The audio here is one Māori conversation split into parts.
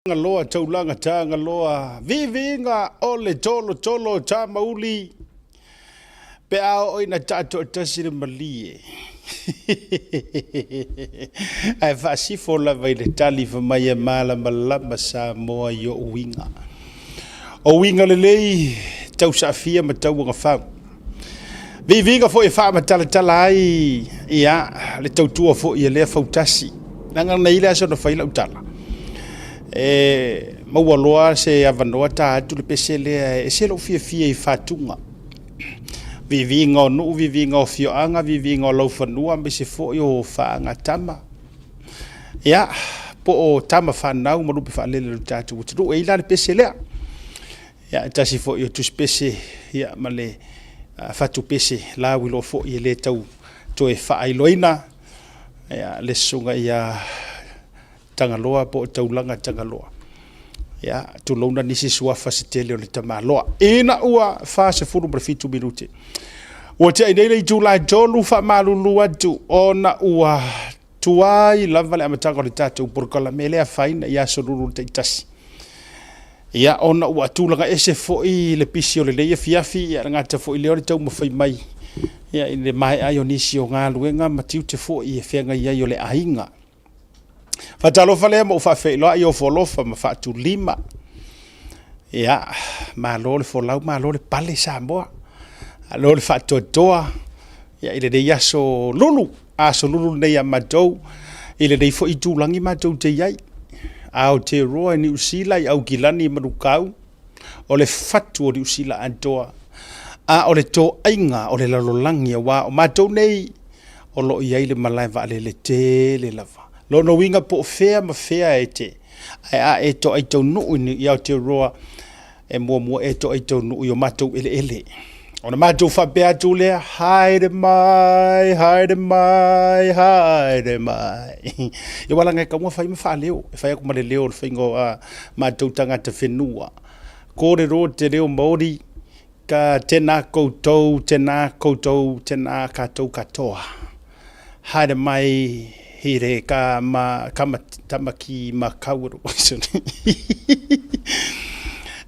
Ngaloa taulanga ta ngaloa vivinga ole tolo ta mauli pe ao ina tato tasiri malie ai fasi fo la vai le tali fa mai mala malama sa moa yo winga o winga le lei tau safia ma tau nga fa vivinga fo e fa ma tala ai ia le tau tua fo ia le fautasi nanga nei le so no faila utala mawaloa se avanoa ta tu le pesele se lo fia I fatunga vivinga no vivinga o fioanga vivinga lo fanua me se fo yo faanga tama ya po o tama fa nau mo lupe fa le tatu tu e la le pesele ya tasi fo yo tu spese ya male fatu pese la wilo fo ye le tau to e fa iloina ya le sunga ya tangaloa po taulanga tangaloa ya tu lona nisi suafa setele o le tamaloa ina ua fa se fulu brefitu minute o te idele July jolu fa malulu atu ona ua tuai lava le amatanga le tatu porkala mele a faina ya solulu te tasi ya ona ua tulanga ese foi le pisi o le leia fiafi ya ngata foi le o tau mafai mai ya ine mai ayo nisi o ngaluenga matiu te foi e fenga ya yo le ainga fatalo fale mo fa fe lo io folo fa ma fa tu lima ya ma lo le folau ma lo le pale sa mo lo le fa to toa ya ile de yaso lulu a so lulu ne ya matou ile de fo itu langi matou te yai au te roa ni usila au kilani madukau o le fatu o di usila antoa a o le to ainga o le lalolangi wa o matou nei o lo yai le malai va le te le lava lo no winga po fea ma fea ete a eto aito nu ni ya te roa e mo eto aito nu yo matou ele ona matou fa be atu le haide mai e wala ngai ka mo fa me fa leo e fa ko male leo le fingo a matou tanga te fenua ko re ro te leo mori ka tena koutou tena katou katoa haide mai hire ka tamaki makauru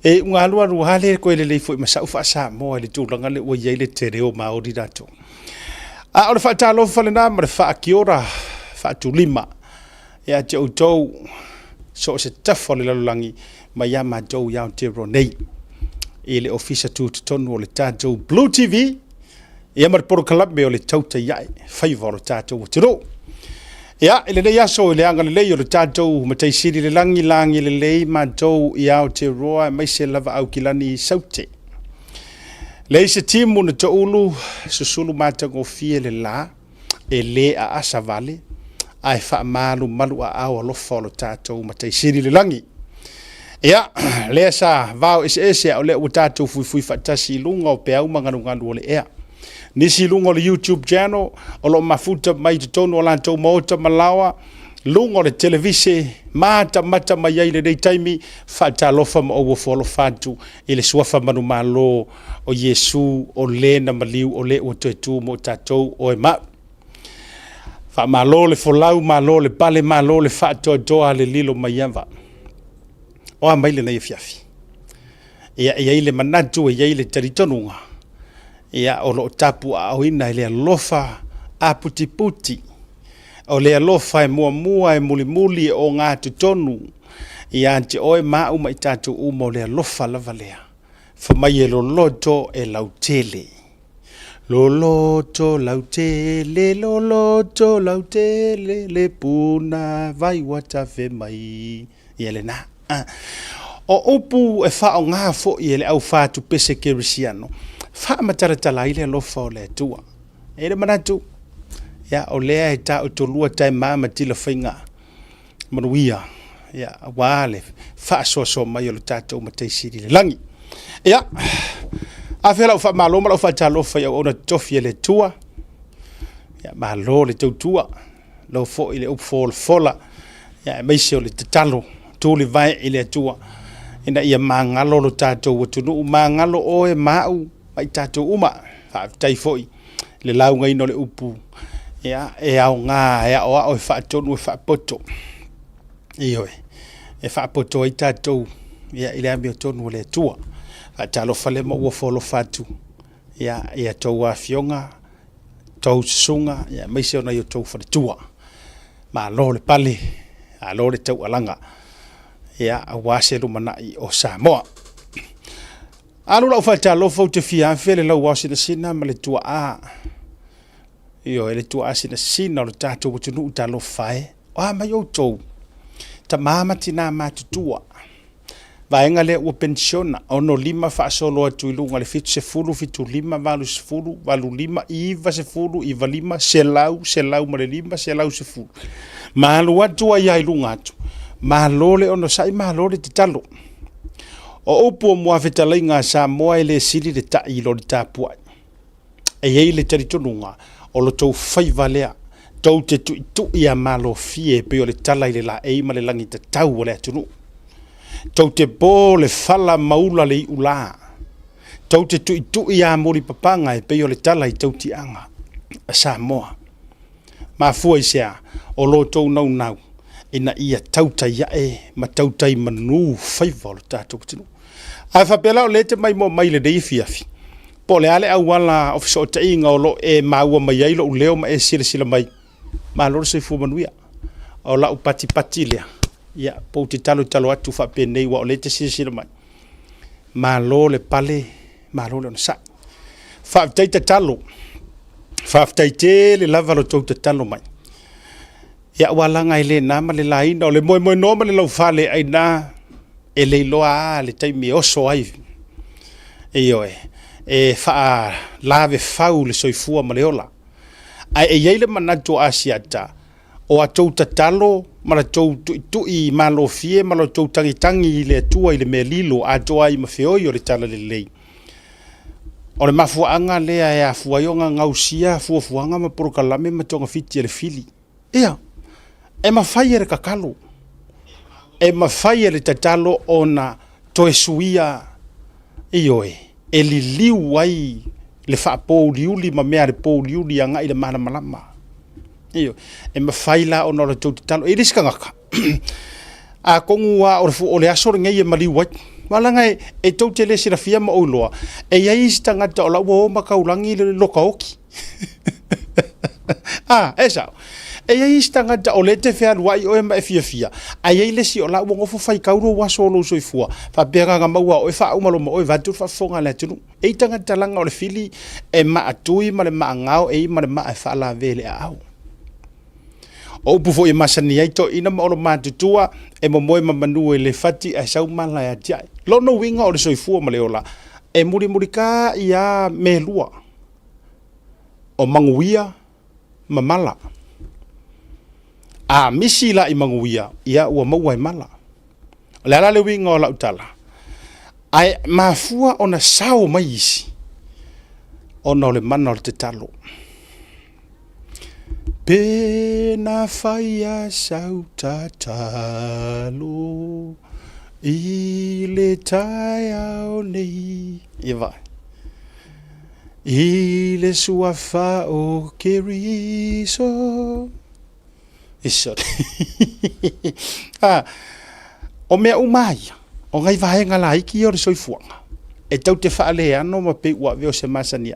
e ngalua ruhale ko le foi masa ufa sa mo le tulanga le o yele tereo maori dato a o fa talo fa le na ma fa kiora fa tulima ya te auto so se tafo le langi ma ma jo ya te ronei ele officer tu tonu le tato Blue TV ya mar por club me le tauta ya favor tato tiro ya ile ya so ile anga le yo tatou matai siri le langi le matou ia te roa mai se lava au kilani saute le se timu na to ulu susulu mata go fie le la ele a asavale ai fa malu a au lo folo tatou matai siri le langi ya le sa vau ese o le tatou fui fatasi lunga o pe au manganu le ea nisi lungo le YouTube channel o lo mafuta mai te tono la to mota malawa lungo le televise mata mai ile dei taimi fata lo fam o folo fatu ile suafa manu malo o Yesu o le na maliu o le o tu mo tatou o ma fa malo le folau malo le pale malo le fato doa le lilo mayava o mai le na fiafi ia ile manatu ia ile teritonunga ia o lo tapu a oina ile lofa a puti o le lofa e mua e muli o ngā tutonu ia te oe mau mai tatu umo le lofa lavalea fa mai e lo loto e lautele le puna vai wata fe mai ia na o upu e fa o ngā fo i le au fatu pese kerisiano fa matara ile lo fa le tua ele manatu ya ole e ta o tolua tai mama tila finga manuia ya wale fa so mai lo tato matei siri le langi ya afela fa malo malo fa talo fa ya ona tofie le tua ya malo le tua lo fo ile up fola ya mai se le talo tuli vai ile tua ina ia mangalo lo tato tunu mangalo o e mau mai tato uma fa tai foi le lau ngai no le upu ya e au nga ya o fa tonu fa poto iyo e whaapoto i tātou ia i le ami o tonu o le tua talo fale mo ua folo fatu ia tau a fionga tau sunga ia maise ona i o tau fale tua ma lo le pale a lo le tau alanga ia a wase lumana i o Samoa alu lau fai talo fau te fia fele lau wase na sina ma le tua a io le tua a sina o le tātou o tunu talo fai o mai o tau ta mama tina matutua vaenga le ua pensiona ono lima faasolo atu i lunga le fitu se fulu fitu lima valu se fulu valu lima iva se fulu iva lima selau ma le lima selau se fulu malu atu ai ai lunga atu malole ono sai malole te talo o upu o mua fetalai ngā Samoa le sili le ta ilo le tapua e ei le taritonunga o lo tau faiva lea tau te tu ia malo fie pe o le tala i le la eima le langi te tau o le atunu tau te bō le fala maula le i ula tau te tu ia mori papanga e pe o le tala i tau ti anga a Samoa ma fua i sea o lo tau nau ina ia tauta ia ma tauta i manu faiva o le tātou katinu a whapela o le te mai mo mai le dei fiafi po le ale au wala ofiso o ta inga o lo e maua mai ai lo uleo ma e sila mai ma lor se fu manuia o la pati lea ia po te talo atu fa penei wa o le te sila mai ma lo le pale ma lo le sa fa tai te talo fa tai te le lava lo tau te talo mai ia wala ngai le na ma le laina o le moi no ma le lau fale ai na e le loa le taimi oso ai e fa lave fau le soifua ma le ola ai e yele manato asiata o a tau tatalo ma la tau tu i malo fie ma la tau tangi le tua i le melilo a toa i mafeoi o le tala le lei o le mafuanga lea e a fuaionga ngausia fuafuanga ma porokalame ma tonga fiti le fili ia e mawhai e kakalo e mawhai e le tatalo o na toe suia e li liu ai le whaapou liuli ma mea le pou liuli anga i le mana malama e mawhai la o na le tau tatalo e riska ngaka a kongu wa o le asore ngai e maliu wai malanga e tau te le sirafia ma ouloa e iai istangata o la ua o makaulangi le loka oki e sao e ai stanga o le te fea wai o ma fia ai ai le si o la wo fo fai kauro wa solo so fua fa pega ga maua o fa uma lo mo va tu fa fonga le tunu e tanga talanga o le fili e ma atui ma le ma ngao e ma le ma fa la vele au o pu fo e masani ai to ina ma o ma tutua e mo mo ma manu e le fati a sau mala ya tia lo no winga o le so fua ma le ola e muri ka ia me lua o manguia mamala a misi la i manguia ia ua maua i mala le ala le winga o la utala ai mafua ona sao mai isi ona o le mana o le te talo pena faia sau tatalo i le tai au nei ia i le suafa o keriso iso o mea umai o ngai vahenga la iki o le soifuanga e tau te whaale ano ma pe ua veo se masani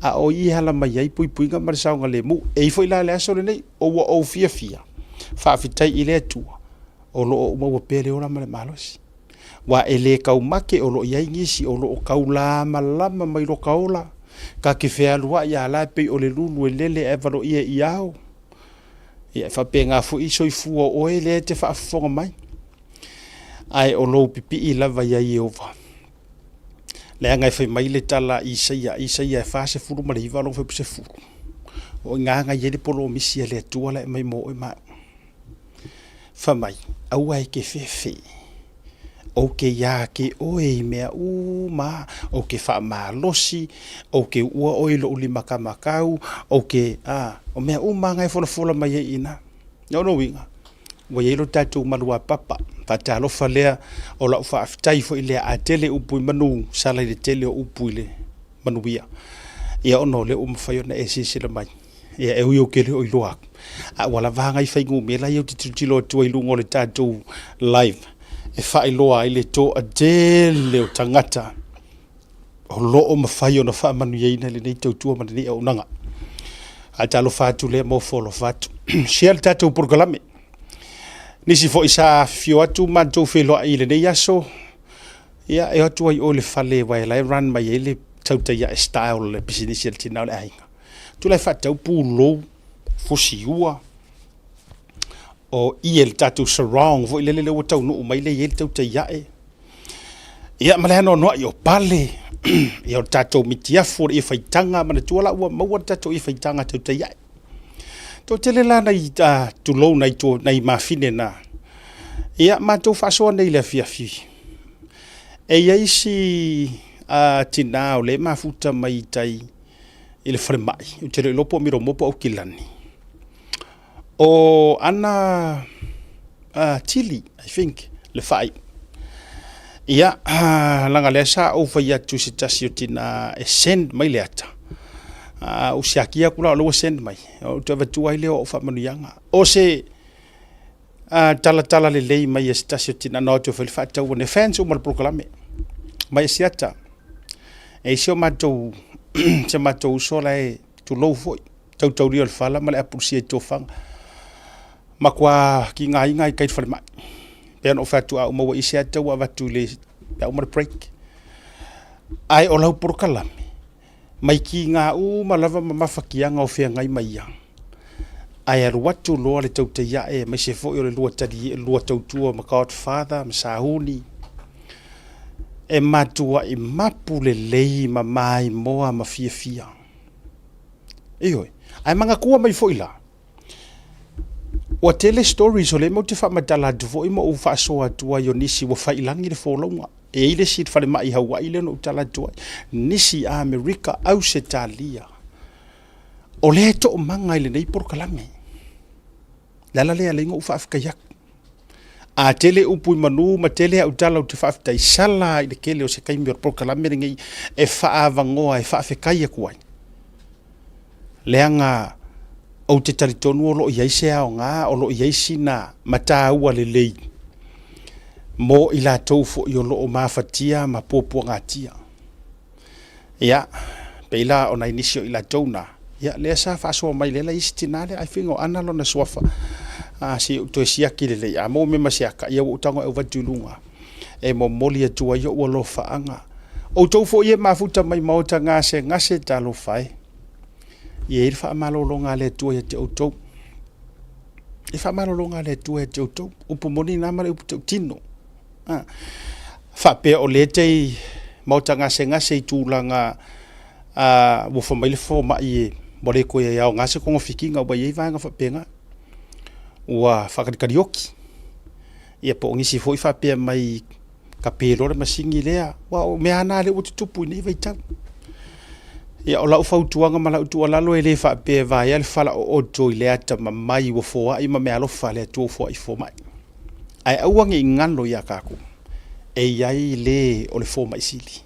a o i hala mai ai puipuinga ma le saunga le mu e i foila le aso le nei o ua o fia whaafitai i le atua o lo o maua pele ora ma le malosi wa e le kaumake o lo iai ngisi o lo o kaulama lama mai lo kaola ka ke fea lua i ala pe o le lulu e lele e valo ia i au ia fa penga fu i soifua o e le te whaafonga mai ai o lo pipi i lava ia i ova le angai fai mai le tala i saia e fa se furu ma le iwa lo fai se furu o nganga i ele polo misi le atua le mai mo e mai fa mai au ai ke fefe o ke ya ke oi mea uma o ke fa malosi o ke ua oi lo lima kamakau o ke o mea uma ngai fola mai ina no winga wa yelo tatu malua papa fatalo falea o la fa aftai fo ile atele upu manu sala ile tele upu ile manuia ia ono le fayo na esi sila mai ia e ui o kele o iloa wala vanga i whaingu me lai au te tutilo tua ilungo le tātou live e whailoa i le tō a dele o tangata o loo mawhai o na whaamanu ieina le nei tautua mana ni au nanga a talo whātu le mo folo whātu share le tātou porkalame nisi fo isa fio atu mātou wheloa i le nei aso ia e atu ai o le whale wai lai run mai e le tauta ia style le business le tina le ainga tu lai whātau pūlou fosiua o i el tātou sarong vo i le o tau nuu mai le i el tauta ia e ia ma le hano noa i o pale i o tātou mitiafu i whaitanga mana tuala ua maua tātou i whaitanga tauta ia e tō tele la nei tu lou nei tō nei mawhine na ia mātou whasoa nei le fiafi e iaisi tina o le mafuta mai tai i le whare mai o te reo lopo miro mopo au kilani o ana tili I think le whai ia langa lea sa au whai atu se tasi o tina e send mai le ata o se akia kula o loa send mai o te avatua i leo o whamanuianga o se tala le lei mai e se tasi o tina no te whai whatau ne fans o mara proklame mai se ata e se o matou se matou sola e tu lou foi tau rio le fala ma le apusi e tofanga ma kwa ki ngai kai whare mai pe no fatu a mo i se ata wa vatu le ya o break ai o lau proklame mai ki ngā ma lava ma mawhakianga o whea ngai mai ia. Ai aru watu loa le tauta ia e, mai se fo i o le lua tari, lua tautua ma Godfather, ma Sahuni. E matua i mapu le lei ma mai moa ma fia fia. Ioi, ai manga kua mai fo ila. Wa tele stories o le mo te whamatala atu fo i mo u whaasoa atua i o nisi wa whailangi le wholaunga. E ile si te whare mai Hawaii le no utala atua. Nisi a Amerika au se talia. O le to o manga i le nei porkalame. Lala lea le ingo u whaafika a tele upu i manu ma tele au tala u te whaafita i sala i le kele o se kaimi o porkalame ringi e whaavangoa e whaafikai akuai. Leanga o te taritonu o lo i aise ao ngā o lo i aisi na mata ua le lei. Mo i la taufo i o lo o mawhatia ma pōpua ngātia. Ia, peila o na inisio i la tauna. Ia, lea sa whaasoa mai lela isi tinale, ai whingo analo na swafa. Si uto e siaki le lei, a mo me masiaka, ia o utango e uvadulunga. E mo moli atua i o ua lo whaanga. O taufo i e mafuta mai mauta ngase talo whai. Ia i wha amalolo ngā le tua i te autou. I wha amalolo ngā le tua i te autou. Upu moni namare upu tau tino. Whapea o le tei mauta ngase i tūlanga wufa mai le fo mai e more ko e au ngase kongo whikinga ua iei vanga whapenga ua whakarikarioki ia po ngisi fo i whapea mai ka pēlora masingi lea wa o mea ana le utu tupu nei vaitau ia o lau whautuanga ma lau tua lalo e le whapea vai ale whala o oto i le ata ma mai wa foa i ma mea alofa le atua foa i fo mai ai auange i ngano ia kaku e iai le o le fo mai sili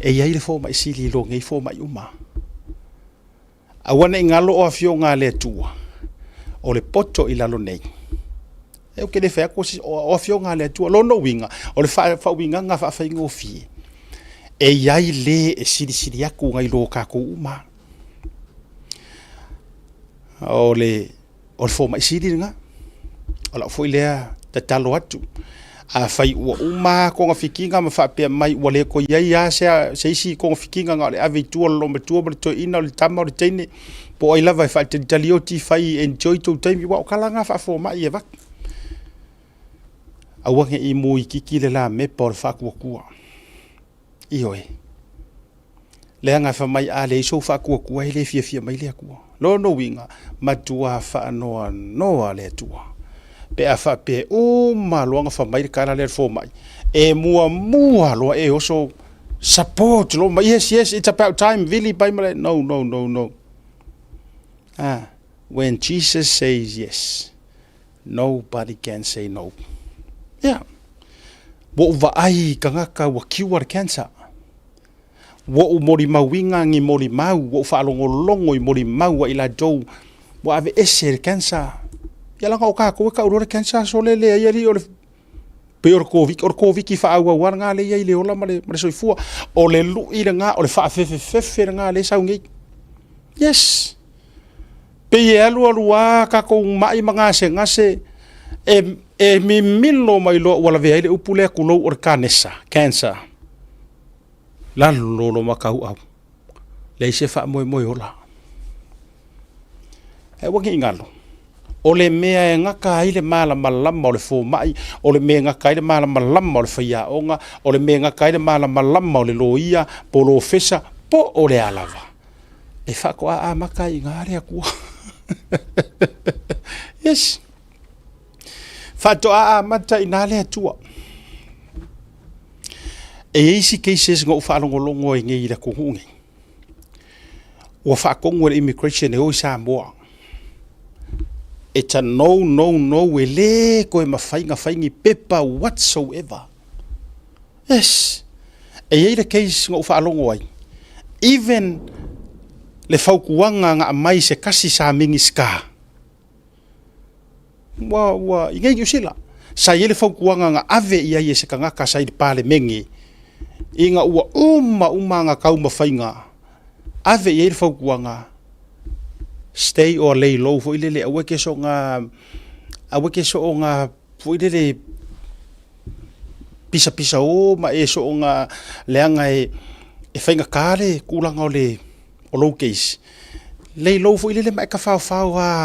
e iai le fo mai sili lo ngei fo mai uma awana i ngalo o afio ngā le atua o le poto i lalo nei e o ke le whea kosi o afio ngā le atua lo no winga o le wha winga ngā wha whaingo fie e iai le e siri aku ngai lo kako uma o le fo mai sili nga o la foi lea ta talo atu a fai ua uma ko nga fikinga ma fa pe mai ua le ko ia se isi ko nga fikinga nga le ave tu lo me tu to ina le tama le tene po ai lava fa te talioti fai enjoy to time wa kala nga fa fo mai eva a wa nge i mo ikiki le la me por fa ku ku io le nga fa mai a le so fa ku ku ai le fia mai le ku lo no winga matua fa no le tua pe a fa pe o maluanga fa mai kana le fo mai e mua lo e oso support lo mai yes it's about time really by no when Jesus says yes nobody can say no yeah bo va ai kanga ka wa kiwa cancer wo u mori mawinga ngi mori mau wo whaalongolongo i mori mau wa ila dou wo ave ese cancer ia langa o ka urore cancer so le ia li o le pe or covid ki wha aua ngā le ia i le ola ma le soifua o le lu i le ngā o le wha fefe ngā le sau ngi yes pe e alu a ka kou mai mga se ngase e mi milo mai lo wala vea ile upule kulo or kanesa cancer la lo makau au le se fa moi ola e wangi ngalo o le mea e ngaka ile mala malama o le fo mai o le mea ngaka ile mala malama o le fia onga o le mea ngaka ile mala malama o le loia polo fesa po o le alava e fa ko a maka i ngare aku yes fato a mata inale atua e isi cases ngo fa longo e ngi da kuhungi o fa kongo immigration e o sa mo it's a no we le ko e mafainga faingi pepa whatsoever yes e ira case ngo fa longo ai even le faukuanga nga mai se kasi sa mingi ska wa ingai usila sa yele faukuanga nga ave ia ye se kanga ka sai pale mengi inga uma nga kauma fainga ave yele faukuanga stay or lay low fo ile le awake so nga fo ile le pisa o ma e so nga leanga e fainga kare kulanga ole o low case lei lo fo ile le mai ka fa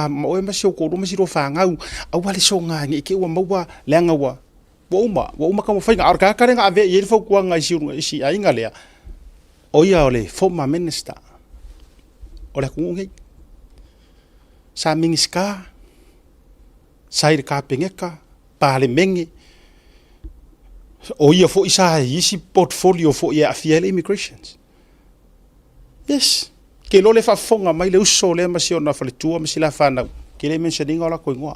ma o ma sio ko do ma siro fa ngau au wale so nga ngi ke wa maua lenga wa uma ka mo fa nga arka ka nga ave ye fo ku nga si ai nga le o ia ole former minister ole ku ngi sa mingiska sai ka pengeka pale mengi o ia fo isa isi portfolio fo ia fiel immigrations yes ke lo le fa fonga mai le uso le masio na fa le tua masila fa na ke le mentioning ola ko ngoa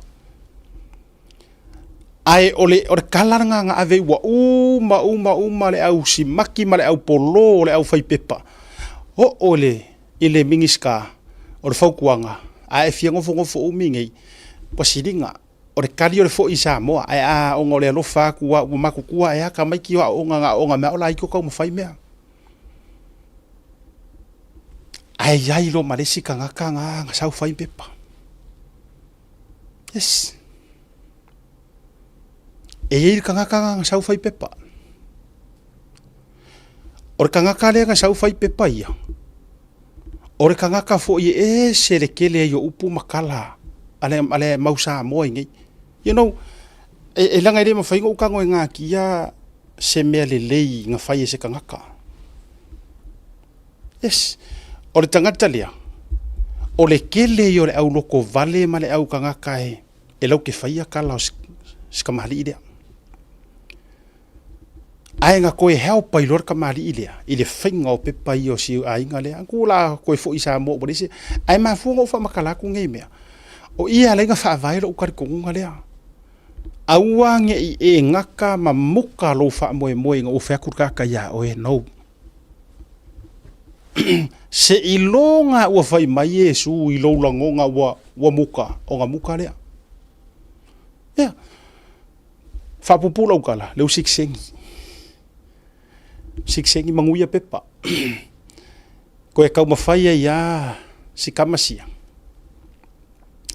ai ole kalaranga nga ave wa uma le au si maki male au polo le au fai pepa o ole ile mingiska o le faukuanga ai fiango fo mingi pasiringa o le kali o le fo isa mo ai a o ngole lo fa ku wa maku ai ka mai ki o nga me ola iko ko mo fai mea ai lo malesi kanga sau fai pepa yes e kanga sau fai pepa or kanga kale nga sau fai pepa ia or kanga ka fo e se le kele yo upu makala ale mausa mo ngi you know e langa ile mafai ngo ka ngo nga kia se mele lei nga fai se kanga ka yes o le tangata lea o le kele yo le au loko vale ma le au kanga kai e lau ke faia kala skamali idea ai nga koe help i lor kamali idea i le whainga o pepa i o siu ai nga lea kula koe fo isa mo o se ai ma fuanga o wha makala ku ngei mea o ia le nga wha availa ukari kongunga lea aua nge i e ngaka ma muka lo wha moe nga o wha kurkaka ia o e no se ilonga ua fai mai Yesu i lo langonga wa muka o nga muka lea ya fa pupula ukala leu siksengi manguia pepa ko e kau mafai ia si kamasia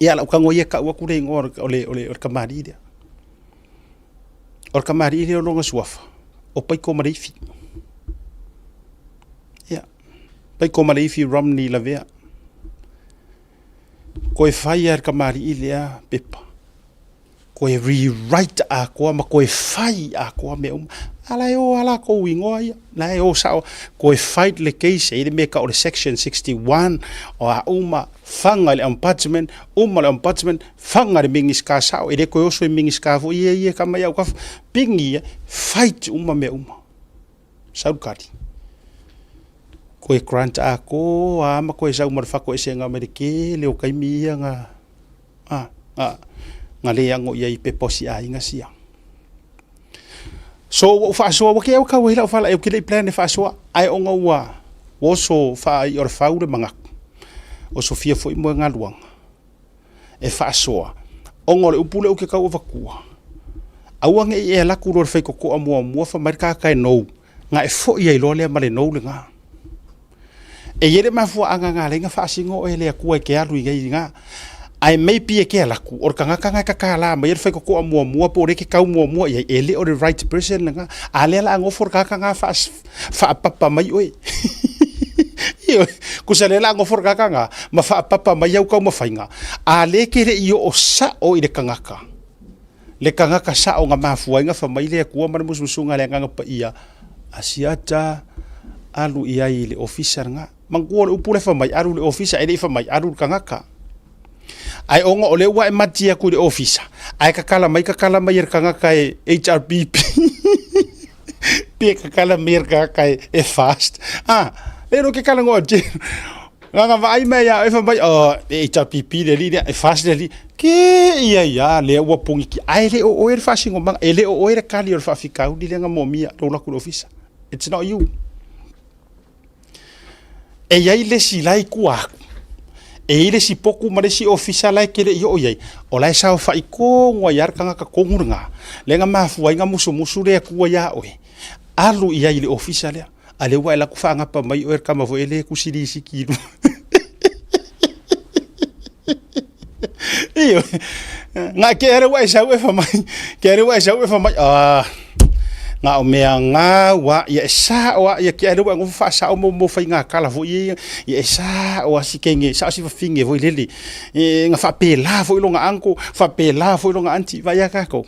ia la ukango ia ka ua kure ngor ole kamari dia or kamari dia longa suafa o pai ko marifi pai ko malifi Romney la vea ko e fai ar kamari ilea pepa ko e rewrite a ko ma ko e fai a ko me ala ko wingo ia la o sao ko e fight le case e me ka o section 61 o a uma fanga le ombudsman fanga le mingis ka sao e ko so mingis ka fo ia ka mai ka pingi fight me sao kati ko e grant a ko ma ko e sau marfa ko e senga amerike le o kai mia nga nga le yango ia i pe posi a inga sia so fa so ke o ka wela fa la e ke le plan fa so ai onga wa o so fa i or faule manga o so fia foi mo ngaluang e fa soa o ngole upule o ke ka o vakua auange e la ku ro fai ko ko mo fa marka kai no nga e fo i lo le male no le nga e yere ma fu anga nga le nga fa singo e le ku e ke alu i nga ai mai pia ke la ku or kanga ka la ma yer fai ko mo po re ke ka mo ye ele or the right person nga ale la ngo for ka fa papa mai oi io ku se le la ngo for ka nga ma fa papa mai au ka mo fainga ale ke re io o sa o i le kanga ka sa o nga ma fu nga fa mai le ku ma mo sunga le nga pa ia asiata alu ia i le officer nga manguo upule fa mai alu le officer ele fa mai alu kanga ai onga ole wa e matia ku le officer ai kakala mai er kanga kai HRBP pe kakala mer kai e fast pero ke kala ngo je nga vai mai ya e fa mai HRBP le li e fast le li ke ia le wa pungi ki ai le o er fasting o mang ele o er kali or fa fikau di le nga momia do la ku officer it's not you e ai le si lai ku e ile si poku mare si official ai kele yo yai ola sa fa iko ngwa yar kanga ka konguranga lenga mafu nga musu le ku ya oi alu ia ile official ya ale wa la ku fa nga pa mai er kama vo ele ku sili sikiru iyo nga kere wa sa we fa mai nga o mea nga wa ia sa wa ia ki ero ngo fa sa mo fa nga kala vo ia sa o sikenge sa si fa finge vo lele nga fa pela vo longa anko fa pela vo longa anti va ya ka ko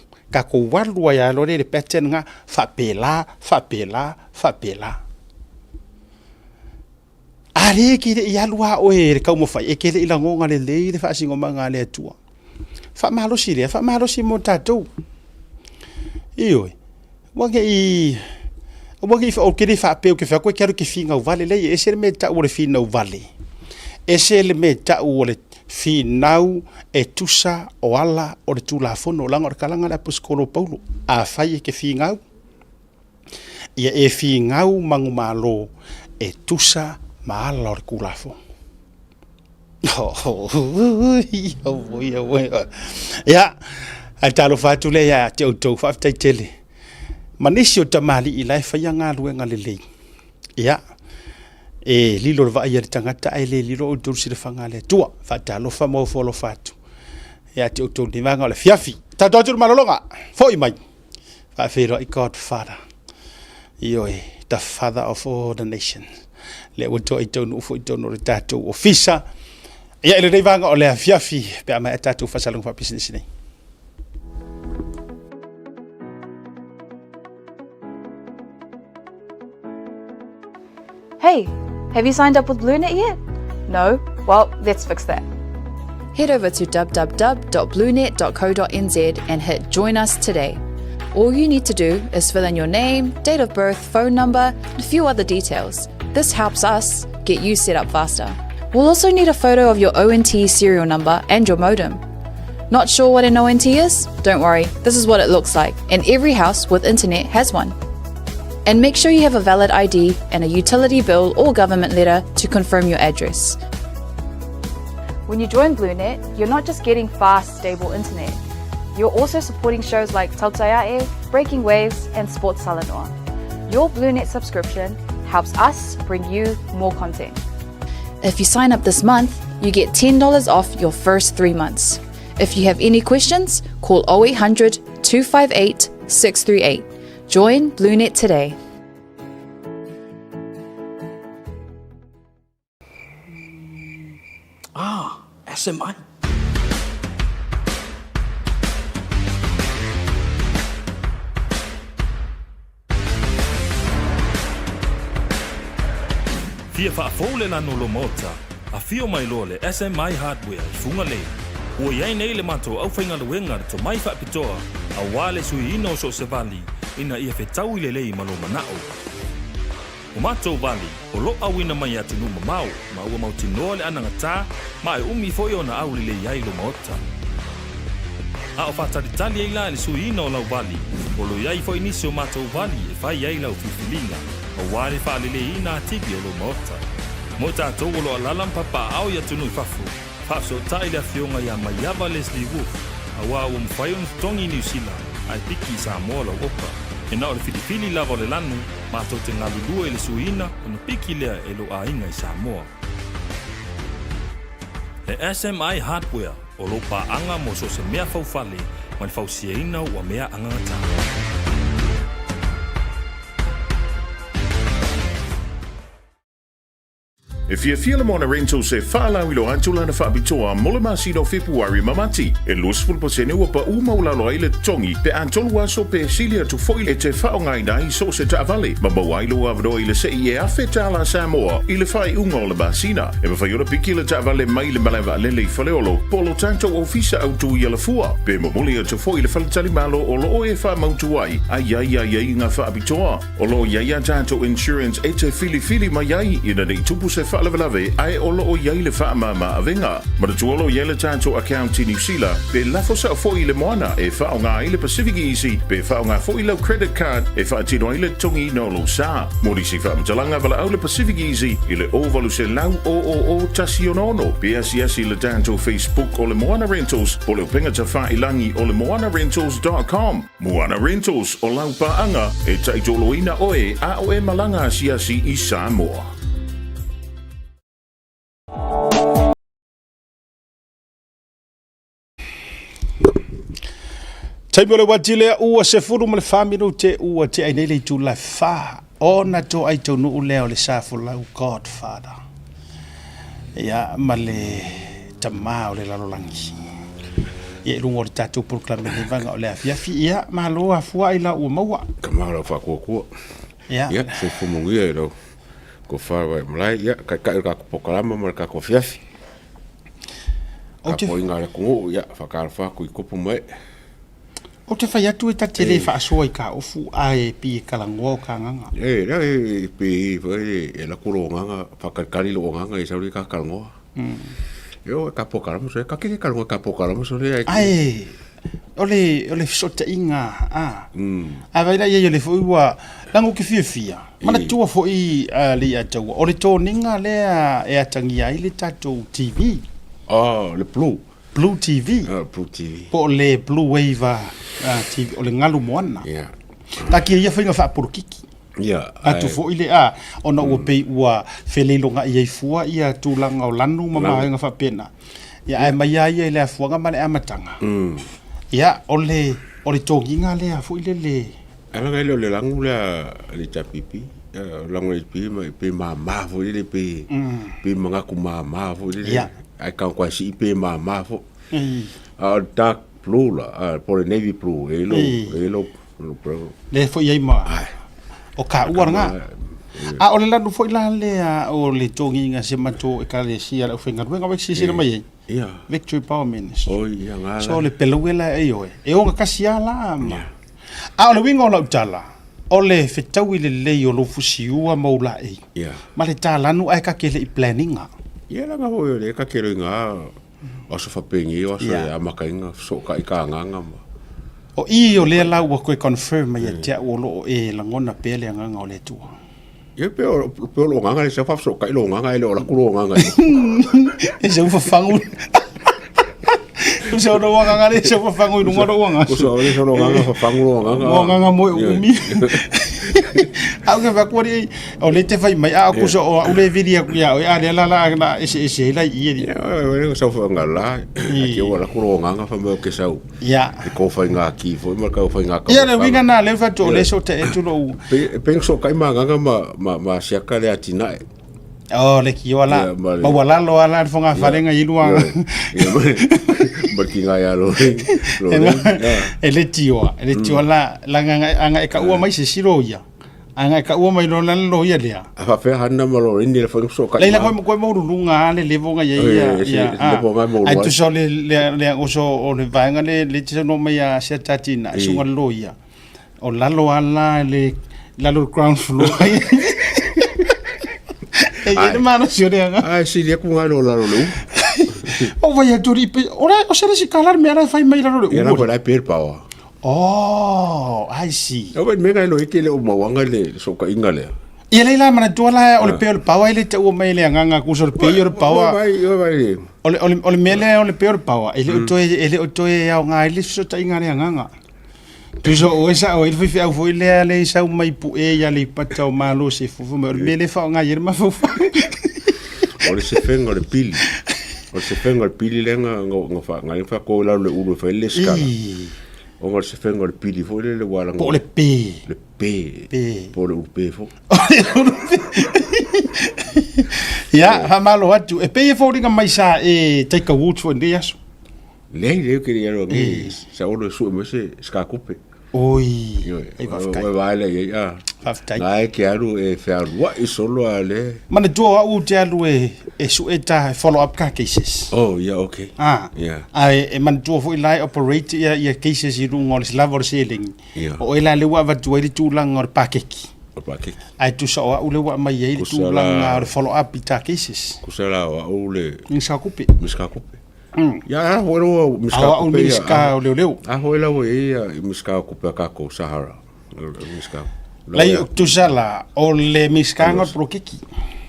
walu ya lo le pattern nga fa pela ale ki ia lua o e ka mo fa e ke le ila ngo nga le fa singo manga le tua fa malo si mo tatou iyo wagi fa o ke fa pe o ke fa ko quero que finga o vale le ese le meta o le fina o vale ese le meta o le finau e tusa o ala o le tula fono langa o kalanga la poskolo paulo a fai ke finga ia e finga mangumalo e tusa ma ala o kula fo ya atalo fatu le ya te fa tele manisio tamali ilai fa yanga luenga lelei ya e lilo va ia tangata ai le lilo o tursi le fanga le tua fa talo fa mo folo fatu ya te o ni manga le fiafi ta dotur malolonga foi mai fa fero I God Father ioi the father of all the nations le woto I don't ufo I don't no tato ofisa ya le dei vanga o le fiafi pe ama tato fa salong fa business nei. Hey, have you signed up with BlueNet yet? No? Well, let's fix that. Head over to www.bluenet.co.nz and hit Join Us today. All you need to do is fill in your name, date of birth, phone number, and a few other details. This helps us get you set up faster. We'll also need a photo of your ONT serial number and your modem. Not sure what an ONT is? Don't worry, this is what it looks like, and every house with internet has one. And make sure you have a valid ID and a utility bill or government letter to confirm your address. When you join BlueNet, you're not just getting fast, stable internet. You're also supporting shows like Tautaiae, Breaking Waves, and Sports Salanoa. Your BlueNet subscription helps us bring you more content. If you sign up this month, you get $10 off your first 3 months. If you have any questions, call 0800 258 638. Join BlueNet today. SMI. Fia whaafole lano lo mota, a fio mai lole SMI Hardware I funga le. Ua iai nei le mato au whainga luenga to mai whaapitoa, a wale sui ino so se vali, ina ia whetau I le lei malo manao. O mato vali, o lo awina mai atu numa mau, ma ua mautinoa le anangata, ma e umi foi ona au le iai lo mota. A o whataritali ai la le sui ino lau vali, o lo iai foi nisi o mato vali e whai iai lau fifilinga. o wale whaaleleina tiki o lo maota. Mo tātou o lo alalam papa au ia tunu i whafu. Whafso tai lea whionga ia maiava Leslie Wolf. A wā o mwhaion tongi New Zealand. Ai piki Samoa lo opa. E na o le filifili lava o le lanu. Mātou te ngalulua i le suina. O na piki lea e lo ainga i Samoa. Le SMI Hardware. O lo paanga mo so se mea faufale. Man fausiaina ua mea angata. If you feel on a rental se fala wilo antula na fabitoa molema sido February mamati e lusful posene wa pa uma ula lo ile tongi pe antolwa so pe silia to foil e te faonga ina so se tavale mabawa ilo avdo ile se e afeta la Samoa ile fai unga le basina e fa yora pikile tavale mai le malava lele faleolo polo tanto ofisa autu ile fua pe momoli to foil faltali malo o lo e fa mautuai ai nga fabitoa o lo ya tanto insurance e te fili mai ina de tupu se lave ai olo o yai le fa mama avenga ma de tuolo yele tanto account in New Zealand pe la fosa fo ile moana e fa nga ile Pacific Easy pe fa nga fo ile credit card e fa tino ile tongi no lo sa mori si fa mtalanga vala ile Pacific Easy ile ovalu se lau o tasionono pe asiasi ile tanto Facebook o le Moana Rentals o le penga ta fa ilangi o le moanarentals.com Moana Rentals o lau paanga e taitoloina oe a o e malanga asiasi i Samoa. Taimole watile ua se furu mo le faminu te ua te ai nei le tu la fa ona to ai to no leo le safu la Godfather ya male tamao le lalolangi ye lungo tatu proclame le vanga o le afia fi ya malo afua ila ua maua kamara fa ko ya se fumungi e lo ko fa vai mlai ya ka pokalama mo ka ko fiafi o te inga le ko ya fa ka fa ko ikopu mai o te fai atu e ta tele fa asoi ka ofu ai pi kalango ka nganga pi e la kuro nganga fa kali lo nganga e sauri ka kalango yo ka pokalama so ka ke kalango ka pokalama so le ai ole sota inga vai la ye le foi wa lango ke fia mana tua foi le atu ole to ninga le e atangi ai le tatu TV le Blue TV. Blue TV. Po le Blue Wave TV o le ngalu moana. Yeah. Ta ki ia whainga wha porukiki. Yeah. Atu fo ile ona ua pei ua whelelonga ia fua ia tūlanga o lanu mama hainga wha pena. Ia ai mai ia le afuanga male amatanga. Ia ole tōnginga le afu ile le. Ala ngai le langu le tapipi. Langu le pe mama fo ile pe manga ku mama fo ile. Yeah. I can't quite see pe mama fo. Dark blue la, por navy blue, elo bro. Le fo ia ma. O ka uanga. Ole lanu fo ila le o le tonginga se mato e ka le sia le whenga ruenga wek si sira mai. Yeah. Victory Power Ministry. Oh ia ngala. So le peluela e oe. E onga kasia la ma. Ole winga o la utala. Ole fetau ile le o lo fusiua maula e. Yeah. Ma le talanu ai ka kele i planninga. Ia la ho le ka kero nga o so fa pengi o so ya makainga so ka nganga ma o i o le la wa ko confirm ya tia o lo e la ngona pele nganga o le tua ye pe lo nganga le se fa so ka lo nganga le o la ku nganga e se fa fangu so no nganga le se fa fangu no ngoro nganga so no nganga fa fangu nganga mo umi au ke va kori o le te fai mai a ku so o le video ya o ya la na ese la i o so fa ngala ke o la ku nganga fa mo ke sau ya ko fa nga ki fo mo ka fa nga ka ya le winga na le fa to le so te tu lo pe so kai nganga ma sia ka le atina oh le ki wala ma wala lo ala fonga farenga i luanga Berkinga ya lo ele tio la anga e ka ua mai se siro ya anga e ka ua mai lo lo ya le a fa hanna malo indi le fo so ka le ko mo lunga le vonga ya ai tu so le o so o le vanga le tso no mai ya se tatina so lo ya o la lo ala le la lo ground floor e mano sioranga ai si le ku ngalo la lo o vai a turi ora o se calar me ara fai mai la lo era por aí per pau oh I see o ben mega lo que le o mawanga le so ka ingale Ia leila mana tuala o le pe o le pawa ile te o mai le nganga ku so le pe o le pawa. O le mele o le pe o le pawa. Ele o toe ya nga ile so ta inga le nganga. Tu so o esa o ile fi au foi le sa mai pu e ya le pata o malo se fufu me le mele fa nga yer ma fufu. O le se fenga le pili. O se fenga le pili le nga fa ko la le ulu fa le skala. O nga se fenga le pili fo le wala. Po le pe. Le pe. Po le pe fo. Ya, ha malo atu. E pe fo ringa mai sa e take a wood for ndias. Le ke ya lo ngi. Sa o le su me se ska kupe. Oi. E va le ya. Ngai ke alu e fa wa I solo ale. Mana tu o te alu e su eta follow up ka cases. Oh, yeah, okay. Yeah. Ai e man tu fo ilai operate ya cases I rungo le level ceiling. O ila le wa va tu ile tu lang or pakeki. Ai tu so o le wa mai ile tu lang or follow up ta cases. Kusala o le. Miska kupe. Ya ho miska kupe. Miska o leo. Ho ila wo ia miska kupe ka ko Sahara. Miska. Lai tu sala o le miska ngor prokeki.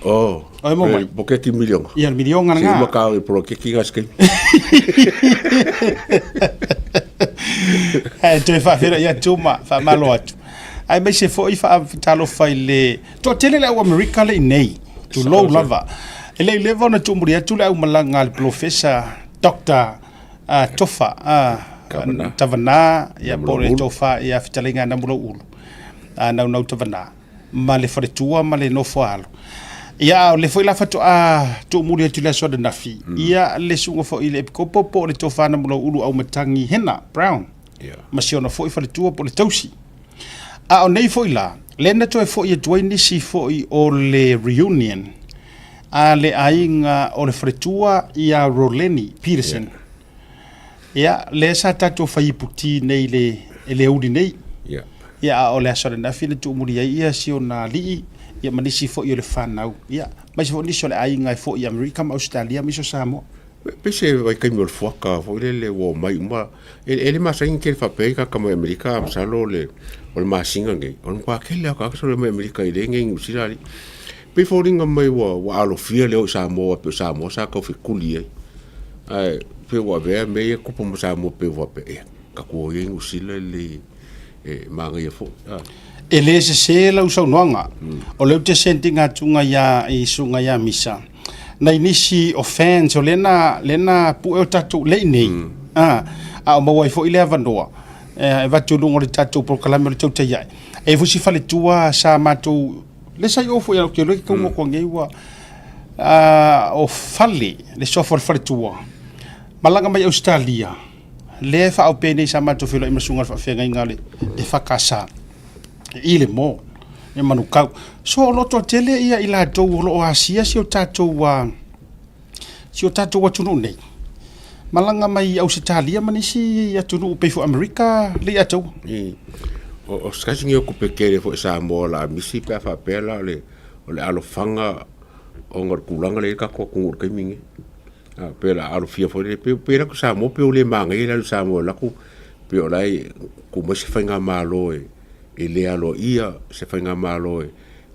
Oh, mo mai pokeki milion. Ia milion nga. Si mo ka o prokeki ngaske. Ai tu fa fera ya tuma fa malo atu. Ai me se foi fa talo fa le to tele le America le nei to low lava. Ele level na tumuri atu le malanga le professor Dr. Tofa Tavana ya pole Tofa ya fitalinga na mulo ulu. Na Tavana. Ma le fореtua ma le no foalo. Ia le foi la fatu tu muri atu le so de nafi. Ia le sungo fo ile kopo po le Tofa na mulo ulu au matangi hena brown. Masiona foi fореtua po le tausi. O nei foi la. Lena to foi e tuaini si foi o le reunion. Le ainga o le fretua ia Roleni Peterson. Ia le sa tato fai puti nei le udi nei. Ia o le asore na file tu muri ia si ona li ia manisi fo i le fanau. Ia mai fo ni so le ainga fo i America ma Australia mi so Samoa. Pese vai kai mol foka fo le wo mai uma ele ma sa inke fa pe ka mo America am salo le o le masinga ngai. On kwa kele ka so le America ile ngai usirali. Pe fo ringa mai wa alo fia le o Samoa pe Samoa sa ka fi kuli ai pe wa ve me ko po mo Samoa pe wa pe ka ko ye usila le manga ye fo. Ele se la usa noanga. O le te sentinga tunga ya I sunga ya misa. Na inisi offense o lena pu o tatu le nei. O mo wai fo ile avandoa. E va tu lungo le tatu por kalame le tau ia. E fu si fale tua sa matu le sai o fo ya ke le ko mo ko ngeiwa. O fale le so for fale tua. Malanga mai Australia. Le fa o pene sa matu filo imasunga fa fenga ngale. E fa kasa. Ile mo. E manukau. So loto tele ia ila tau lo asia si o tatou wa tunu nei. Malanga mai Australia manisi ia tunu pe fo America le atou. O skasi ngi ko pekere fo Samoa la misi pa fa pela le alo fanga o ngor kulanga le ka ko ngur kai mingi. Pela alo fia fo le pe ko Samoa pe o le manga ile Samoa la ku pe o lai ku mo se fanga malo e le alo ia se fanga malo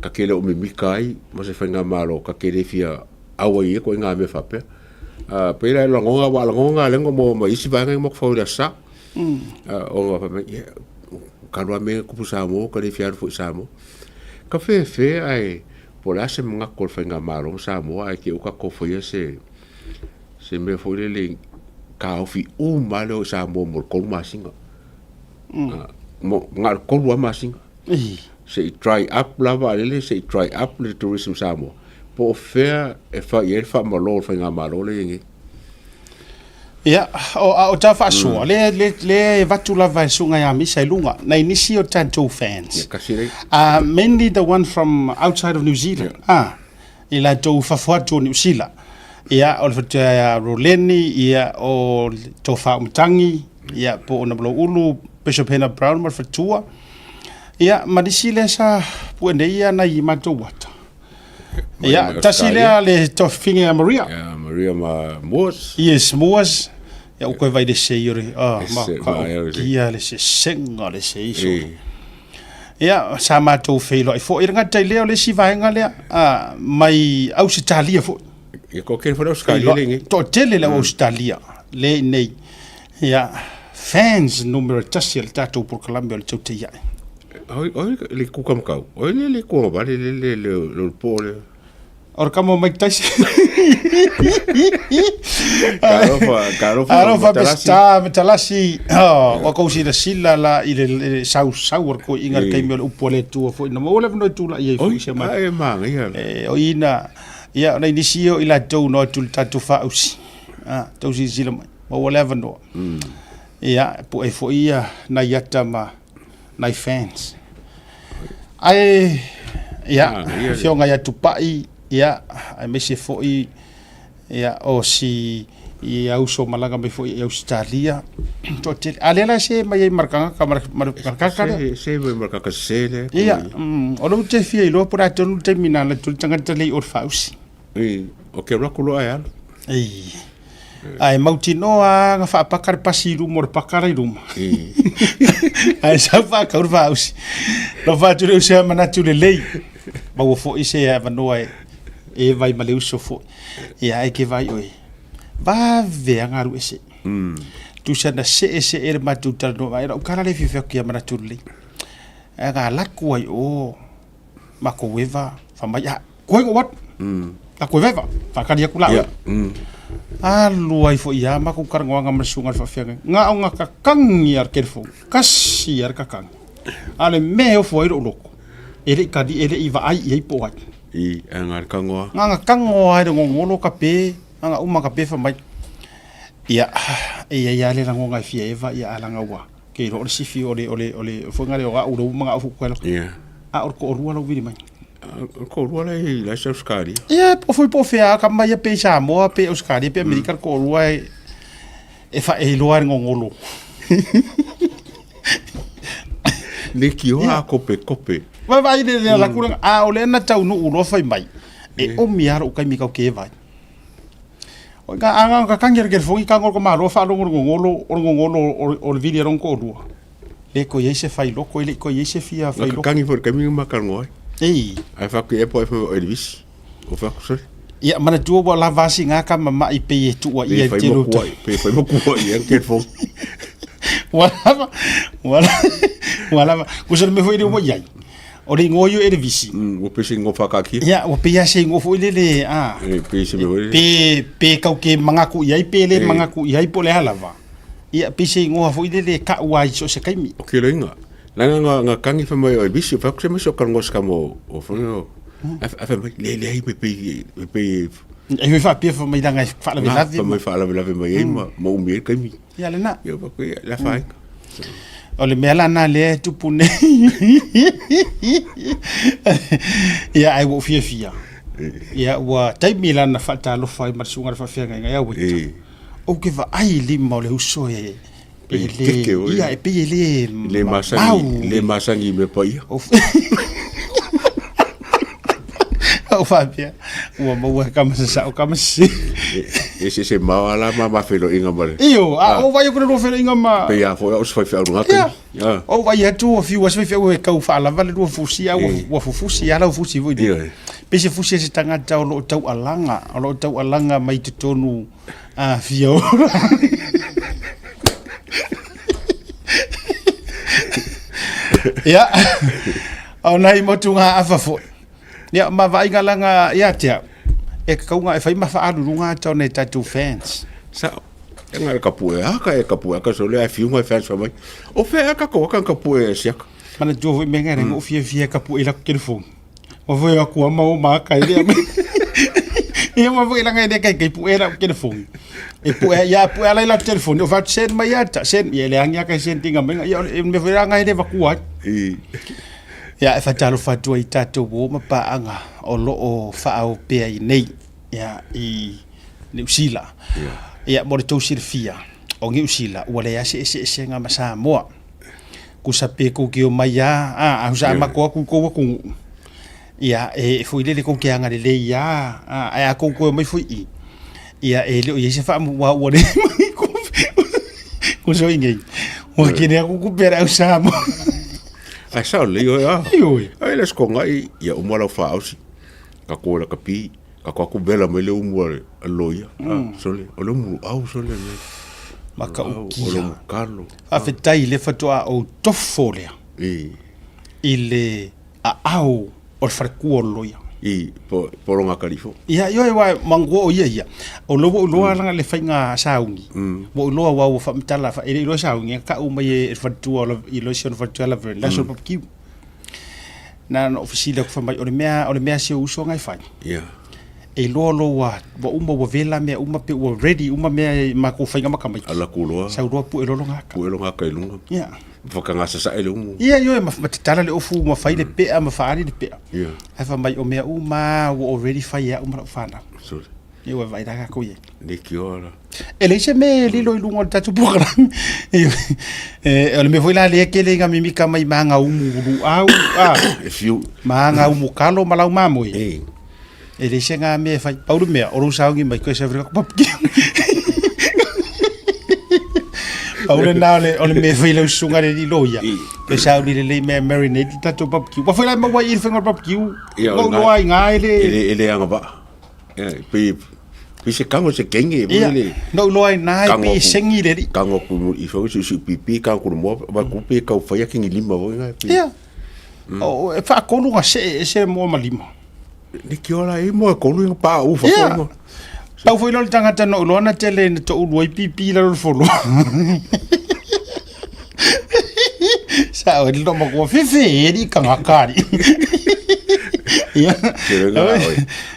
ka kele o mimikai mo se fanga malo ka kele fia awa ye ko nga me fa pe pe la longa lengo mo isi va mo fa ora sa o va me ka lo me ku sa mo ka le fia fo sa mo ka fe ai po la se mga ko fanga malo sa mo ai ke o ka ko fo ye se me fo le ka ofi o malo sa mo ko ma singa mo ngal ko wa ma singa se try up lava le se try up le tourism Samoa po fair e fa ye fa malo fa nga malo le ngi ya o ta fa so le vatu lava sunga ya mi sai lunga na inisi o tanto fans mainly the one from outside of New Zealand ila to fa to New Zealand ya o fa Roleni ya o to fa mtangi ya po na blo ulu Bishop Hena Brown ma fa tua ia madisile sa puende ia na i mato wata ia tasile le to finga Maria ma Moas yes Moas ia o ko vai de se yore ma ia le se senga le se iso ia sa matou feilo ai fo iranga tai leo le sivaenga le mai Australia fo e ko ke fo Australia le to tele le Australia le nei ia fans numero tasiel tatou por Colombia le tau te ia oi le ku kam kau oi le ku ba le pole or kamo mai taisi Karofa besta metalasi o ko si sila la ile sau ko ingar kai mel upole tu fo no mo le no tu la ye fo se ma ai mang ia o ina ia na inisio ila tu no tu tatu fa usi tu si sila mo le no ia po e fo ia na yata ma na fans ai ia fio nga ya tu pai ia ai me se fo ia o si ia uso malanga me fo ia Australia to te alela se mai markanga markaka se markaka se le ia o no te fie lo por ato no termina la tu tanga te le or faus o ke rakulo ai ai mautino a nga fa pakar pasiru mor pakar rum ai sa fa ka ur faus lo fa tu se mana tu le lei ba wo fo ise ya va no e vai maleu so fo ia ai ke vai oi va ve ngaru ese tu sa na se er matu tar no ai o kara le fife ki amana tu le aga la ku ai o ma ko weva fa mai ya ko ngo wat la ko weva fa ka dia kula ai fo ia ma ku kar nga masunga fa fe nga nga ka kang yar kerfo kasi yar ka kang ale me o fo iro loko ele ka di ele iva ai ai po ai ngar kangoa nga kangoa ai ngolo ka pe nga uma ka pe fa mai ia ia le rango nga fie eva ia alanga wa ke ro si fi ole fo ngare o ga u mga fu kwelo ia or ko ruwa lo vidi mai ko ruwa le la Australia ia po fe a ka mai pe sa mo pe Australia pe America ko ruwa e fa e lo ar ngolo le kio a kope vai de la kurang a ole na tau no ulo fai mai e o miar o kai mi ka ke vai o ga anga ka kanger ger fo ka ngol ko ma ro fa lo ngolo o video ron ko do le ko yese fai lo ko le ko yese fia fai lo kangi for kami ma kan ngoi ai fa ke e po e Elvis o fa ko sori ia mana tu bo la vasi nga ka mama i pe tu wa ia te lo pe fa mo ko ia ke fo wala ko se me foi de mo yai o le ngoyo e visi o pe singo fa ka ki ia o pe ya se ngo foi le pe se me pe ka ke manga ku ia pe le manga ku ia po le halava ia pe se ngo foi le ka wa so se kai mi o ke le nga nga kangi fa mai o visi fa ko se me so kan ngos ka mo o fo fa le me pe e fa pe fa mai danga fa la vela fa mai fa la vela mai mo mi kai mi ia le na yo ba ko la fa o le mela na le tu pune ia ai wo fia ia wa tai mila na fata lo fai marsunga fa fia nga ia wi o ke va ai li mo le uso ia e pe le masangi me pa ia o Fabia o mo kama sa o kama si ese se mala ma felo inga mare io o vai ko no felo inga ma pe ya fo os fa fa nga ya o vai tu o fi was fa o ka fa la vale do fusi o fusi ala fusi vo pe se fusi se tanga tau lo tau alanga mai te tonu fio ya ona i motunga afafo ya ma vai galanga ya tia e ka unga e fai ma fa alu nga tone tatu fans sa nga ka pu so le a fi unga fans mai o fe ka ko ka pu e sia mana jo vi menga rengo fie ka pu ila telefon o voi aku ma ka ile e ma voi la nga de ka pu era telefon e pu ya pu ala ila telefon o va sen mai ata sen ye le anga ka sen tinga menga ya me voi nga de va kuat ya e fatalo fatua i tatou o mapaanga o loo fa'au pea i nei ya i New Zealand ya mo to sirfia o New Zealand wala ya se nga masa mo ku sape ko ki o maya a usa ma ko ya e foi le ko ki anga le ya a ko mai foi i ya e le o se fa mo wa le ko so ingi o ki ne ko pera usa mo Ai sa le yo ya. Ioi. Ai les ko ngai ia o mala fa ausi. Ka ko la kapi, ka ko bela me le umu aloia. Sole, o le umu au sole le. Maka O le ukia. umu kalo. A fetai le fatua o tofo lea. I le a au o le wharekua loia. I poronga kalifo. Ia, io e wai mangua o ia. O loa langa le whainga saungi. Mo loa wau o whamitala, e loa saungi, ka umai e whatua i loa sion whatua la vren, la so papikiu. Na no ofisile ko whamai, o le mea se uso ngai whai. Ia. E loa wa wa vela mea, pe wa ready, mea mako whainga makamai. Ala kuloa. Sa uroa pu e lolo ngaka. Pu e lo ngaka ilunga. Ia. Whakangasa sa ele umu. Ia, io e matatala le ofu, mawhai le pea, mawhaari le pea. Ia. Hai whamai o mea wa already whai ea umara whana. Sole. Ia vai raka ko ye. Ne ki ora. E le se me lilo i lungo tatu program. E le me foi la le ke le ngami mika mai manga umu au If you manga umu kalo malau mamoi. eh E le se nga me fai pauru me o ro saungi mai ko se vre ko papi. Pauru na le me foi le sunga le loia. Pe saudi le me marinade tatu papi. Wa foi la ma wai il fenga papi. Lo lo ai ngai le. ele anga ba. Pi se kango se kenge le. No lo ai nai pe sengi le. Kango ku I fo su pipi kango ku mo ba ku pe ka fa ya kingi lima bo ngai. Ia. O e fa ko lu se mo malima. Ni ki ora e mo ko lu pa u fa ko. Pau foi lo tangata no lo na tele to u lo pipi la lo folo. Sa o lo mo ko fefe di kangakari. Ia.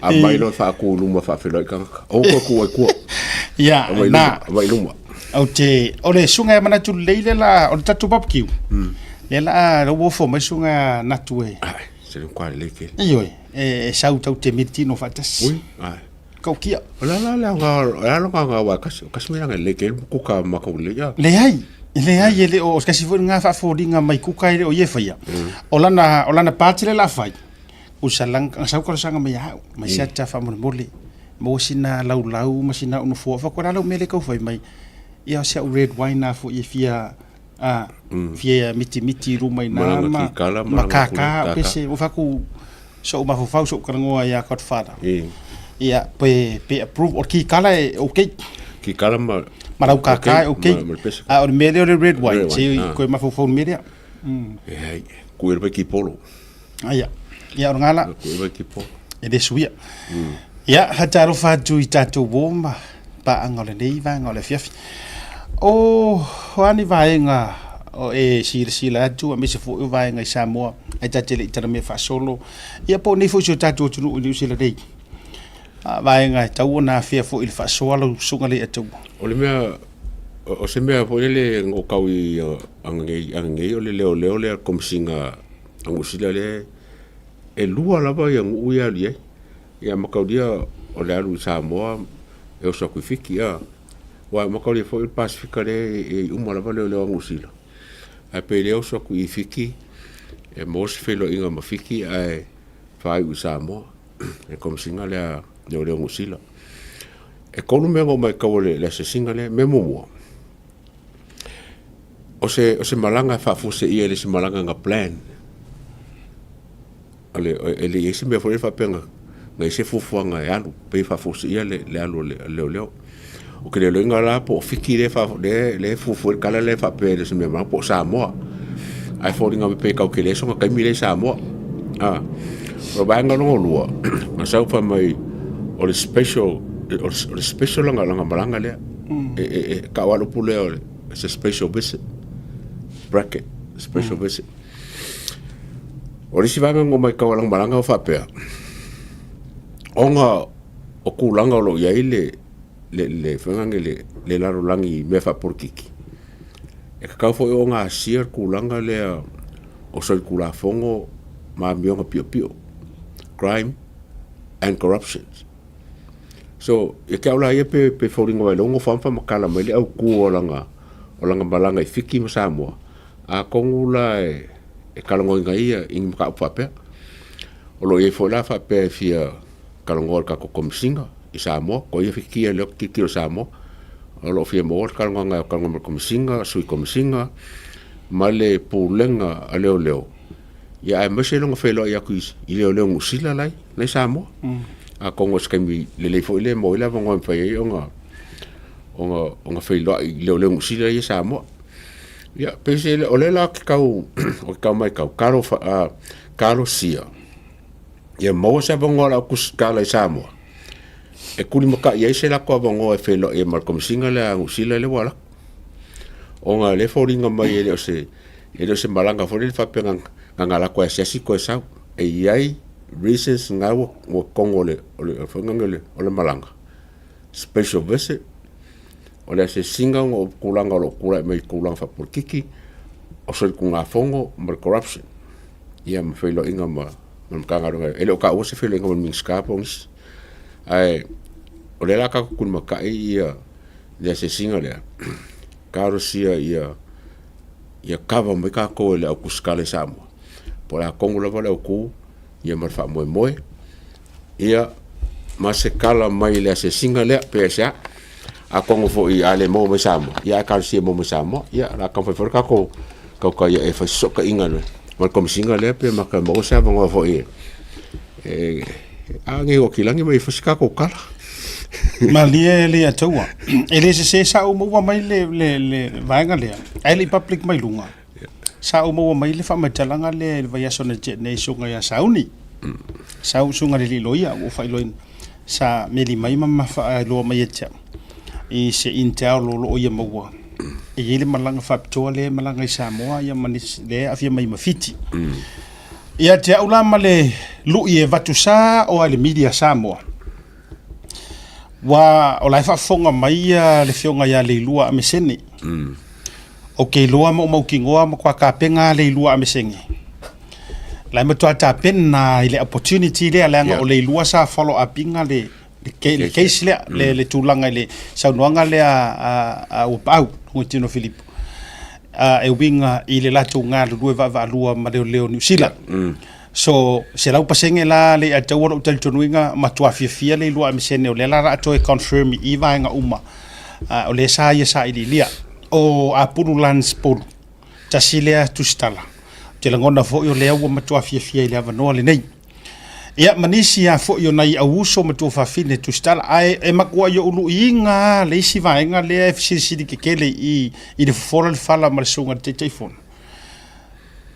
A mai lo fa ku lu ma fa fe lo kan. O ko ku. Ia. Na. Vai lu ma. O te o le sunga mana tu leile la o tatu barbecue. Le la lo wo fo mai sunga na tu e. Ai, se le kwa le ke. Io e sau tau te mitino fatas. Ui, ai. Kau kia. La nga wa kas me nga le ke ku ka ma ko le ya. Le ai ele o skasi fo nga fa fo dinga mai ku kai o ye faia. O lana patile la fai. Usalang ang sau ko sanga mai ha. Mai sia ta fa mo mole. Mo sina lau masina unu fo fa ko la mele ko fai mai. Ia sia red wine na fo ye fia fia miti rumai na makaka pese o fa ku so ma fo fa so kangoa ya kot fada. Ia pe approve o ki kala okay. Ki kala ma marau kaka okay. O mele o red wine se ko ma fo mele. Ai ku e ki polo. Ia. Ia o ngala. Ku e ki polo. E de suia. Ia hataro fa tu I tatu bomba pa angole nei va ngole fiafi. O ani vaenga o e sila tu a mese fo vaenga I Samoa ai tatele tara me fa solo ia po nei fo so tatu tu no New Zealand dei vaenga tau na fia fo il fa solo sunga le atu o le mea o se mea fo le ngo kau I angei o le leo le komsinga angusila le e lua lava ia ngu ia lie ia makaudia o le alu Samoa e o sakuifiki ia wa makau le fo il Pasifika le e uma lava le angusila a pe le o sakuifiki e mos felo inga mafiki ai fai u Samoa e komsinga le angusila e konu me ngo mai kau le se singa le me momo o se malanga fa fuse ia le se malanga nga plan ele ese me foi fa penga ngai se fufuanga e alu pe fa fuse ia le alu le o que le ngala po fiki le fa le fufu kala le fa pe le se me ma po Samoa ai fo dinga pe ka o que le so ka mi le Samoa o ba nga no lua ma sa fa mai o le special langa malanga le e ka walo pule o se special visit bracket special visit o le sivanga ngo mai ka walo malanga o fa pe onga o kulanga lo ya ile le fengange le laro langi me fa por kiki e ka fo onga sier kulanga le o so kula fongo ma mionga pio crime and corruption so e ka ola ye pe foringo ai longo famfa makala mai le au ku olanga malanga I fiki mo Samoa a kongula e kalongo ngai in ka fa pe o lo ye fo la fa pe fia kalongo ka ko komsinga I Samoa ko ye fiki le kiki o Samoa o lo fia mo kalongo komsinga sui komsinga male pulenga a leo ia ai mase longa felo ia kuis ile ole ngusila lai nei Samoa a kongo skemi le fo ile mo ile vongo fai onga felo ile ole ngusila ia Samoa ia pese ole la kau o kau mai kau karo sia ia mo sa vongo la kus kala Samoa e kuli maka ia se la ko vongo e felo e mar kom singa le ngusila le wala onga le foringa mai ele se malanga fo le fa pengang ngala ko sia si ko sa e ai reasons ngawo o kongole ole fangangele ole malanga special visit ole se singa o kulanga lo kula mai kulang fa por kiki o so ku nga fongo mal corruption ia me felo inga ma kanga ele o ka o se felo inga min skapons ai ole la ka ku ma ka ia le se singa le karo sia ia kava me ka ko le o kuskale Samoa pola kongo la vale o ku ia marfa moe ia masekala mai le se singa le pesa a kongo fo i ale mo me Samoa ia ka sia mo me Samoa ia la ka fa ka ko ka ia e fa so ka inga le mal kom singa le pe ma ka mo sa ngo fo i a ngi o kilangi mai fa ska ko kala Malia le ataua. Ele se sa o mo mai le vainga le. Ele public mai lunga. Sa o mo mai le fa matalanga le vai sona ne sunga ya sauni. Sa sunga le loia o fa loin. Sa meli mai mama fa lo mai eta. I se intel lo ia mo. E ele malanga fa ptoa malanga Samoa ia manis le afia mai mafiti. Ia te aula male lu ie vatusa o ale media Samoa. Wa o lai fa fonga mai le fionga ya le lua a mesene. O ke lua mo kingoa mo kwa ka penga le lua a mesenge. Lai mo ta penna ile opportunity le ala o le lua sa follow up inga le case le tulanga le sa noanga le a o pau ngotino Filipo. E winga ile la tunga lu va lua ma leo New Zealand. So se lau pasenge la le a tau o tal tonuinga matua fia le lua mesene o le la ato e confirm I vainga uma o le sa ia sa lia o a pulu lans pulu tasilea tustala te langona fo yo le au matua fia le avanoa le nei ia manisi a fo yo nai auso matua fa fine tustala ai e makua yo ulu inga le si vainga le FCC ke kele I le fora fala malsunga te telefone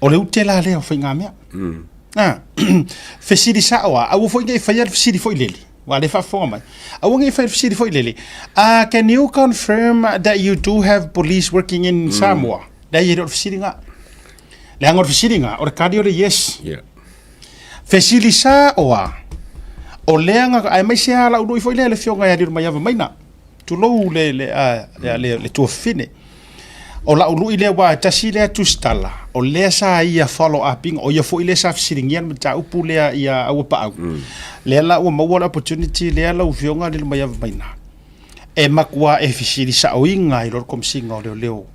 o le utela le o finga mea fesiri sawa awu fo ngai fayal fesiri fo ileli wale fa fo mai awu ngai fayal fesiri fo ileli can you confirm that you do have police working in Samoa da yero fesiri nga le angor fesiri nga or kadio le yes fesiri sawa o le anga ai mai sia la udo fo ileli fo ngai adir mai ava maina tu lo le tu fine o la ulu ile wa tasile tu stala o le sa ia follow uping o ia fo ile sa siringian mata upu le ia au pa au le la o mo opportunity le la u fionga le mai vaina e makwa efisiri sa o inga I lor kom singa o leo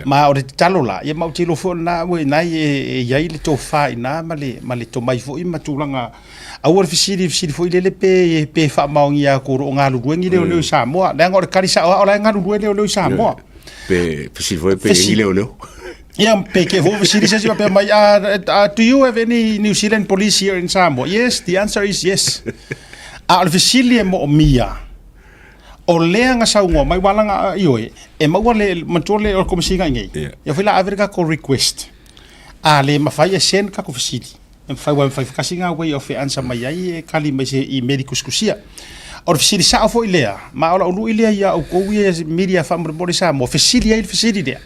ma o te talola ia mau tilo fo na we na e ia ile to fa ina male to mai fo I matulanga au efisiri fo ile le pe fa maungia ko ro nga lu duengi le Samoa le ngor karisa o la nga lu duengi le Samoa pe si foi pe leo yeah pe vo visiri sa pe mai do you have any New Zealand police here in Samoa? Yes, the answer is yes. Al visili mo mia o leanga sa ngo mai walanga ioe e mawale matole o komisiga ngai ya fila Africa ko request ale mafai sen ka ko visili en fai wan fai kasinga way of answer mai ai kali mai se I medical skusia or fisili sa fo ilea ma ola ulu ilea ya o ko media family body sa mo fisili ai fisili dia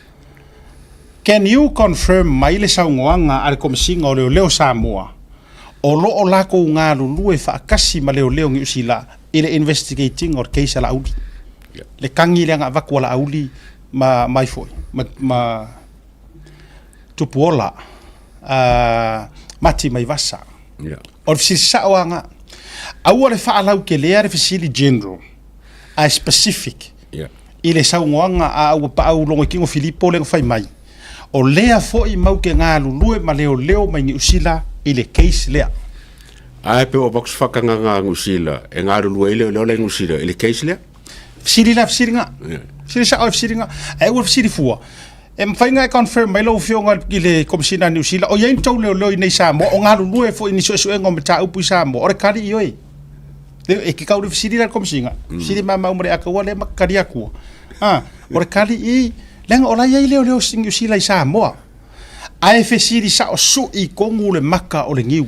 can you confirm mai le sa ngoanga al komisinga o leo Samoa o lo o la ko nga lu e fa kasi ma leo ngi usila ile investigating or case la auli le kangi le nga vakwala auli mai foi ma tupuola mati mai vasa or fisili sa wanga awale fa'alau ke le fisili general a specific ile saungoanga a au pa au longo kingo Filipo le fai mai o lea fo I mau ke ngā lulue ma leo mai ni usila ile case lea ai pe o box fakanga nga usila e ngā lulue leo le usila ile case lea fisili nga fisili sa o fisili nga e o fisili fua mfainga confirm mai lo fionga ile komsina New Zealand o yen tau le nei Samoa o ngalu lue fo ini so ngom ta upu Samoa ore kali ioi e ki kau fisiri la komsinga siri mama umre akawa le makari aku ore kali i lenga ola ye le sing New Zealand Samoa ai fisiri sa o su I kongu le maka o le ngiu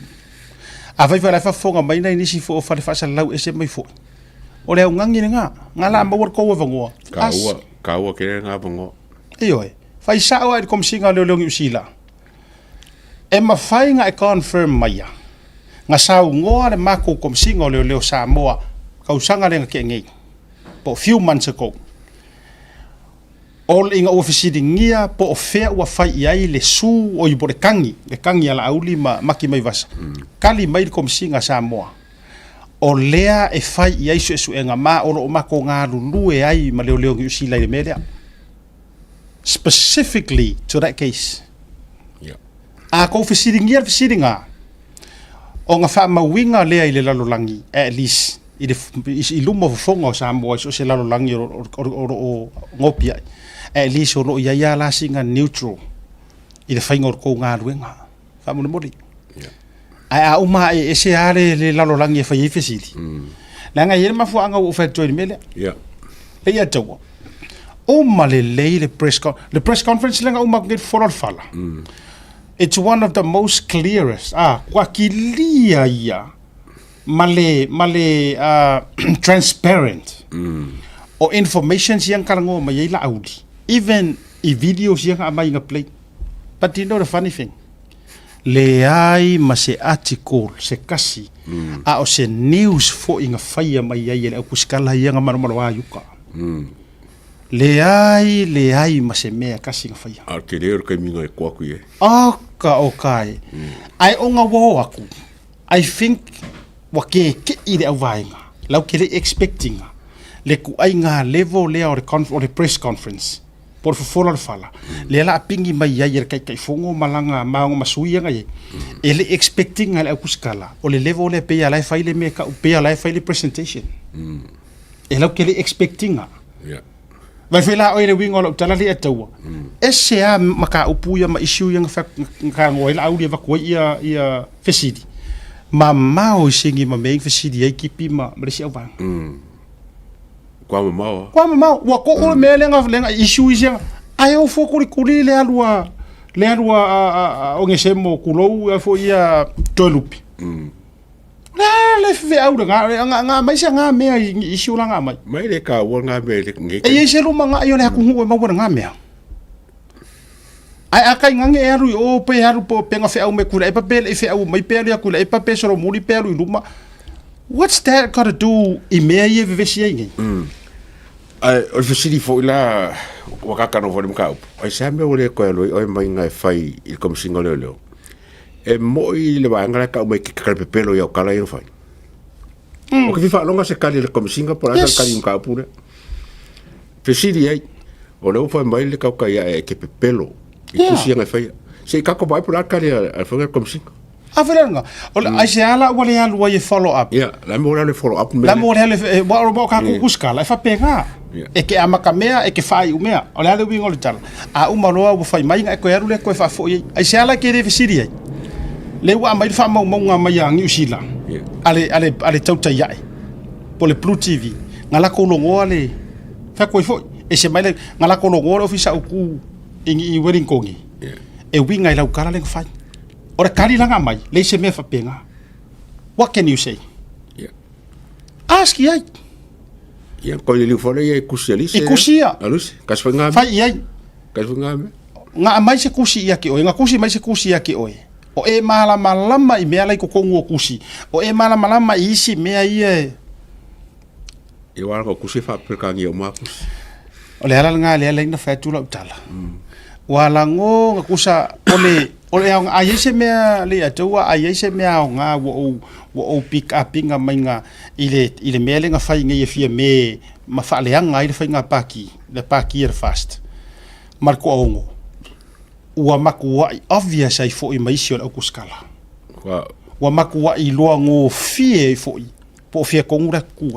a vai vai fa fonga mai nei nisi fo fa le fa sa lau ese mai fo o le ngangi nga ngala ma wor ko wango kaua ke nga vango ioi fai sa o ai komsinga le New Zealand e ma fainga e confirm mai nga sau ngoa le mako komsinga le Samoa kausanga le ke ngai po few months ago all inga ofisiri ngia po ofea ua fai ai le su o I bore kangi ala auli maki mai vasa kali mai komsinga Samoa o lea e fai ai su enga ma o mako ngā lulue ai ma leo New Zealand le media specifically to that case a ko ofisiri nga o nga fa mawinga lea I le lalolangi at least I lumo fonga o Samoa so se lalolangi o ngopia at least o ia la singa neutral I le fainga o ko ngā luenga fa mo mori ai a uma e se ale le lalolangi e fai fesili la nga yema fu anga o fa join mele le ia tau o male le press conference lenga uma get for fala it's one of the most clearest kwa kilia ia male transparent o information yang karango mai la audi even I videos yang amai nga play but you know the funny thing le ai ma se article se kasi a o se news fo inga faia mai ai le kuskala yang mano ayuka le ai ma se mea kasi nga faia ke le ka minga e kwaku ye ka okay ai onga wo aku I think wa ke ile avainga lau ke le expecting le ku ai nga level le o the press conference por favor fala le la pingi mai ya yer kai fongo malanga maungo masuia ngai ele expecting ala kuskala o le level le pe ala faile me ka pe ala faile presentation ela ke le expecting vai fela o ile wingo lo tala le atawa esa maka upuya ma issue yang fa ka ngoi la audio va ko ia fesidi ma o singi ma me fesidi ai kipi ma resi ava kwa mama wa ko o me lenga issue isia ai o fo kuri le alua o ngesemo kulou fo ia tolupi le fe au nga mai nga me issue la nga mai le ka wo nga me le e se lu manga yo le ku ma wo nga me ai akai ngange eru o pe haru po penga fe au me kula e papel e fe au mai pe ya kula e papel so muri pe lu luma what's that got to do I me ye vesiengi ai o fesili fo la wakaka no volume ka ai sambe o le ko o mai ngai fai il kom single leo e moi le va ngala ka mai ka pepelo ya kala yo fai o que fa longa se kali le kom single por asa kali ka pure fesili ai o le fo mai le ka ya e ke pepelo i kusi ngai fai se ka ko vai por kali al fo kom single afelanga ai se ala wale alu wa follow up la mo le follow up la mo le wa ka ku kuskala fa pega e ke amaka mea e ke fai umea o le ale wingo le tala a uma loa wo fai mai ngai ko eru le ko fa fo ai se ala ke re fisiri ai le wa mai fa mo nga mai New Zealand ale tauta yai po le Blue TV ngala ko longo ale fa ko fo e se mai ngala ko longo ofisa ku i wedding kongi e winga ila ukala le fai ora kali langa mai le se me fa penga what can you say ask yai ia ko le fole ia kusialisi ikusia alus kasfanga fai ia kasfanga nga mai se kusi ia ki o nga kusi mai se kusi ia ki o e mala malama I mea lai ko kongo kusi o e mala malama isi mea ia e wala ko kusi fa perkangi o ma kusi o le ala nga le na fa tula utala wala ngo nga kusa ole a yese mea le atua a yese mea nga wo pick up nga mai nga ile mele nga fai nga ye me ma fa le nga ile fai nga paki le paki er fast marco ongo wa makua obvious ai fo I mai sio o kuskala wa makua I lo ngo fie fo po fie ko ngura ku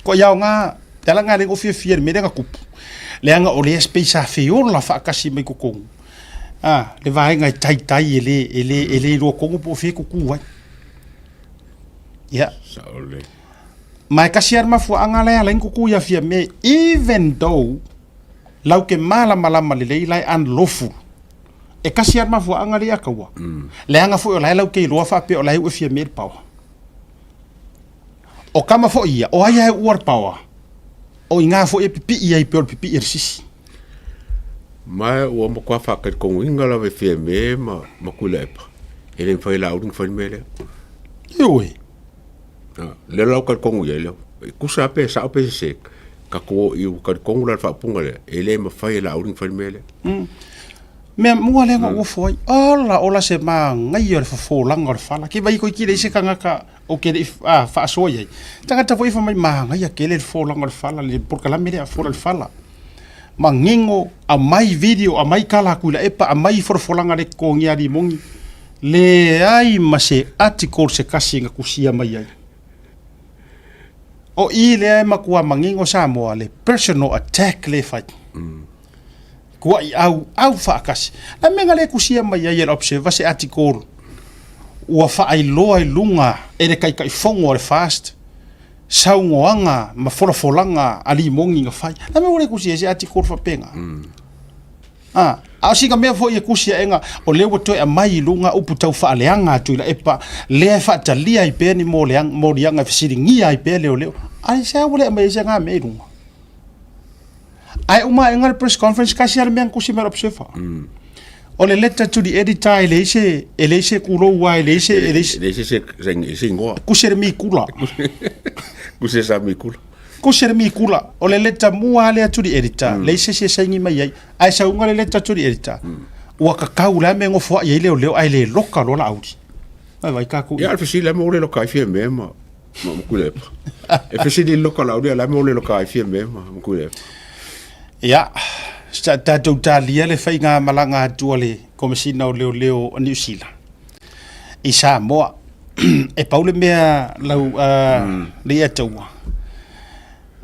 ko ya nga Tala ngā rengo fia me renga kupu. Leanga o lea space a whioro la whaakasi mai kukongu. Le vaenga tai ele roa kongu po fie kuku wai. Saole. Mai kasi ar mafu angala ala kuku ya fia me, even though lau ke malama le lai unlawful. E kasi ar mafu angala ya kaua. Leanga fu o lai lau ke roa whape o lai ue fia me pawa. O kama fo ia, o ai uar pawa. O inga fo e pipi ia i peor pipi sisi. Mai ua mo kwa whakai kongu inga lawe fia me ma kulepa. Ele mwhai la uring whani me leo. Ioi. Le lau kai kongu ia leo. Kusa pe sa pe se. Ka ko i kai kongu la whapunga leo. Ele ma whai la uring whani me leo. Mea mua lenga ua foi. Ola se maa ngai ore whawholanga ore whala. Ke vai koi kire ise ka ngaka o kere whaasoa iai. Tangata foi whamai maa ngai a kele whawholanga ore whala. Le porkalame rea whora ore whala. Ma ngingo a mai video a mai kala kuila epa a mai whawholanga le ko ngiari mongi. Le ai ma se article se kasi nga kusia mai ai. O i le ai makua mangingo sa moa le personal attack le whai. Kua i au whaakasi. Na menga le kusia mai ai e observa se article. Ua whaai loa i lunga e le kai whongo ore fast. Saungoanga ma wholafolanga ali mongi nga whai. Na menga le kusia se article whapenga. A singa mea fo i kusia enga o lewa toi a mai i lunga upu tau whaaleanga atu ila epa lea whaatalia i pēni mō lianga whisiringia i pē leo. Ai sea wale a mai se ngā mei lunga. Ai uma enga le press conference kasi ala meang kusi mera observa. O le letter to the editor ele se kulo wa ele se ngoa. Kusi mi kula. Kusi sa mi kula. Kusi mi kula. O le letter mua le to the editor. Le se saingi mai ai. Ai sa unga le letter to the editor. Ua kakau la me ngofo ai leo ai le loka lo la audi. Ai vai kaku. Ya alfisi la mo le loka i fie me ma kulepa. E fisi di loka la audi la mo le loka i fie me ma kulepa. Ya, tātou tālia le whainga malanga atua le komisina o leo New Zealand. I Samoa, e paule mea lau le ataua.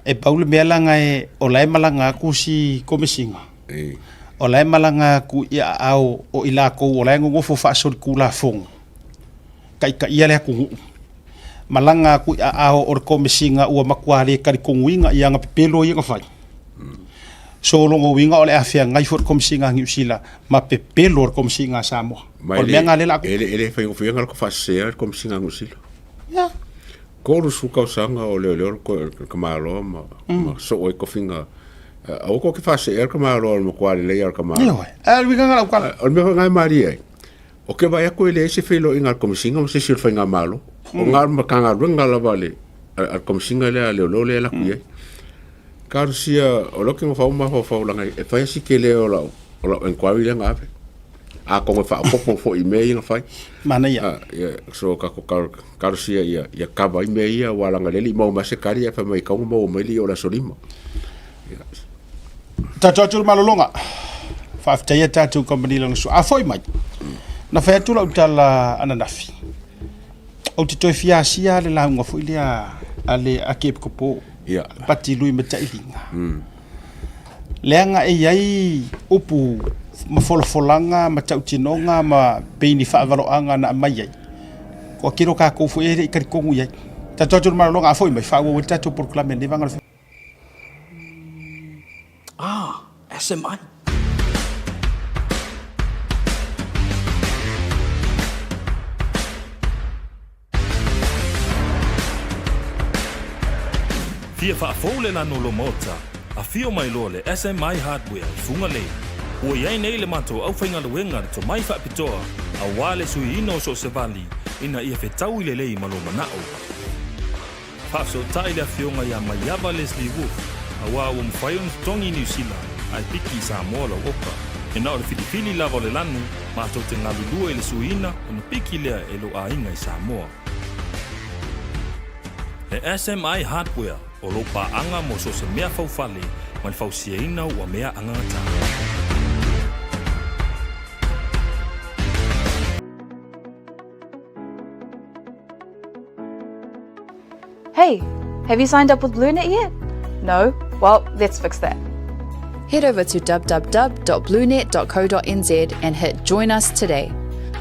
E paule mea langa e o lai malanga ku si komisinga. O lai malanga ku ia au o ila kou o lai ngofo whaasori ku la fongo. Ka ia lea kungu. Malanga ku ia au o komisinga ua makuare kari konguinga ia ngapipelo ia ngawhai. So longo winga ole afia ngai for komisinga ngi usila ma pepelo komisinga Samoa. O menga le la. Ele fai o fianga ko fasea komisinga ngi usila. Ya. Ko ru su ka sanga o le ko malo ma so o ko finga. O ko ke fasea ko malo mo kwale le yar ka malo. Yo. Winga ngala kwala. O me ngai maria. O ke vai ko ele se felo inga komisinga mo se sir fai nga malo. O ngar ma kanga runga la vale. Al komisinga le le la kuye. Karusia o loki mo fa langa e fa si ke le o la inquiry le ngave a ko fa popo fo email nga fai mana ya so ka ko karusia ya ka ba email wala nga le mo ma se kari fa mai ka mo li o la solimo tatu malolonga fa after tatu company lang so a foi mai na fa tu la utala ananafi o te toi fia sia le la nga foi le ale akep ko po pati lui me tailinga. Leanga e iai upu mafolofolanga ma tautinonga ma peini whaavaloanga na mai ai. Ko kiro ka koufu e i karikongu iai. Tatotur maralonga a foi mai whaawa wata tu porklame ne vangara. SMI. Fia whaafole na nolo mota, a fio mai lo le SMI Hardware funga le. Ua iai nei le mato au whainga luenga to mai whaapitoa, a wale sui ino so se vali, ina ia whetau i le lei malo manao. Whaafso tai le a fionga ia mai ava Leslie Wolf, a waa mwhaion tongi New Zealand, ai piki sa moa la oka. E nao le filifili lava o le lanu, mato te ngalulua i le suina, o na piki lea e lo a inga i Samoa. Le SMI Hardware, o lo paanga mo so se mea faufale, ma le fausiaina ua mea angata. Hey, have you signed up with BlueNet yet? No? Well, let's fix that. Head over to www.bluenet.co.nz and hit Join Us today.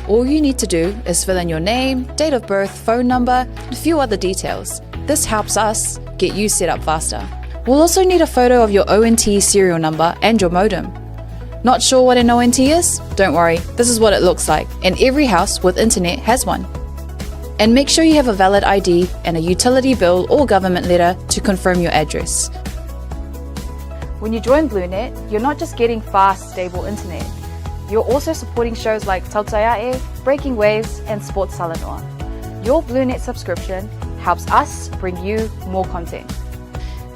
All you need to do is fill in your name, date of birth, phone number, and a few other details. This helps us get you set up faster. We'll also need a photo of your ONT serial number and your modem. Not sure what an ONT is? Don't worry, this is what it looks like, and every house with internet has one. And make sure you have a valid ID and a utility bill or government letter to confirm your address. When you join BlueNet, you're not just getting fast, stable internet. You're also supporting shows like Tautaiae, Breaking Waves, and Sports Salanoa. Your BlueNet subscription helps us bring you more content.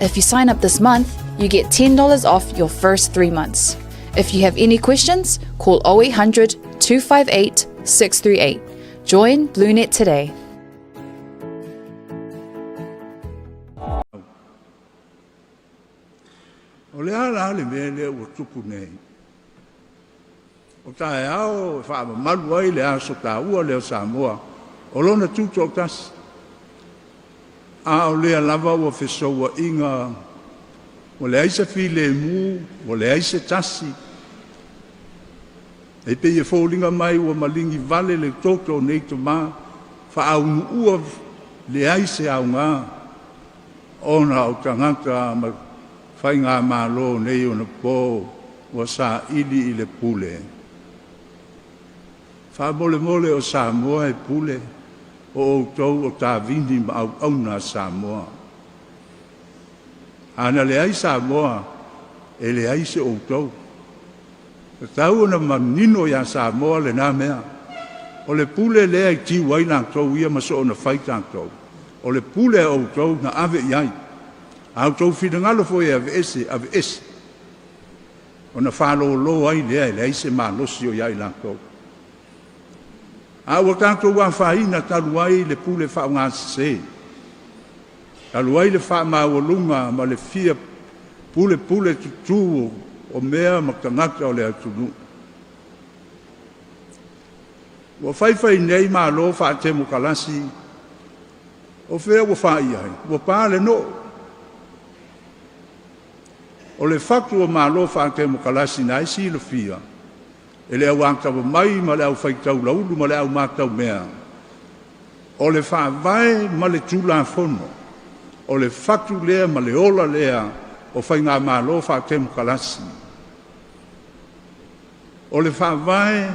If you sign up this month, you get $10 off your first 3 months. If you have any questions, call 0800 258 638. Join BlueNet today. O le ala le me le o tupu nei. O tae ao e wha malu ai le aso tā ua leo Samoa. O lona tuto o tasi. A o lea lava ua whesoua inga. O le aisa fi le mu, o le aisa tasi. E pe ia fōlinga mai ua malingi vale le toto nei to mā. Wha au ua le aise au ngā. Ona o tangata ma whai ngā mālo nei o na pō ua sā ili i le pule. Wha mole mole o Samoa e pule o tau o tā vini ma au auna Samoa. Ana le ai Samoa e le ai se o tau. Tau na manino ya Samoa le nā mea. O le pule le ai ti wai nang tau ia maso o na whai tang tau. O le pule o tau na ave iai. Au tau whina ngalo fo e ave ese. O na whalo lo ai lea le ai se malosi o iai nang tau. A o tanto wa faina talu ai le pule fa nga se. Talu ai le fa ma o lunga ma le fia pule tu o mea ma tangata o le atunu. Wa fai nei ma lo fa te mo kalasi. O fe o fa ai. O pa le no. O le faktu o ma lo fa te mo kalasi nai si lo fia. E le au angtawa mai, ma le au whaitau laulu, ma le au mātau mea. O le whaavai, ma le tūla fono. O le whatu lea, ma le ola lea, o whai ngā mālo whaatemu kalasi. O le whaavai,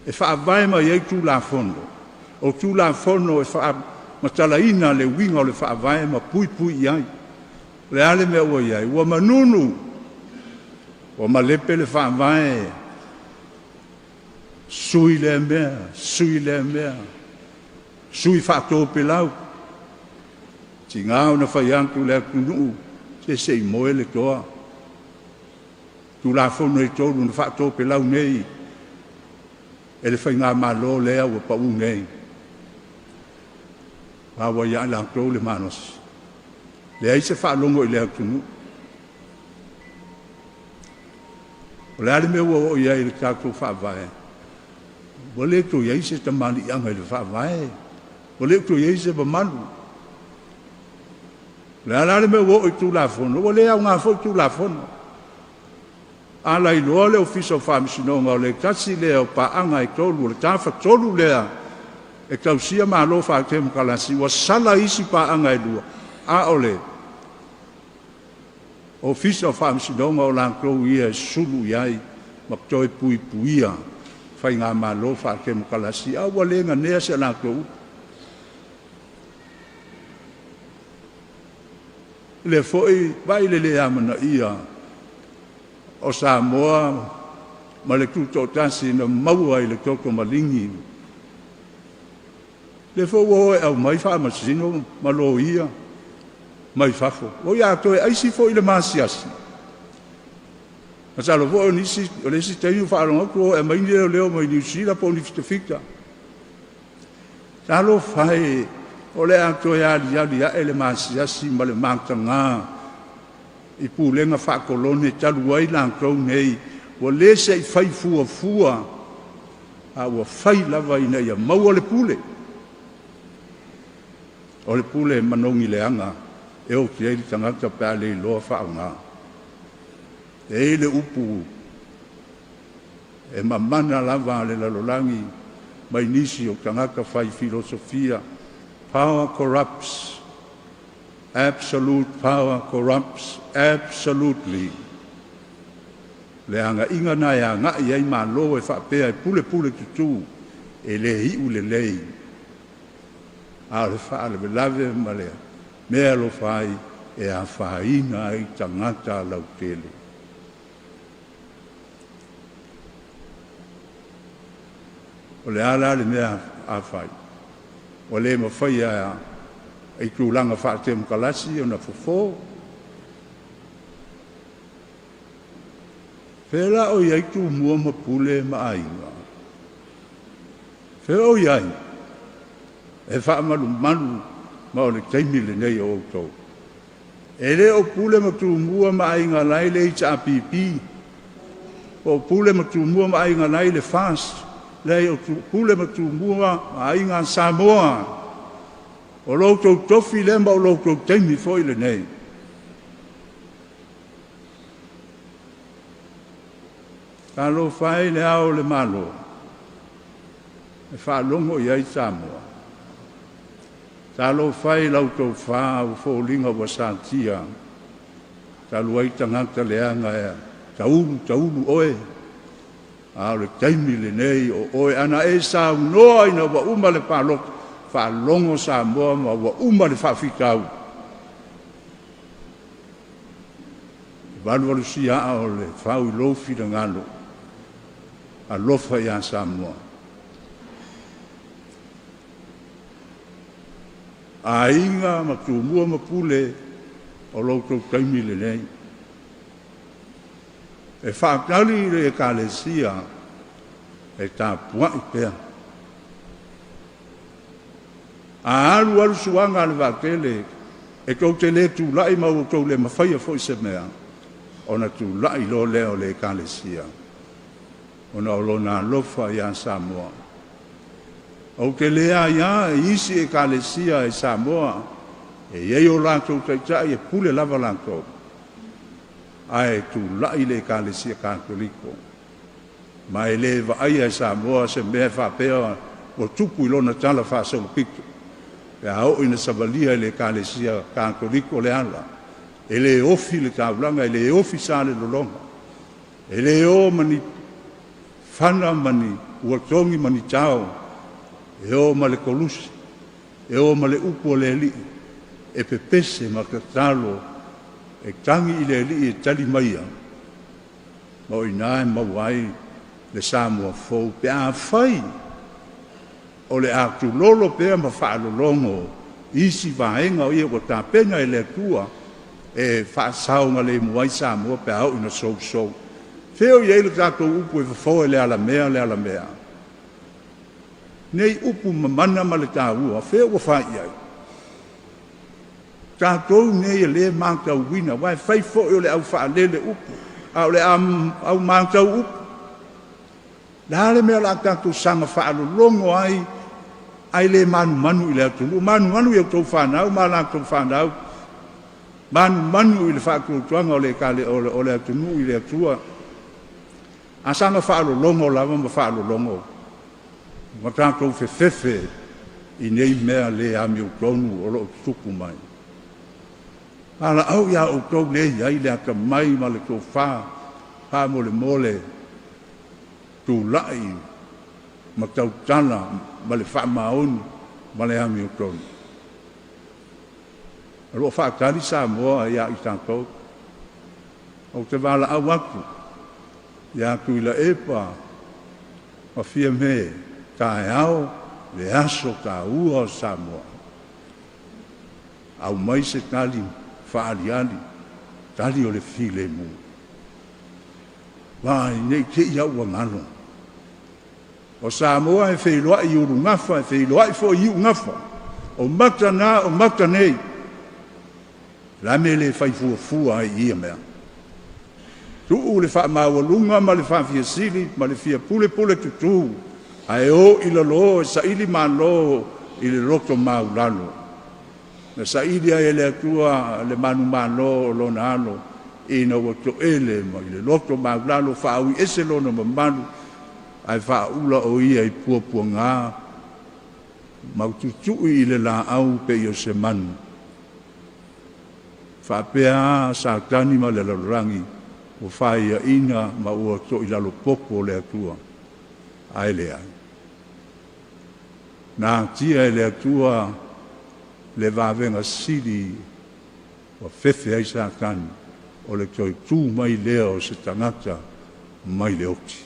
e whaavai ma iei tūla fono. O tūla fono e matalaina le winga o le whaavai, ma pui iai. Le ale mea ua iai, ua manunu. O ma lepe le whaavae, sui le mea, sui whaatō pelau. Ti ngāo na whaiantu le akunu, se i moe le toa. Tu la whono e tōru na whaatō pelau nei, e le whai ngā malo lea ua pau nei. Wawa ia la tō le manos. Le aise whaalongo i le akunu. O le ale mea ua o iai le tātou whaavae. O le tō iai se tamani anga i le whaavae. O le tō iai se pamalu. Le ale mea ua o i tū la whono. O le au ngā whoi tū la whono. Ala i loa le ofisa o whaamisinonga o le tasi lea o paanga i tolu. O le tāwha tolu lea e tausia maa lo whaatemu kalasi. Ua sala isi paanga i lua. A ole. O fisa o whaamisinonga o lankou ia sulu iai, maktoe puia, whai ngā malo whaakemu kalasi, a walenga nea se lankou. Le foi, vai le amana ia, o Samoa, ma le kuto tasi na maua i le toko malingi. Le foi oe au mai whaamasino, malo ia, mai fafo. O ia toe aisi fo i le masiasi. Masalo fo o nisi, o le si teinu whaaronga kuro e maini leo mai New Zealand po ni fita. Talo fai, o le atoe ali a ele masiasi ma le mātanga. I pūlenga whaakolone talu ai lankou nei. O le se i fai fua. A ua fai lava ina ia mau o le pule. O le pule manongi le anga. e o te eili tangata pēa le loa whaanga. E le upu e mamana lava le lalolangi mai nisi o tangata whai filosofia. Power corrupts. Absolute power corrupts absolutely. Le anga inga na ya nga iai ma lo e whapea e pule pule tutu e le hiu le lei. A le wha le lave ma lea. Mea lo whai e a whaina i tangata lau tele. O le ala le mea a whai. O le ma whai a i tūlanga whaate mkalasi o na fofo. Whela o iai tū mua ma pule ma ainga. Whela o iai. E wha malu manu ma o le teimi le nei o tau. E le o pule ma tū mua ma ainga lai le ita apipi. O pule ma tū mua ma ainga lai le fast. Le o pule ma tū mua ma ainga Samoa. O loutou tofi lemba o loutou teimi foi le nei. Ka lo fai le ao le malo. E wha longo iai Samoa. Ta lo fai lautou wha o fōlinga wa santia. Ta luai tangata leanga ea. Taulu oe. A le teimi le nei o oe ana e sa unoa ina wa uma le pāloka. Fa longo sa moa ma wa uma le fa fikau. Walu si a o le fa u lofi de ngalo. A lofa ya sa moa. A inga ma tu mua ma pule o loutou taimi le nei. E fa kali le ekalesia e ta pua i pea. A alu suanga le vakele e kou te le tu lai ma o kou le mawhaia fo i se mea o na tu lai lo leo le kalesia o na o lo na lofa i a Samoa o ke lea ia e isi e kalesia e Samoa e iei o lantou taitai e pule lava lantou a e tu lai le kalesia katoliko ma e le vaia e Samoa se mea whapea o tupu i lona tala whasolo pitu. E au ina sabalia le kalesia katoliko le ala. E le ofi le kaulanga, e le ofi sa le lolonga. E le o mani whana mani uatongi mani tau. E o ma le kolusi. E o ma le upo le li. E pepese ma katalo. E tangi i le li e tali maia. Ma o inae ma wai le Samoa fau. Pe a fai. O le atu lolo pea ma whaalolongo, isi vaenga o ia ko tā pena e le tua, e whaasaunga le muai Samoa pe au ina sou. Feo i eile tātou upu e whafo e le ala mea. Nei upu mamana ma le tāua, feo ko whai ai. Tātou nei e le mātau wina, wai whaifo e o le au whaalele upu, au le au mātau upu. Lale mea la tātou sanga whaalolongo ai le manu i le atunu. Manu i au tau whanau, ma la tau whanau. Manu i le whaakutuanga o le atunu i le atua. A sanga whaalolongo lava ma whaalolongo. Ma tātou whewhewe i nei mea le ami o tonu o lo tuku mai. Ala au ia o tau le iai le aka mai ma le tau wha mole. Tu lai ma tau tana ma le wha maoni ma le ami o tonu. Alo wha kari Samoa ia i tātou. O te wala au aku. Ia kui la epa ma fia me tae au le aso ta ua o Samoa. Au mai se tali wha aliani tali o le file mu. Vai nei te ia ua ngano. O Samoa e wheiloa i uru ngafa, e wheiloa i fo i u ngafa. O mata nei. La me le whai fua ai ia mea. Tuu le wha mawalunga, ma le wha fia sili, ma le fia pule tutu. Ai o i la lo, sa ili ma lo, i le roto maulano. na sa idia e le atua le manu malo lo na alo ina o to ele ma le loto maglalo fa ui ese lo no manu ai fa ula o ia i puapua ngā maututui i le la au pe i o se manu fa pea sa tani ma le lalorangi o fa ia ina ma ua to i lalo popo le atua ai le ai na tia e le atua le vavenga siri o fefe ai sa tani o le toi tū mai lea o se tangata mai le oti.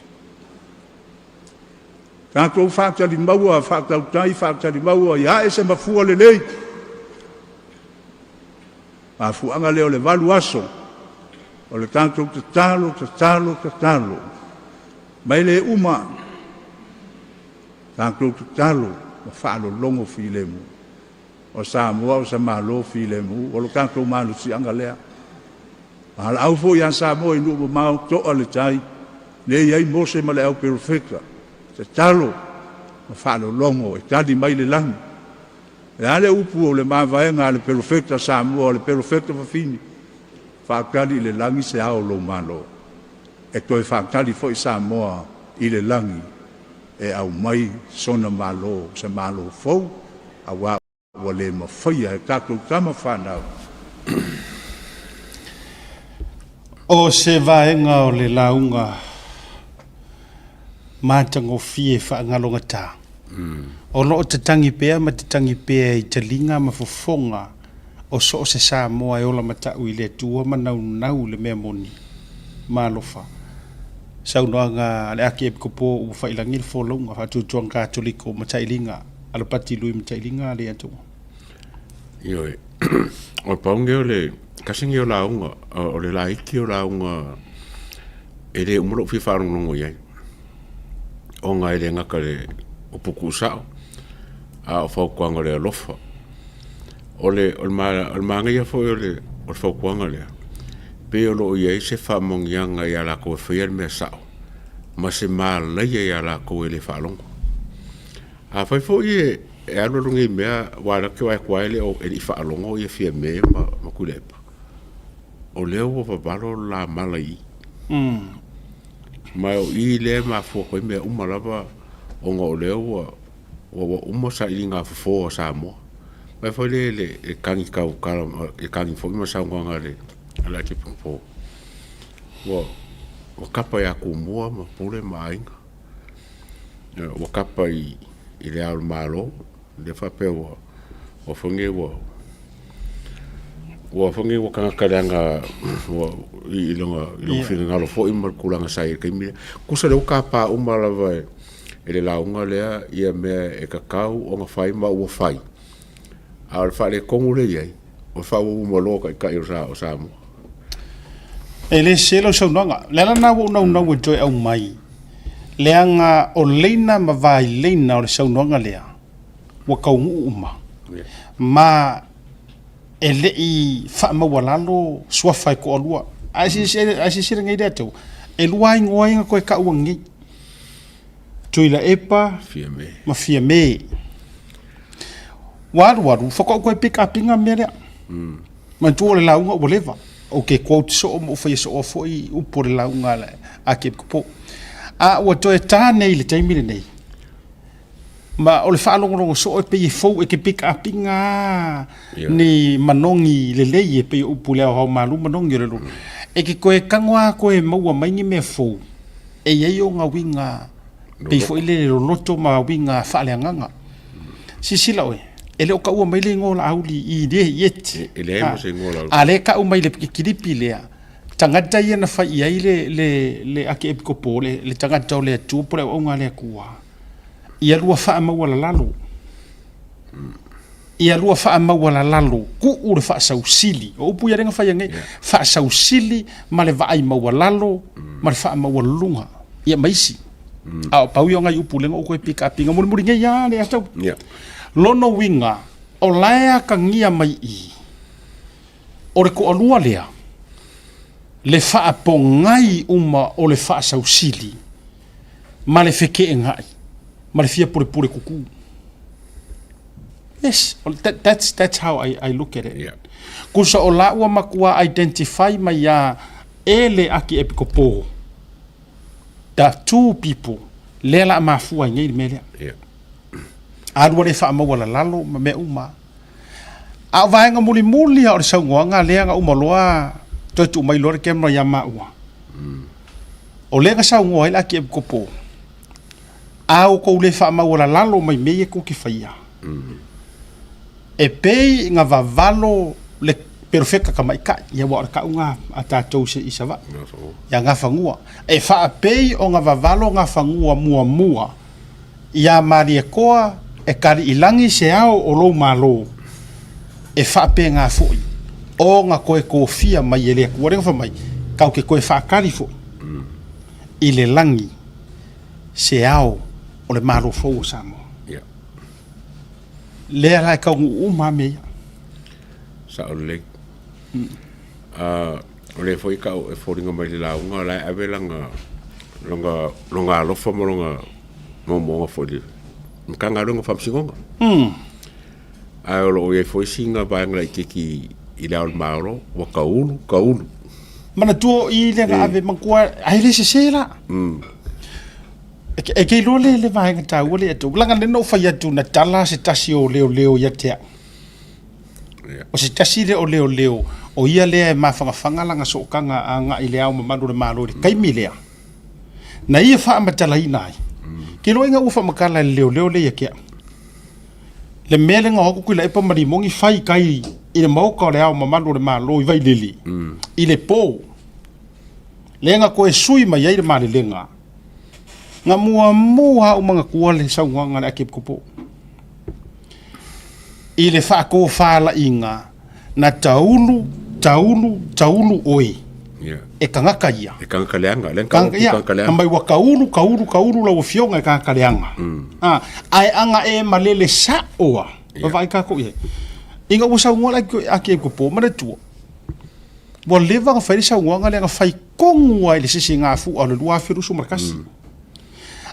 Tātou whātari maua, whātau tai, whātari maua, ia e se mafua le lei. A fuanga leo le valu aso, o le tātou te talo. Mai le uma, tātou te talo, ma whaalo longo fi le mu. O sa mua, o sa malo fi le mu, o lo tātou malu si anga lea. Al au fo ya sa mo inu mo mau to ale tai le yai mo se male au perfecta te talo ma falo longo e tadi mai le lang e ale upu le ma vai nga le perfecta sa mo le perfecta fa fini fa kali le langi se au lo malo e to fa kali fo sa mo i le langi e au mai sona malo se malo fo a wa le ma fia e tato tama fa na o se vaenga o le launga mātango fie whaangalonga tā. O lo o te tangi pēa ma te tangi pēa i te linga ma fofonga o so o se sā moa e ola matau i le tua ma nau le mea moni. Mālofa. Sau noanga le ake e kopo u whailangi le wholonga hatu tuang kātoliko ma tailinga. Alapati lui ma tailinga le atunga. Ioi. O paunge o le kasingi o launga, o le laiki o launga e le umuro fi wharongongo iai. O ngai le ngaka le upuku sao, a o whaukuanga le alofa. O le maanga ia fo o le whaukuanga lea. Pe o lo iai se whamongianga i ala koe whiar mea sao, ma se maa leia i ala koe le whalongo. A whai fo i e anu rungi mea wāra ke wai kuai le o e li whaalongo i e whia mea ma kulepa. O leo o wabalo la malai. Mai o i le ma fua koe mea umalava o ngā o leo wa uma sa ili ngā fufo o sa moa. Mai fo le kangi kau kala, e kangi fo ima sa ngā le ala ki pungpo. Wa kapa ya kumua ma pule ma ainga. Wa kapa i le alu malo, le whape wa whange wa kanga karanga i longa whina ngalo fo i markulanga sai kai mea. Kusa leo kapa umalawa e le launga lea ia mea e kakau o ngā whai ma ua whai. A le whale kongu le iai, o whau umaloka i kai o sa mua. E le selo sau nanga, lela na nau e joy au mai. Leanga o leina ma vai leina o le sau nanga lea. Wa kaungu uma. Ma e le i wha mawalalo suafai ko alua. Asi sira ngai dato. E lua ingoa inga koe ka uangi. Tuila epa. Ma fia me. Waru. Whakao koe pick up inga mea lea. Ma tuo le launga o lewa. Ok, quote so o whai so o fwoi upo le launga le. Ake kupo. A ua toe tā nei le taimire nei. Ma o le whaalongorongo so e pei fau e ke pick up inga ni manongi le lei e pei upu leo hau malu manongi le lu. E ke koe kangoa koe maua maingi me fau. E iei o ngā winga pei fau ile le loto ma winga whaaleanganga. Sisila oe. E leo ka ua mai le ngola auli i le iet. E le emo se ngola auli. A le ka umai le kiripi lea. Tangata ia na whai iai le ake epikopo, le tangata o le atua pole o ngā le akua. Ia lua wha maua la lalo. Ia lua wha maua la lalo. Ku ure wha sausili. O upu ia renga whai ange. Wha sausili ma le vai maua lalo, ma le wha maua lunga. Ia maisi. A o pau i o ngai upu lenga o koe pika pinga. Muri ngai ia le atau. Lono winga, o laea ka ngia mai i. O re ko alua lea. Le wha pongai uma o le wha sausili. Ma le wheke e ngai. Ma le fia pure kuku. Yes, well, that's how I look at it. Yeah. Kusa o la ua makua identify mai a ele aki e piko po. The two people le la mafua ngai le mele. Yeah. Adu le fa mo la lalo me uma. A vaenga muli muli o sa ngoanga le nga uma loa to tu mai lor kem no yama ua. O le nga sa ngoa ila ki e piko po. A o ko le fa mo la lalo mai me ko ki faia. E pei nga vavalo le perfecta ka mai ka ia wa ka unga ata tou se isava ya nga fangua e fa pei o nga vavalo nga fangua mua ia mari koa e kari ilangi se ao o lo malo e fa pe nga foi o nga koe kofia mai ele ko re fa mai ka ke koe fa kari foi ile langi se ao o le malo fo samo le ra ka uma me sa o le o le foi ka e foringa mai la unga la ave longa lo fo mo longa mo foi kanga longa fam singonga a lo e foi singa ba ngai ki ile al mauro wa kaulu mana tu i le ave mangua ai le se la e ke lo le vai nga tau le tu langa le no fa ya tu na tala se tasio leo ya te o se tasi le o leo o ia le e mafanga langa so kanga anga ile au mamadu le malo le kai milea na ia fa matala inai ke lo inga ufa makala leo le ya ke le mele nga hoku kula e pa mari mongi fai kai ile mau ka le au mamadu le malo i vai lili ile po lenga ko e sui mai ia le mali lenga nga mua o mga kuale sa nga na akip ko po ile fa ko fala inga na taulu oi e kanga kaia e kanga leanga len kanga leanga mai wa kaulu la o fionga e kanga leanga ai anga e malele sa oa vai ka ko ye inga o sa nga akip ko po ma tu wa leva fa sa nga le nga fai kongu ai le singa fu o le lua firu su markasi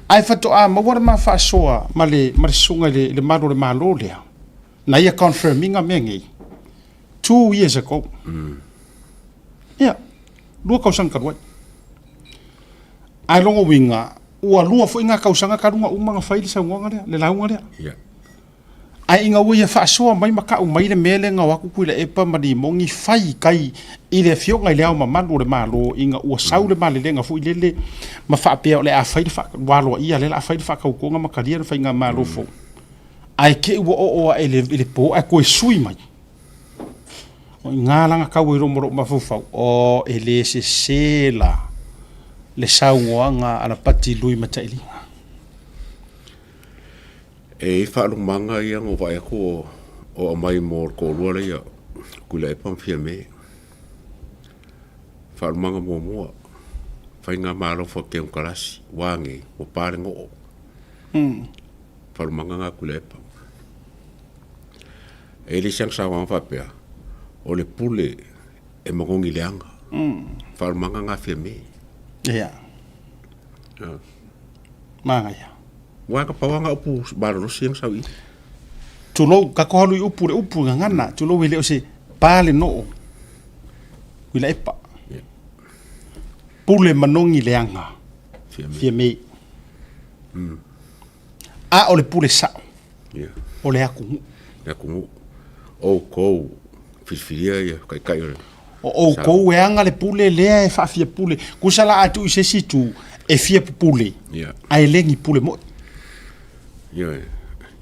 ai fato a ma wara ma fa soa ma le sunga le malo le malo le na ia confirming a mengi 2 years ago yeah lu ka sang karwa ai longo winga ua lua fo inga ka usanga karunga umanga faili sa ngonga le launga le yeah ai inga ua fa soa mai maka mai le mele nga waku kuila e pa mari mongi fai kai ile fio ngai leo mamanu le malo inga ua sau le male lenga fu ile ma fa pe le a fai fa walo ia le a fai fa ka ko nga makaria fa inga malo fo ai ke o ele po a ko sui mai o ngala nga ka wiro mo ma fu fa o ele se sela le sau nga ana pati lui mataili e fa lu manga ia ngo vai ko o mai mor ko lu le ia kula e pam fia me fa lu manga mo fa inga malo fo ke un kalasi wangi o pare ngo fa lu manga nga kula e pam e li sang sa wan fa pe o le pule e mongi leanga fa lu manga nga fia me yeah manga ya wa ka pawanga upu baro siang sawi tulo ka ko halu upu ngana tulo wile o se pale no wile epa pule manongi leanga fie me a ole pule sa ole aku o ko fifiria ya kai o ko weanga le pule le e fa fie pule kusala atu se situ e fie pule ai lengi pule mo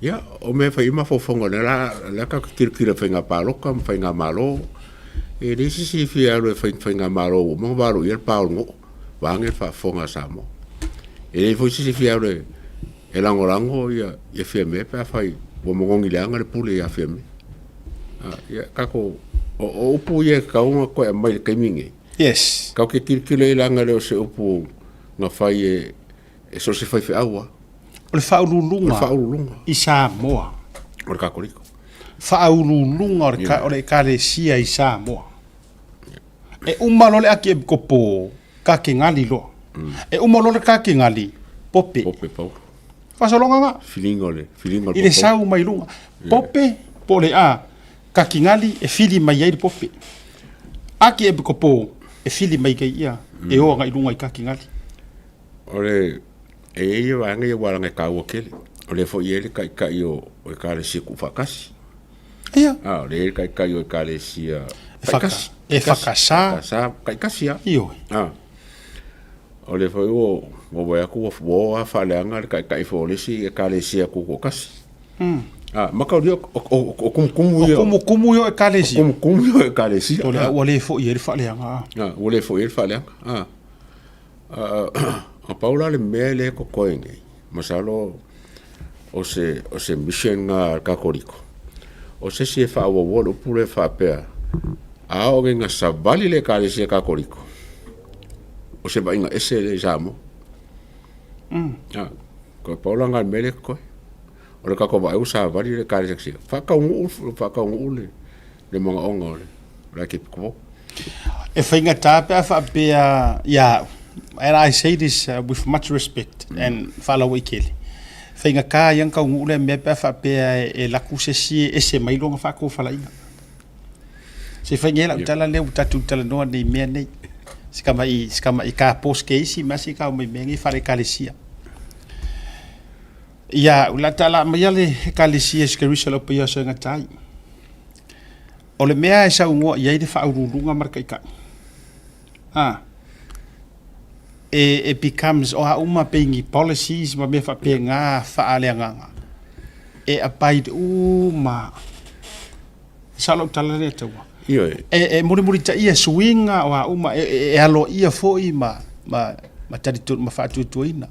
ya o me fa ima fo fonga la ka kirkira fenga palo kam fenga malo e desi si fi alo fenga malo mo baro yer paulo wange fa fonga samo e fo si fi alo e langorango ya fi me pa fai bo mo ngi langa le pule ya fi me ya ka ko o pu ye ka un ko mai ka mingi yes ka ke kirkira langa le se upu na fai e so se fai fi awa o le whaurulunga i Samoa o le kakoriko whaurulunga o le kalesia i Samoa e umalo le aki e kopo ka ke ngali lo e umalo le ka ke ngali pope pau fasolonga nga filinga ile sau mai lunga pope pole a kakingali e fili mai ai pope aki e kopo e fili mai kai ia e o nga ilunga i kakingali ole e ia wanga ia wala ka wakele ole fo yele kai o ka le siku fakasi ia le kai o ka le sia fakasi e fakasa kai kasia io ole fo o wa ku o fa le anga kai fo le si ka le sia ku kasi makauri o kumu yo e ka le sia kumu yo e ka le sia ole fo yele fa le anga ole fo yele fa le anga a Paula le mele ko koenge masalo o se mission nga kakoriko o se fa wo pure fa pe a o nga sabali le kale se kakoriko o se bainga ese le jamo ko Paula nga mele ko o le kako ba usa bali le kale se fa ka un le manga onga le ki ko e fainga tape fa pe ya. And I say this with much respect and follow ikele. Fainga ka yang ka ngule me pa fa pe e la kusesi e se mai longa fa ko fala inga. Se fainga la utala le utatu utala no ni me nei. Skama i ka post case masi ka me mengi fa le kalesia. Ya ulatala mayale kalesia skerisa lo pe sa ngatai. Ole mea sa ngo ia de fa urunga marka ika. It becomes uma pengi policies ma me fa penga fa aleanga e apaid uma salo talare tawa muri ta ia swinga wa uma e alo ia foi ma tadi tu ma fa tu ina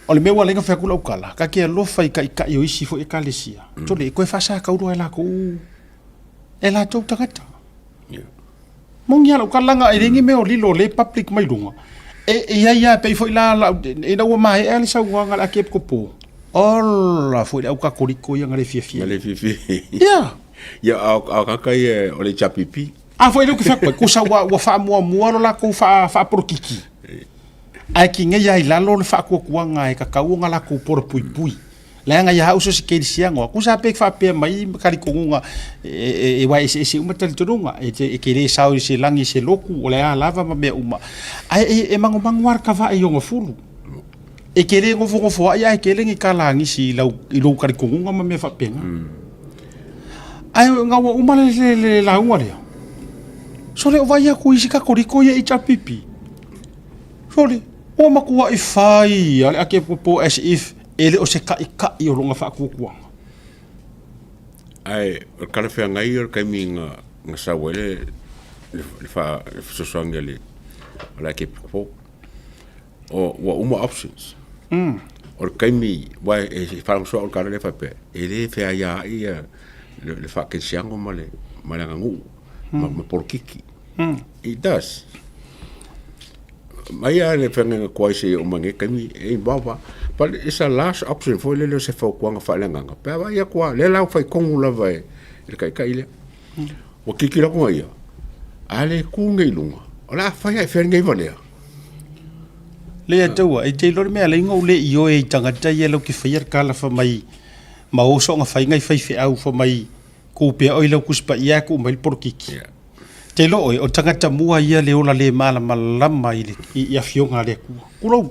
ole me wala nga fa kula ukala ka ke lo fa ka yo isi fo e kalesia to le ko fa sa ka uro ela ko ela to takata mong ya lo kalanga i ringi me o lilo le public mai lunga ia pe foi la e na mai ele sa wanga la kep kopo ola foi au ka koriko yang le fie ya au ka kai o le chapipi foi lo que fa ko sa wa fa mo la ko fa por kiki ai ki nge ya ila lo fa ko kuanga e ka kaunga la ko por pui la nga ya uso se ke sianga ku sa pe fa pe mai kali kunga e wa se uma tal tunga e ke le sa se langi se loku o la lava ma me uma ai e mangwar ka va e yonga fulu e ke le ngofo ai ke le ngi kalangi si lo kali kunga ma me fa pe ai nga wa uma le la uma le so le va ya ku isi ka koriko ye i chapipi so le o ma ku i fai ale ake po as if ele o se ka o longa fa kuanga ai o kala fe ngai o kai minga nga sa wele le fa so sangele la ke po o wa uma options o kai mi wa e fa so o kala le fa pe ele fe ya le fa ke siango male ngu ma por kiki it does mai ale fe nga kwai se o mange kai mi e baba but it's a last option for le se fo kwanga fa lenga pa va ya kwa le la fa kongu la vai le kai le o kiki la ko ia ale ku ngai lunga ola fa ya fer ngai vale le taua e te lor me ale ngo le io e tanga tai lo ki fa kala fa mai ma o so nga fa ngai fa fe au fa mai ku pe o lo kuspa ia ku mai por kiki te lo o tanga ta mua ia le ola le mala malama ile ia fionga le ku lo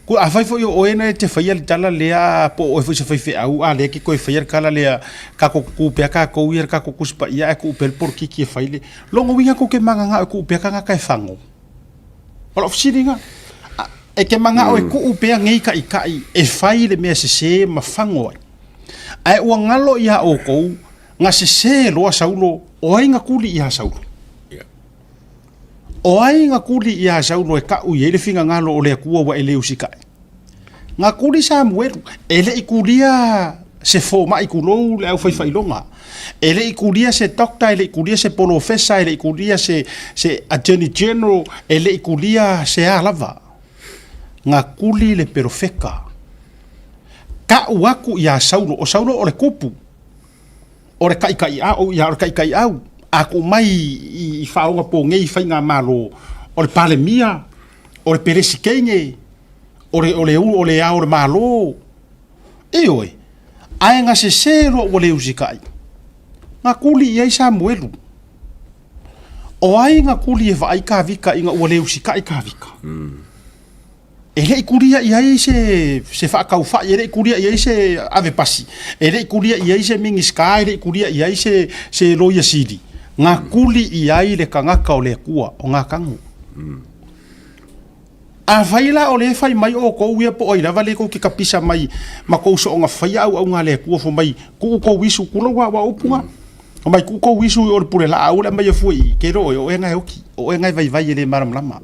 ko a fai foi o ena te fai al tala le a po o foi fe au a le ki ko fai kala le ka ko ku pe ka ko ir ka ko kuspa ia ku pel por ki fai le longo winga ko ke manga nga ku pe ka ka fango ol ofsiringa e ke manga o ku pe ngai ka e fai le me se ma fango ai o ngalo ia o ko nga se lo saulo o inga kuli ia saulo o ai nga kuli ia saulo e ka u ye le finga ngalo o le kua wa ele usika nga kuli sa mueru ele ikulia se fo mai kulo le au fai longa ele ikulia se doctor ele ikulia se professor ele ikulia se attorney general ele ikulia se alava nga kuli le perfeka ka uaku ia saulo o le kupu o le kai au ia kai au aku mai i faonga po ngei fainga malo o le palemia o le peresi kenge o le a o le malo e oi ai nga se selo o le usikai nga kuli ia Samuelu o ai nga kuli e vai ka vika inga o le usikai ka vika ele kuria ia se fa ka fa ele kuria ia se ave pasi ele kuria ia se mingi sky ele kuria ia se loia sidi nga kuli ia le kanga ka o le kua o nga kangu a faila o le fai mai o ko ia po ina vale ko ki kapisa mai ma ko so nga fai au nga le kua fo mai ku ko wisu kulo wa upunga o mai ku ko wisu o pure la au le mai foi ke ro o nga hoki o nga vai le maram lama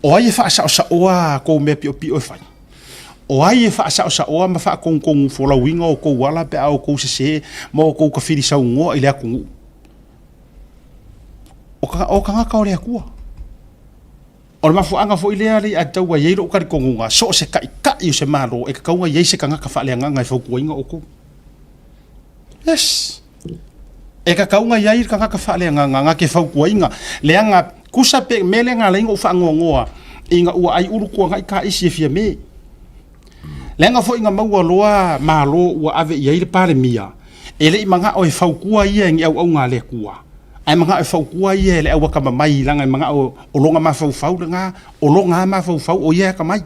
o ai fa sa oa ko me pio fai o ai fa sa oa ma fa ko fo la winga o ko wala pe au ko se mo ko ka firi sa ngo ile aku o ka ka o le aku o ma fu anga fo ile ali a tau ye ro ka ko nga so se ka se malo e ka nga ye se ka nga ka fa le nga fo ko winga o ko yes e ka nga ye ka nga ka fa le nga ke fo ko winga le nga kusa pe mele nga le ngo fa ngoa inga ua ai uru ko ngai ka isi fia me lenga fo inga mau loa malo ua ave ia ile pare mia ele manga o fau kua ia ngi au nga le kua ai manga o fau kua ia le au ka mai langa manga o longa ma fau nga o longa ma fau o ia ka mai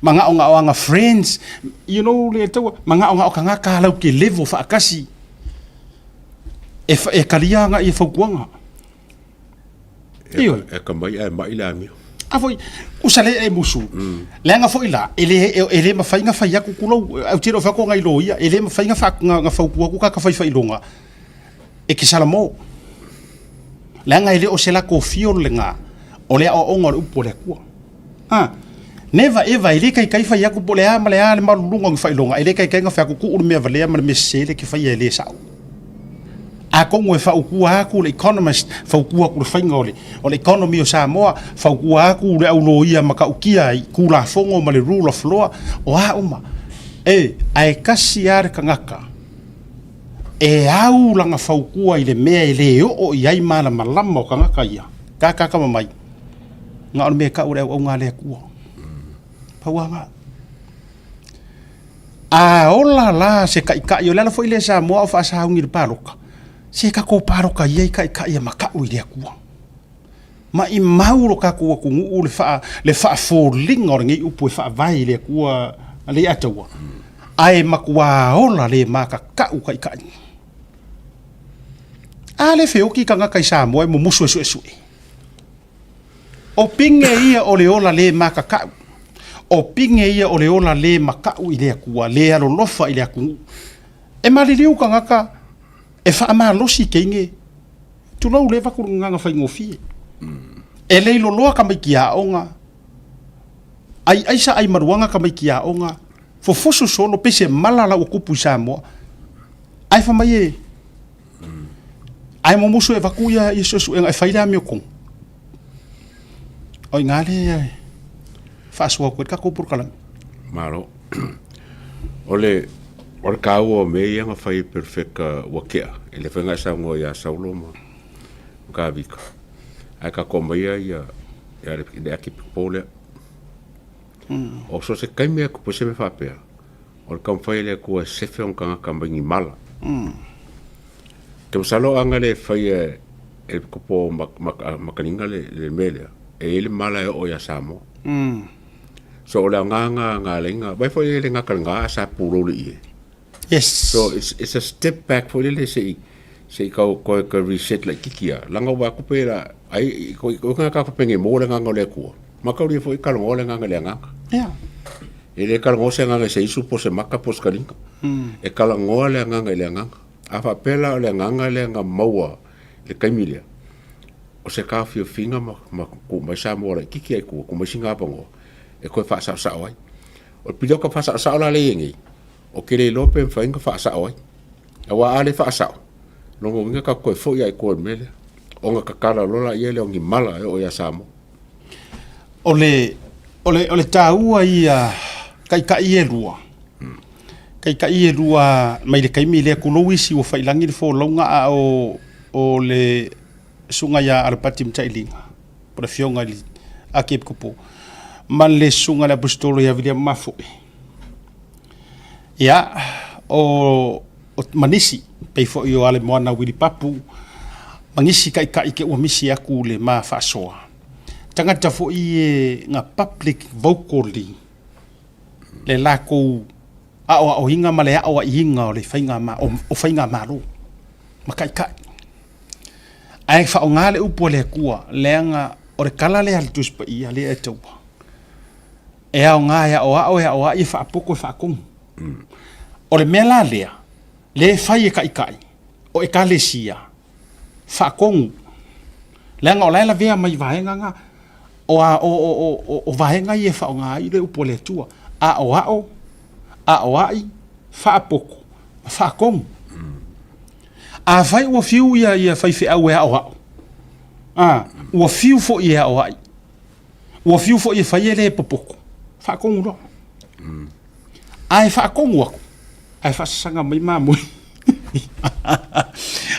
manga o nga friends you know le to manga o nga ka ka lau ke level fa kasi e kalia nga i fau kua nga e ka mai la mi a foi usale e musu lenga foi la ele ma fainga faia ku kulo au tiro fa ko ngai loia ele ma fainga fa nga fa ku ka fai longa e ki salamo lenga ele o sela ko fio lenga o le o ngor upo le ku neva eva ele kai faia ku pole ama le ale malunga ngai fai longa ele kai nga fa ku ku me vale ma me sele ki faia ele sa a kongo e fau kua ku le economist fau kua ku le fainga o le economy o Samoa fau kua ku le auloia maka ukia i ku la fongo ma le rule of law o a uma ai kasi ar kangaka e au langa fau kua i le mea i le o i ai mana malama o kangaka ia ka mamai nga o me ka ure o nga le kua pauanga a ola la se ka yo la foi le Samoa o fa sa hungi le paloka se ka ko paro ka ye ka ia maka u ile ku ma i mauro ka ko ku u le fa for ling or ngi upu fa vai le ku le atawa ai makwa ola le maka ka u ka ale fe o ki ka ka sa mo mo musu su o pinge ia o le ola le maka ka o pinge ia o le ola le maka u ile ku le alo lofa ile ku e maliliu ka ka e fa ma losi kenge tu lo le va ku nga fa ngofi e le lo loa ka mai kia onga ai sa ai maruanga ka mai kia onga fo fosu solo pese malala o kupu Samoa ai fa mai ai mo musu e va ku ya iso su e fa ila mi ko oi ngale fa so ko ka ko por kala malo ole or kau o me ia nga fai perfecta wakea ele fenga sa ngo ya saulo mo ka vika ai ka ko mai ia de aki pole o so se kai me ko pose me fa pe or kam fai le ko se fe on ka bangi mala ke salo anga le fai el ko po makalinga le mele ele mala o ya samo so la nga lenga vai foi le nga kalanga sa puro le yes so it's a step back for le se ko reset like kikia langa wa ko pera ai ko nga ka penge mo le nga le ku ma ka ri foi kalongo le nga le nga yeah ele kalongo se nga se isu po se maka pos kalinga e kalongo le nga le nga a fa pela le nga maua le kaimilia o se ka fio finga ma ku ma sa mo le kikia ku ma singa pongo e ko fa sa ai o pido ka fa sa la le ngi o kele lope fainga fa sa oi awa ale fa sa no nga ka ko fo ya ko mele o nga ka kala lola yele o ngi mala o ya samo ole taua ia kai ia lua kai ia lua mai le kai mi le ko loisi o failangi fo longa o le sunga ya alpati mtailinga por fionga li akip kupo ma le sunga le apostolo ia vilia mafu ia o manisi pe fo io ale moana wili papu mangisi kai ke o misi aku le ma fa soa tangata fo i nga public vocally le la ko o hinga male o hinga o le fainga ma o fainga malo ma kai ai fa o ngale upo le kua lenga o le kala le al tus pa ia le eto e o nga ya o i fa poko fa kom o le mela le fai kai o e kalesia fa kom lenga o la vea mai vaenga nga o vaenga i fa o nga i le upo le tua o ai fa poko fa kom a fai o fiu ia fai fe au o fiu fo ia o ai o fiu fo ia fai ele popoko fa kon lo ai fa kon o ai fa sanga mai mamoi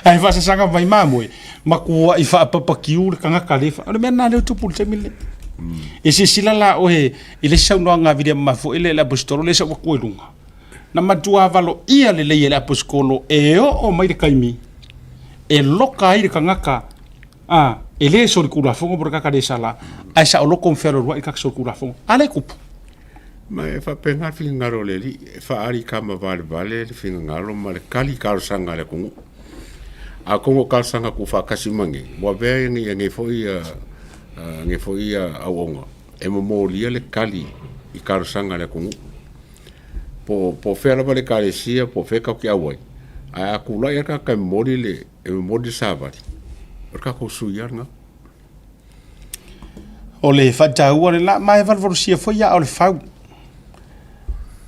ai fa sanga mai mamoi makua i fa papa kiu le kanga kalefa o me na le tupu te mile e se sila la o he ile sa no nga video ma fo ile la apostolo le sa ko lunga na matua valo ia le le apostolo e o mai kaimi e loka i kangaka ele so kula fongo por ka de sala ai sa lo confero ro i ka so kula fongo ale kupu ma fa penga fingaro le li fa ari kama vale le fingaro ma le kali ka sanga le kungu a kongo ka sanga ku fa kasimangi mo ve ngi foi a onga e mo lia le kali i ka sanga le kungu po fera vale kalesia po fe ka ki awai a kula ya ka mori le e mori sabati ka ko suia nga o le fata ua le la mai valvorosia foi ya o le fau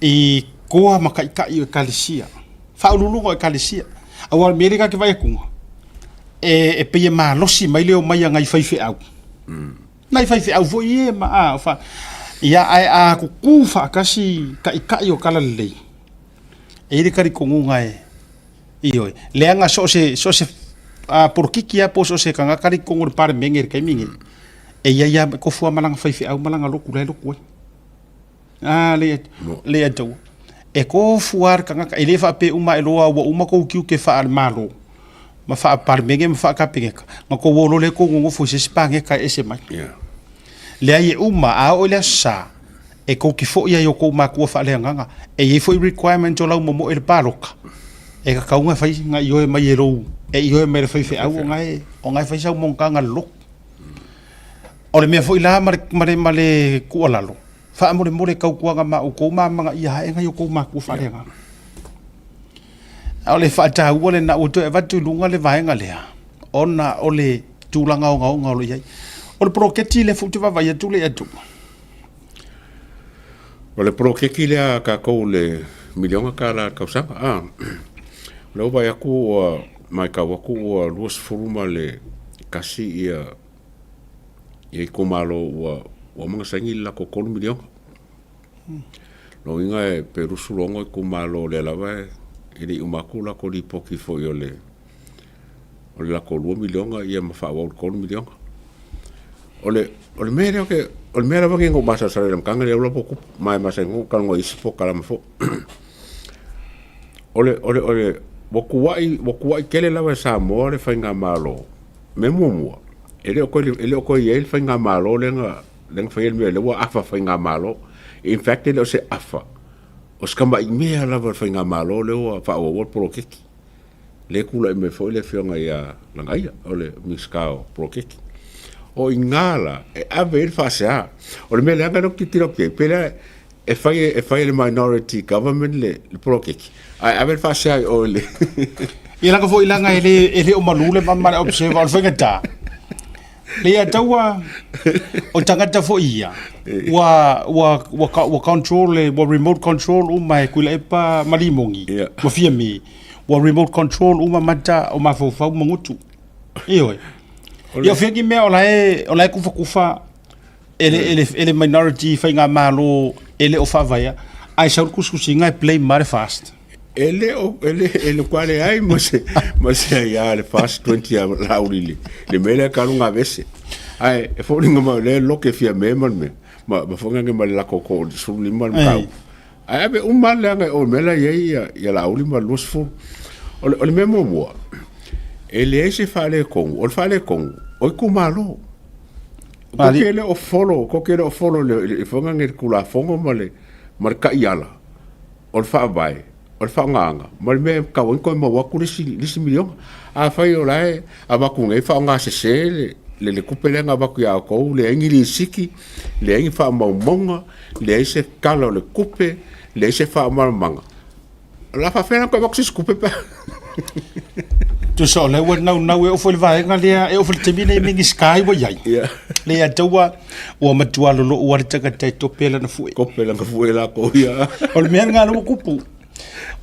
i koa makai i kalesia fa lulu o kalesia awal merika ke vai kunga e pe ma losi mai leo mai ngai fai fe au nai fai fe au foi ma fa ia ai a ku fa kasi kai o kala le e ri kari kunga iyo leanga so se por kikia po so se kanga kari kongur par menger kai mingi e ia ko fu malanga fai au malanga loku le loku le ato e ko fuar kanga ele fa pe uma eloa wa uma ko kiu ke fa al malo ma fa par menger ma fa ka pingeka ma ko wolo le ko ngo fu se spange ka ese mai le ai uma a o le sa e ko ki fo ia yo ko ma ko fa le nganga e ye fo requirement to la mo el paloka e ka kaunga fai nga yo mai ero e yo me fai fe au ngai fai sa mon kanga lo o le me foi la mare ku alalo fa mo le kau ku nga ma ko ma nga ia e nga yo ko ma ku fa le nga o le fa ta u le na o to e va tu lunga le vai nga le ona o le tu la nga lo ia o le proketi le fu tu va vai tu le atu o le prokeki le ka ko le milionga ka la kausanga lo vai aku mai ka waku o luas furuma le kasi ia ko malo o mga sangi la ko 1 milion lo inga e perusu longo ko malo le lava ili umakula ko li poki fo yo le o la ko 2 milion ia ma fa o 1 milion ole mere ke ole mere va ngo masa sare lam kanga le lo poku mai masa ngo kan ngo ispo kala mfo ole Wakuai kele lawa sa mo le fainga malo me mumu ele ko ye fainga malo lenga fail me le wa afa fainga malo in fact ele se afa os kamba i me lawa fainga malo le wa fa o prokeki le kula me foi le fionga ya langaia ole miskao prokeki o ingala e ave fa sa ole me langa no kitiro pe pela e fai le minority government le prokeki ave fa sa ole ila ka foi langa ele o malule mamma observe al fengata le atawa o tangata fo ia wa control wa remote control uma kula pa malimongi wa fiami wa remote control uma mata o mafofa mangutu iyo yo fiaki me ola kufa ele minority fainga malo ele o favaya ai sa kuskusinga play mare fast ele quale ai mas ya le fast 20 lauri le mele kalunga vese ai e foringa ma le lo ke fia me ma fonga nge mal la koko su lima kau ai be umala nge o mela ya la ulima losfo o le memo mo ele se fale con o fale con o kumalo kokele o follow le fonga nge kula fongo male marka yala o fa vai o fa nganga mal me ka won ko mo wa lisi million a fa yo lai a ba ku nge fa nga se le kupele nga ba ku ya ko le ngili siki le ngi fa mo monga le se kalo le kupe le se fa mal manga la fa fena ko ba ku se kupe pa tu so le wa na we o fo le vai nga le o fo le tebine mingi sky wo yai le a tawa o matua lo o wa taka te to pela na fu ko pela nga fu la ko ya o le men nga no kupu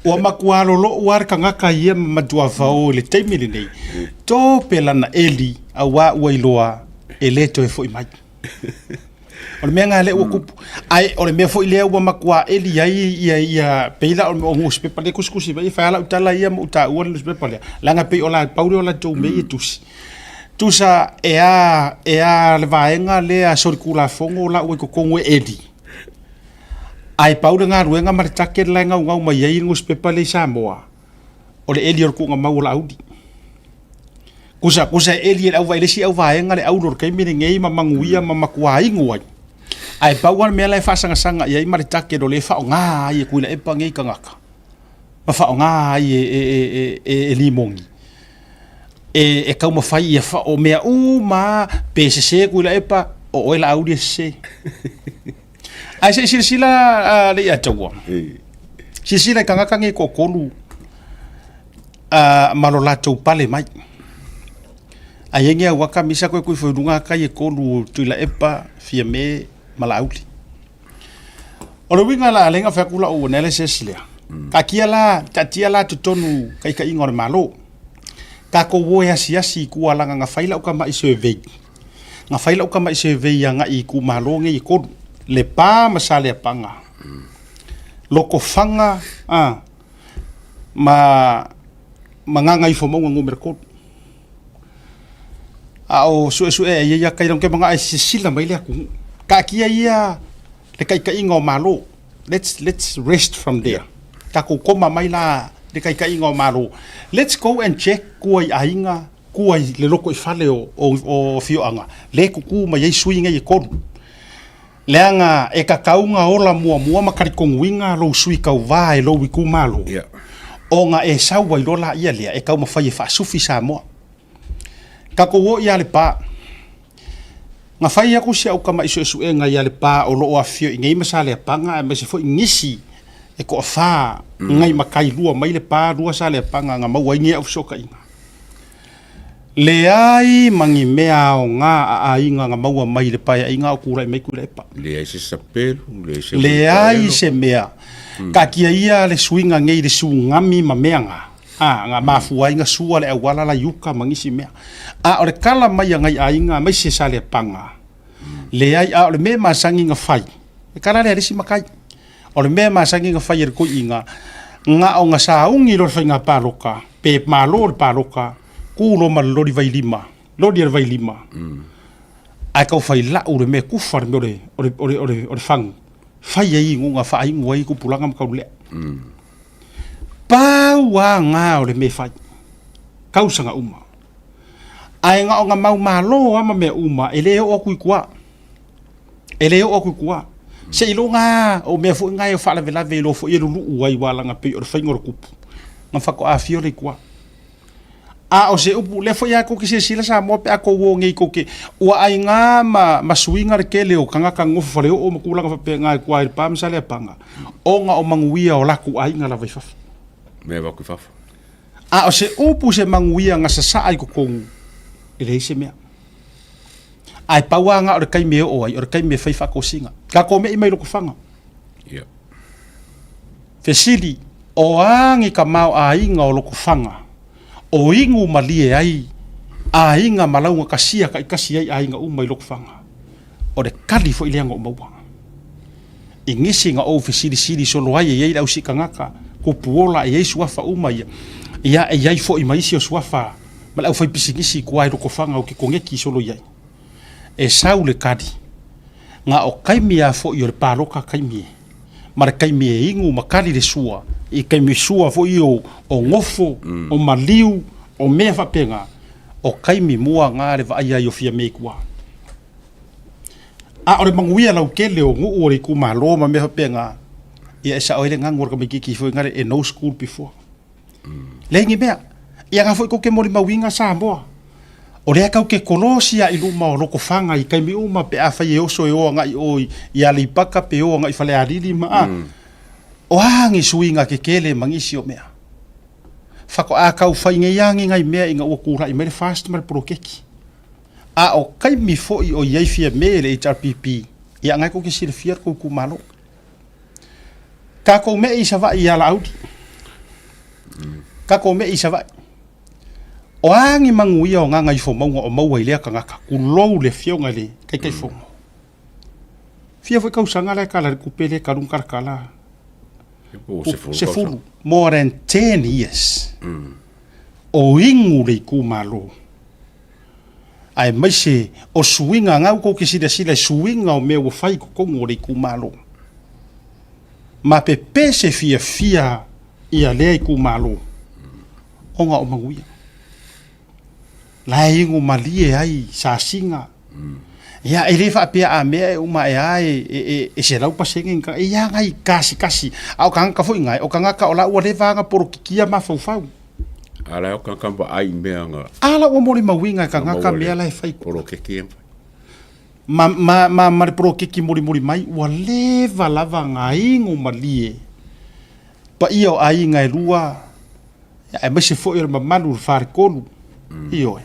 o makualo lo war kanga ka ia matua fao le tebine nei to pela na eli a wa wailoa ele to e foi mai o le men nga le o kupu ai o le me foi le o makua eli ai ia peila o mo spe pa le kuskusi vai fa la utala ia mo uta o le spe pa le langa pe o la pauri o la to me tusi tusa e a le vaenga le a sorikula fongo la o ko kongo edi ai pauri nga ruenga mar take la nga ngau mai ai ngus pe pa le Samoa o le eli o ko nga mau la audi kusa eli au vai le si au vaenga le au lor kai mine ngei ma manguia ma makuai ngoi ai pauan me la fa sanga ia i mar take do le fa nga ai ku le e pa ngei kangaka ma fa nga ai e limongi e ka uma fai ia fa o mea ma PCC ku le e pa o la audi se ai se sila le ia tawa sila kangaka ngi ko kolu malola tu pale mai ai ngia waka misa ko fo dunga ka ye kolu tu la epa fia me malauli o le winga la lenga fa kula o nele seslia ka kia la tatia la tutonu kai ka ingor malo ka ko wo ya si ku ala nga faila o ka mai survey nga faila o ka mai survey nga i ku malo nge i ko le pa masale panga loko fanga manganga i fo mo ngomber ko au su ia kai long ke manga ai sila mai le ku ka kia ia le kai ingo malo let's rest from there ka ko koma mai la le kai ingo malo let's go and check kuai ainga kuai le loko i fale o fioanga le ku mai suinga i ko leanga e ka kaunga ola mua makari konguinga lo sui kau vai lo wiku malo o nga e sau wai lola ia le e kau mafai fa sufi sa mo ka ko wo ia le pa nga fai aku sia o kama isu nga ia le pa o lo afio ngai masale panga me se fo ngisi e ko fa ngai makai lua mai le pa lua sale panga nga mau ngi au soka ina le ai mangi mea o nga ainga nga mau mai le pa inga o kura mai kura pa le ai se sapelu le ai se mea ka kia ia le swinga ngai le sungami ma meanga nga mafua inga sua le wala la yuka mangisi mea o le kala mai ngai ainga mai se sale panga le ai o le me masangi nga fai e kala le risi makai o le me masangi nga fai ko inga nga o nga saungi lo fainga paloka pe malo paloka kulo mal lo di vai lima ai ka fai la o le me ku far me o le fang fai ai nga fai ngoi ku pulanga ka le pa wa nga o le me fai kausanga uma ai nga o nga mau malo ama me uma ele o ku kwa se ilo nga o me fu nga e fa la vela velo fo ye lu wai wala nga pe o fai ngor kupu nga fa ko a fio le kwa o se upu le fo ya ko ki se sila sa mo pe ko wo ngi ko ke wa ai nga ma swinga ke le o kanga kango fo le o mo kula nga fa pe nga kwa il pam sa le panga o nga o manguia o la ku ai nga la vai fa me va ku fa o se upu se manguia nga sa ai ko kong ele se me ai paua nga o kai me o ai o kai me fai fa ko singa ka ko me mai lo ku fanga fesili o angi ka mau ai nga o lo ku fanga o ingu malie ai nga malau nga kasia ka ikasia ai nga umai lo ku fanga o de kali fo ile nga o mau ingisi nga o fesili so lo ai ye au sikangaka ko puola ye suafa umai ia ai fo i mai si o suafa mal au fai pisingisi ko ai lo ku fanga o ki kongeki so lo ia e sau le kadi nga o kaimi a fo i o le paloka kaimi ma le kaimi e ingu makali le sua i kaimi sua fo i o ngofo o maliu o mea whapenga o kaimi mua ngā le vaia i o fia mei kua a o le manguia lau kele o ngu o le kumalo ma mea whapenga ia esa oile ngangu o ka mikiki fo ngare e no school before lengi mea ia ngā fo i koke moli mawinga Samoa o lea kau ke kolosia i luma o loko fanga i kaimi uma pe a whai e oso e oa ngai oi i alipaka pe oa ngai whale arili maa o hangi suinga ke kele mangisi o mea whako a kau whainga iangi ngai mea inga ua kura i mere fast mare prokeki a o kaimi fo i o iaifia me le HRPP ia ngai koke sile fiar kou kumalo kako me i savai i ala audi kako me i savai o angi manguia o nganga i fo maunga o maua i lea ka ngaka kulou le fionga le kai fongo fia foi kau sanga le kala kupele karung karkala se fulu more than 10 years o ingu le kumalo ai mai se o suinga ngau ko ke sila suinga o me o fai ko kongo le kumalo ma pepe se fia ia le kumalo onga o manguia la ingo malie ai sa singa ya ele fa pia a me uma e se lau pasenge ka ia ngai kasi au kanga ka foi ngai o kanga ka ola o le vanga por kikia ma fau ala o kanga ba ai me nga ala o mori mawinga kanga ka me ala fai por kikia ma por kiki mori mai o le lava ngai ngo malie pa io ai ngai lua ya me se foi ma manu far kolu io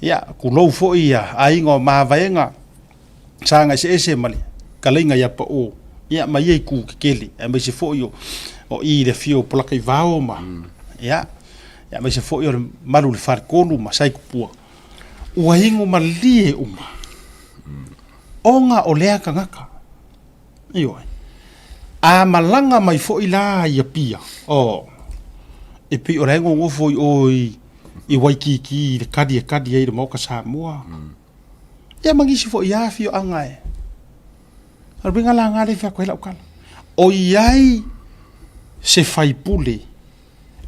ya kulou fo ia aingo mavaenga sanga se mali kalinga ya pa o ya mai e ku kele e me se fo yo o i le fio polaka i vao ma ya me se fo yo malu le far kolu ma sai kupua o aingo malie uma onga o lea kangaka io a malanga mai fo ila ia pia o e pi o rengo ngo fo oi i waikiki le kadi ai le moka Samoa ia mangisi fo ia fio angai albinga la ngale fa kwela ukala o iai se fai pule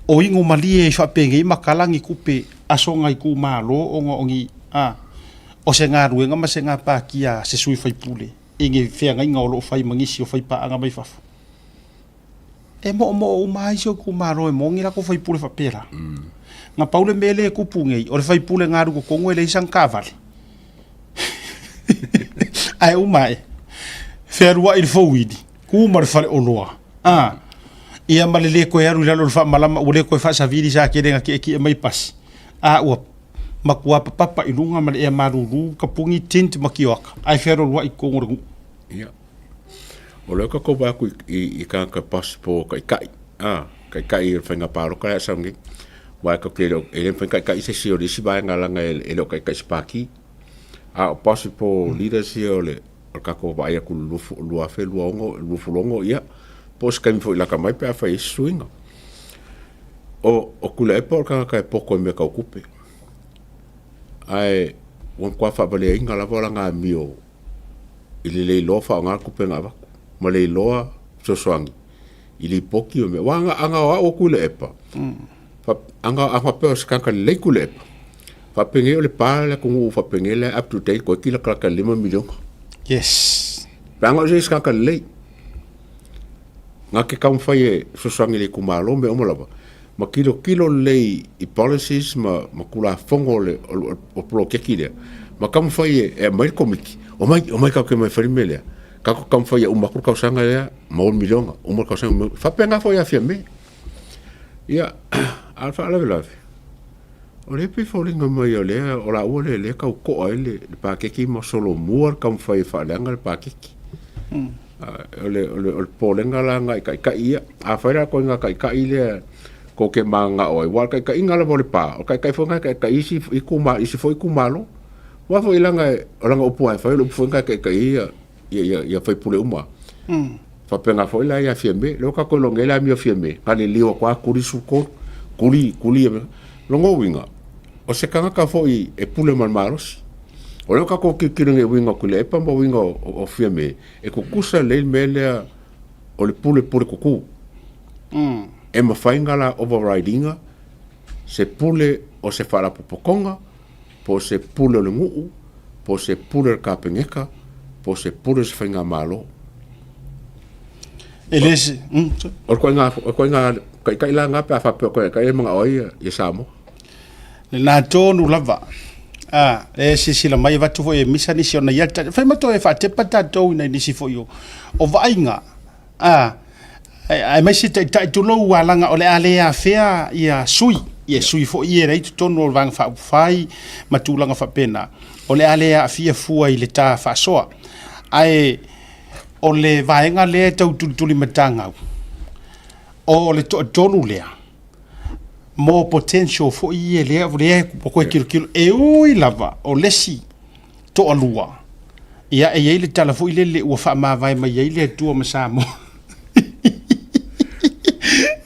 o ingo malie fa penge makalangi kupe asonga i ku malo ongo ongi o se nga ruenga ma se nga pa kia se sui fai pule inge fea ngai ngolo fai mangisi o fai pa anga mai fafu e mo o mai so ku malo e mongi la ko fai pule fa pera nga paule mele kupungei o le fai pule ngaru ko kongo le isang kavale ai umai ferua il fowidi ku mar fale oloa ia malele ko yaru la lo fa malama ule ko fa saviri sa ke denga ki mai pas wa makua papa ilunga mal e maruru kapungi tint makioka ai ferua i kongo ia o le ko ba ku i ka passport kai il fanga paro ka sangi wa ka kero ele kai se si o disi ba ngalanga ele kai spaki a possible leaders ole ka ko ba ya ku lu afe lu fulongo ia pos kai fo la ka mai pa fa swinga o kula e por ka poko me ka okupe ai won kwa fa bale inga la vola nga mio ile le lo fa nga kupe nga ba ma le lo so swangi ili poki o me wanga anga o kula e pa anga pe skanka le kule fa penge le pala ko fa penge le up to date ko kila ka 5 million yes banga je skanka le nga ke kam faye so sangi le kumalo me o molaba ma kilo le i policies ma kula fongo le o pro ke kile ma kam faye e mai komiki o mai ka ke mai farimele ka kam faye o makuru ka sanga ya ma 1 million o mo ka sanga fa penga foi afirme ia alfa la o le pe folinga mai o le o la o le ka ko ele pa ke ki mo solo muor kam fai fa langa pa ke ki o polenga la ngai ka ia a fa ko nga ka ile ko ke manga o igual ka inga la vole pa o ka fonga ka isi ikuma isi foi kumalo wa foi langa o langa o po fa lo fonga ka ia foi pule uma fa penga foi la ia fiembe lo ka ko longela mi fiembe ka le liwa kwa kuri suko kuli longo winga o se kanga ka foi e pule malmaros O leo kako kikiringe winga kule e pamba winga o fia me e kukusa le mele o le pule kuku. E mawhainga la overridinga se pule o se whara popokonga, po se pule o le nguu, po se pule o kapengeka, po se pule se whainga malo. E lesi. O koe ngā kai la ngā pia whapea koe, kai e mga oi e Samoa. Le nā tōnu lava. E sila mai watu fo e misa nisi ona iata. Whai mato e whatepa tātou ina nisi fo yo. O vainga. Ai mai si tai tulou walanga o le alea fea ia sui. Ia sui fo ia rei tonu o vang whai matulanga whapena. O le alea fia fua i le tā whasoa. Ai o le vaenga lea tau tulituli matangau. O le tonu lea. More potential fo i lea po koe kilo e ui lava o lesi to alua ia e ele tala fo i le ua wha mawai mai i le tua masamo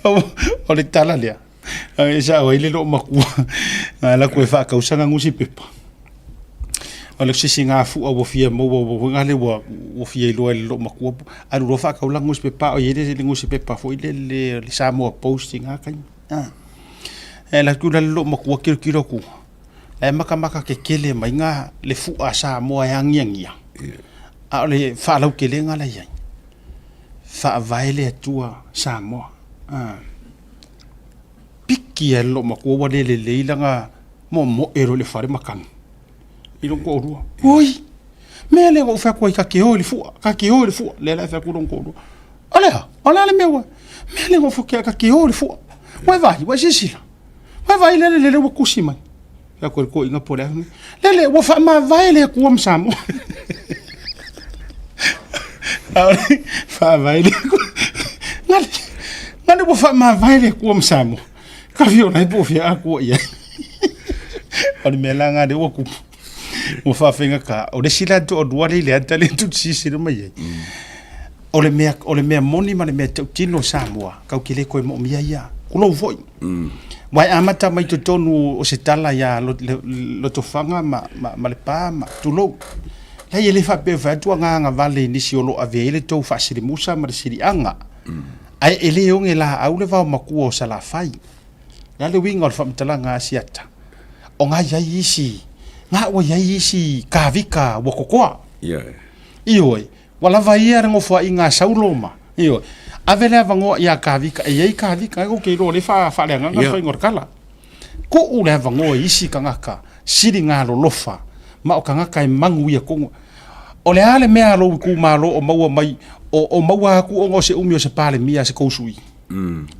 o le tala lea e sa o ile lo makua la koe wha kausanga ngusi pepa o le sisi ngā fua o fia mo o ngale o fia i loa le lo makua aru lo wha kaulang ngusi pepa o ile le ngusi pepa fo i le Samoa posting a kai e la kula lo makua kilo ku e maka ke kele mai nga le fu a Samoa e angiangia a le fa lau kele nga la ia fa vaile tua Samoa piki e lo makua wa le leilanga mo ero le fare makan i lo ko rua oi me le go fa ko ka ke o le fu le la fa ko lo ko ala le mewa me le go fu ka ke o le fu wa sisila vai le wa kusima ya ko inga pole le wa fa ma vai le ku msamo fa vai le ngale wa fa ma vai le ku msamo ka vio na po fia ku ya o me la nga de wa ku wa fa fenga ka o le sila to o le atale tu sisi mai o le me moni ma le me tino Samoa ka ki le ko mo mia ya ku lo voi Wai amata mai tonu o se tala ya lo tofanga ma le pa ma tulo. La ele fa pe fa tua nga vale ni si olo avele to fa siri musa ma siri anga. Ai ele onge la au le va maku o sala fai. La le winga o fa mtala nga siata. O nga ya isi. Nga o ya isi ka vika wo kokoa. Yeah. Ioi. Wala vai era ngo fa inga sauloma. Ioi. Avele vango ia kavika e ia kavika ko ke ro le fa le nga fa ngor kala ko u le vango isi kangaka siri nga lo lofa ma o kangaka e mangu ia ko o le ale me alo ku malo o maua mai o maua ku o se umi o se pale mia se kousui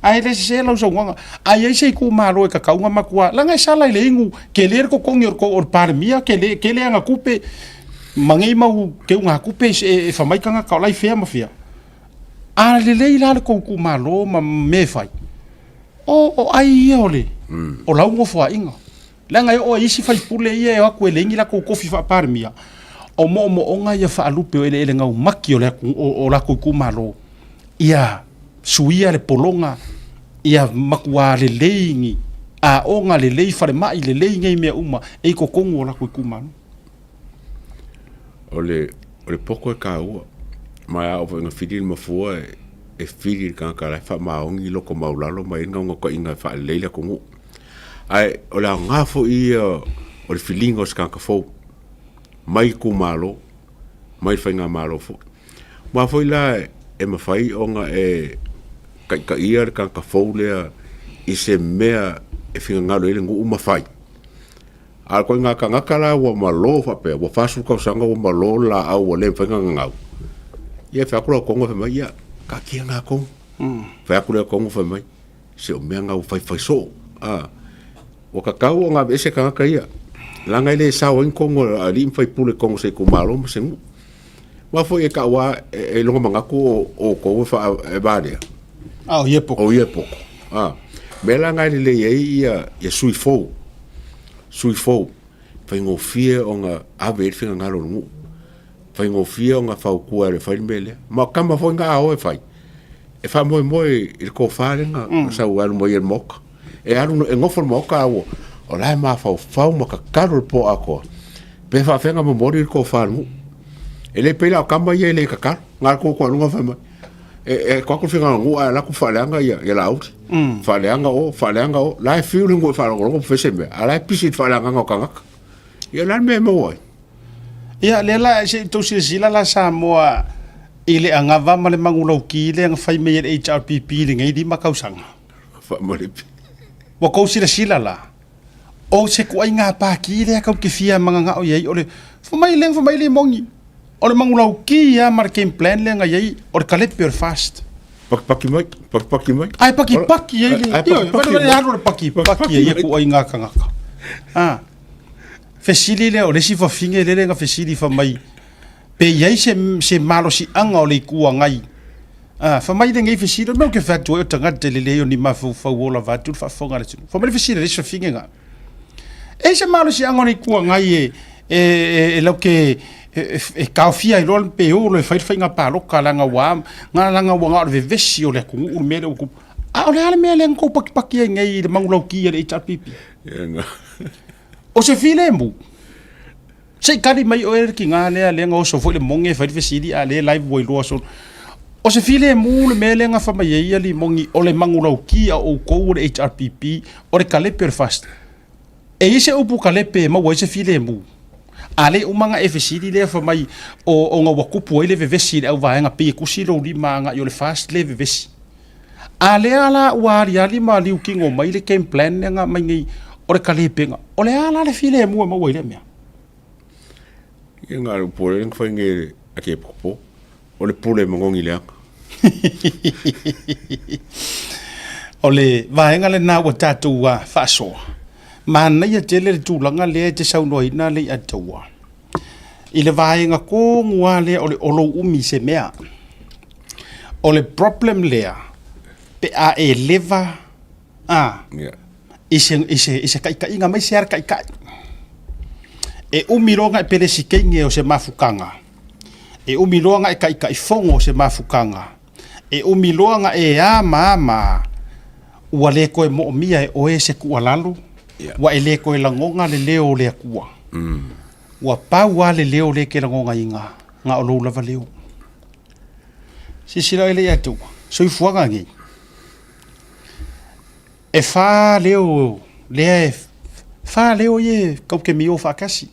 ai le se lo so nga ai se ku malo e ka kaunga makua langa sala le ingu ke le ko ngor ko o pale mia ke le nga kupe mangi mau ke nga kupe e fa mai kangaka lai fea mafia a le leila le koukou malo ma me fai o ai ole o lau ngo fa inga langa o isi fai pule ia e aku elengi la kou kofi fa parmia o mo onga ia fa alupe o ele ngau maki o la koukou malo ia suia le polonga ia makua le leingi a onga le lei fare mai le leingi me uma e kokongo o la koukou malo ole poko e ka ua mai au nga fidil mafua e fidil ka la fa maongi loko maulalo mai nga ko inga fa leila ko ngu ai ola nga fo i o le filingo ska ka fo mai ku malo mai fa nga malo fo ma fo ila e ma fai onga e ka ia ka fo le i se mea e finga ngalo ile ngu uma fai al ko nga ka ngakala wa malo fa pe wa fasu ka sanga wa malo la au le fa nga ngau ia fa kula kongo fa mai ia ka kia nga kong fa kula kongo fa mai se o mea ngau fai so o ka kau nga ese ka nga ia langa ile sa o kongo ali fai pule kongo se ko malo se ngu wa fo e ka wa e longa manga ko o ko fa e badia o yepo me langa ile ia sui fo fa ngo fie o nga ave finga ngalo ngu fai ngo fia nga fa ku ale fai mele ma kama fo nga o fai e fa mo il ko fa nga sa u al mo il mok e alu e ngo fo moka o la ma fa ma ka karo po ako pe fa fenga mo mori ko fa mu ele pe la kamba ye le kaka ngal ko lunga fa ma ko ko finga ngu ala ku fa langa ya la out fa langa o la feeling go fa go fa sembe ala pisit fa langa ko kanga ya lan me mo ia le la se to si la Samoa ile anga va male mangulo ki le nga fai me HRPP le ngai di makausanga fa mo le wa ko sila la o se ko inga pa ki le ka ke fia manga o ye ole fa mai le mongi ole mangulo ki ya marking plan le nga ye or kale per fast paki mai ai paki ye le yo paki ye ko inga kanga fesili le o le si fa finge le nga fesili fa mai pe yai se malo si anga o le kua ngai fa mai de ngai fesili no ke fa to o tanga te le yo ni ma fa wola va tu fa fonga le fa mai fesili le so finge nga e se malo si anga o le kua ngai e lo ke ka fia i rol pe o le fa nga pa lo kala nga wa nga ve vesi o le ku u me o ku a le ale me le ko paki ngai le mangulo ki le HRPP o se file mbu se kali mai o er ki nga le nga o so fo le monge fa fesili a le live boy lo so o se file mu le mele nga fa mai ia li mongi o le mangulo ki o ko le HRPP o le kale per fast e ise upu kale pe ma wo se file mbu ale umanga fesili le fa mai o nga wakupu ile vevesi au va nga pe kusi lo li manga yo le fast le vevesi ale ala wa ali ma liu kingo mai le game plan nga mai ngi o le kale penga o le ala le file mu ma wo ile mea nga po le fa nge ake popo o le pule mo ngi le ole va nga le na wa tatu wa fa so mana ia tele tu langa le te sau no ina le atua ile vai nga ko ngua le ole olo umi se mea ole problem le pe a eleva ise kai nga mai ser kai e umi longa pele sikenge o se mafukanga e umi longa e kai fongo se mafukanga e umi longa e a mama wale ko mo mia o ese ku alalu wa ele ko langonga le leo le akua wa pa wa le leo le ke langonga inga nga o lo lava leo si sila ele ya tu so ifuanga ngi e fa leo ye ko ke mi o fa kasi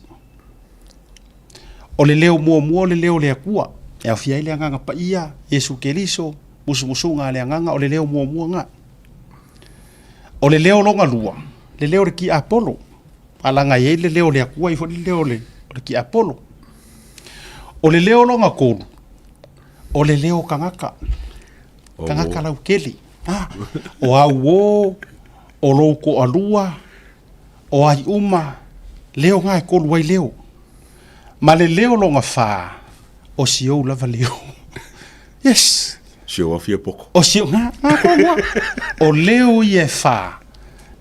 o le leo mo le leo le akua e afia ile nga pa ia Yesu Keriso musumunga le nga o le leo mo nga o le leo longa lua le leo le ki Apollo alanga ye le leo le akua i fo le leo le ki Apollo o le leo longa kolu o le leo kangaka lau keli o au o loko alua o ai uma leo ngai kolu wai leo ma le leo longa fa o sio lava leo yes sio afia poko o sio nga o leo ye fa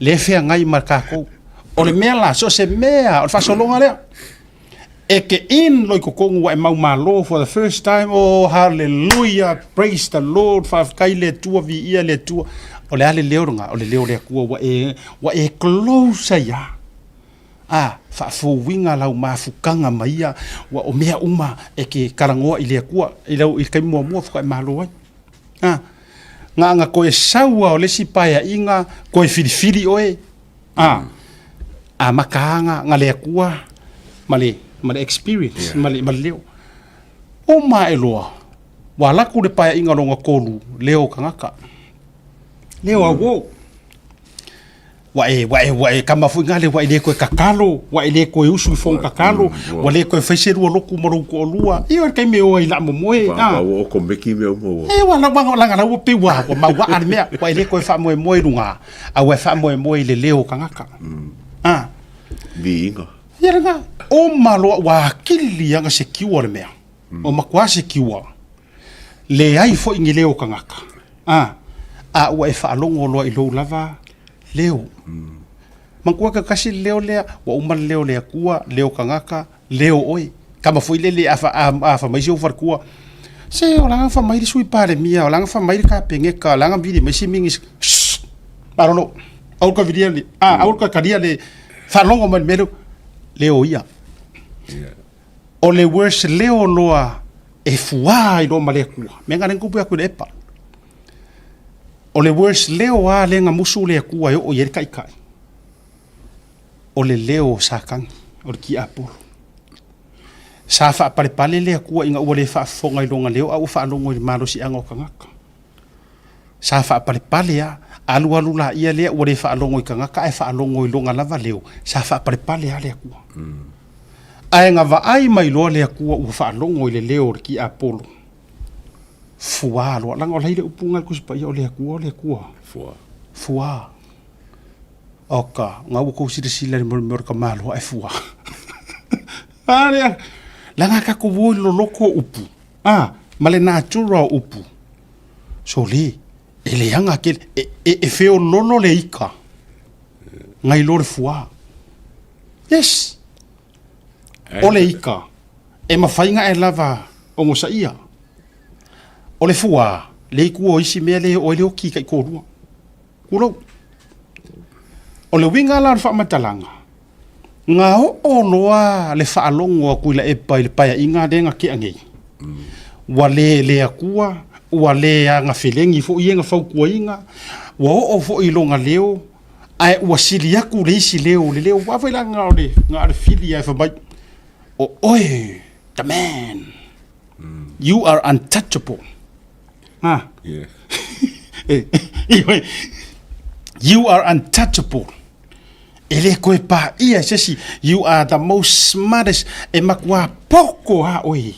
le fea ngai markako o le mea la so se mea o fa so longa le e ke in loi ko kongu wa mau malo for the first time oh hallelujah praise the Lord fa kai le tua vi ia le tua o le ale leo nga o le leo le ku wa e close ya fa fo winga lau mafukanga maia wa o mea uma e ke karangoa i le ku i lau i kai mo fa malo ai nga koe saua o le sipaya inga koe filifili oe makaanga nga le akua male experience male leo o ma eloa wala ku le paya inga longa kolu leo kangaka leo awo wa e kama fu ngale wa ile ko kakalo wa ile ko usu fon kakalo wa le ko fesiru loku mo ko lua i wa kai me o ila mo moe o ko meki me mo wala ngala wo pe wa ma wa ane me wa ile ko fa mo runga a wa fa mo le leo kangaka vinga yeranga o malo wa kili yanga se kiwa le me o makwa se kiwa le ai fo ingi leo kangaka wa e fa longo lo i lo lava leo mangkua ka kasi leo lea wa uman leo lea kua leo kangaka leo oi kama foi le afa mai se farkua se o langa fa mai sui pare mia o langa fa mai ka pengeka langa vidi mai mingi parolo au ka vidi le au ka kadia le fa longo man melo leo ia O le worse leo loa e fua I lo ma le kua. Me ngā rengupu aku le epa. O le worse leo a le ngā musu le kua o yeri kai kai. O le leo sa kangi. O le ki apolo. Sa wha pale pale le kua inga ua le wha fonga I longa leo a ua wha longo I malo si anga o kangaka. Sa wha pale pale a alu alu la ia lea ua le wha longo I kangaka e wha longo I longa lava leo. Sa wha pale pale a le kua. Ai ngā vaai mai loa lea kua ua whaalongo I le leo ki Apollo. Fua loa. Langa o leile upunga kusipa ia o lea kua. Fua. Oka. Ngā ua kousira sila ni mora ka malo e fua. Langa ka kuwoi lo loko upu. Male nā tura upu. So le. E le anga ke. E feo lolo le ika. Ngai lore fua. Yes. O le ika, e mawhainga e lava o ngosa ia. O le fua, le iku o isi mea le o leo ki kai kōrua. Kūrau. O le winga la wha matalanga. Ngā o loa le whaalongo a kuila e pai le paia inga renga ke angei. Wa le lea kua, wa le a ngā whilengi fo i ngā whaukua inga, wa o fo I longa leo, ai ua sili aku le isi leo, le leo wawela ngā le whili ai whamai. Oh, oi, the man. You are untouchable. Yeah. You are untouchable. Ele koe pa ia sesi. You are the most smartest. E makua poko ha oi.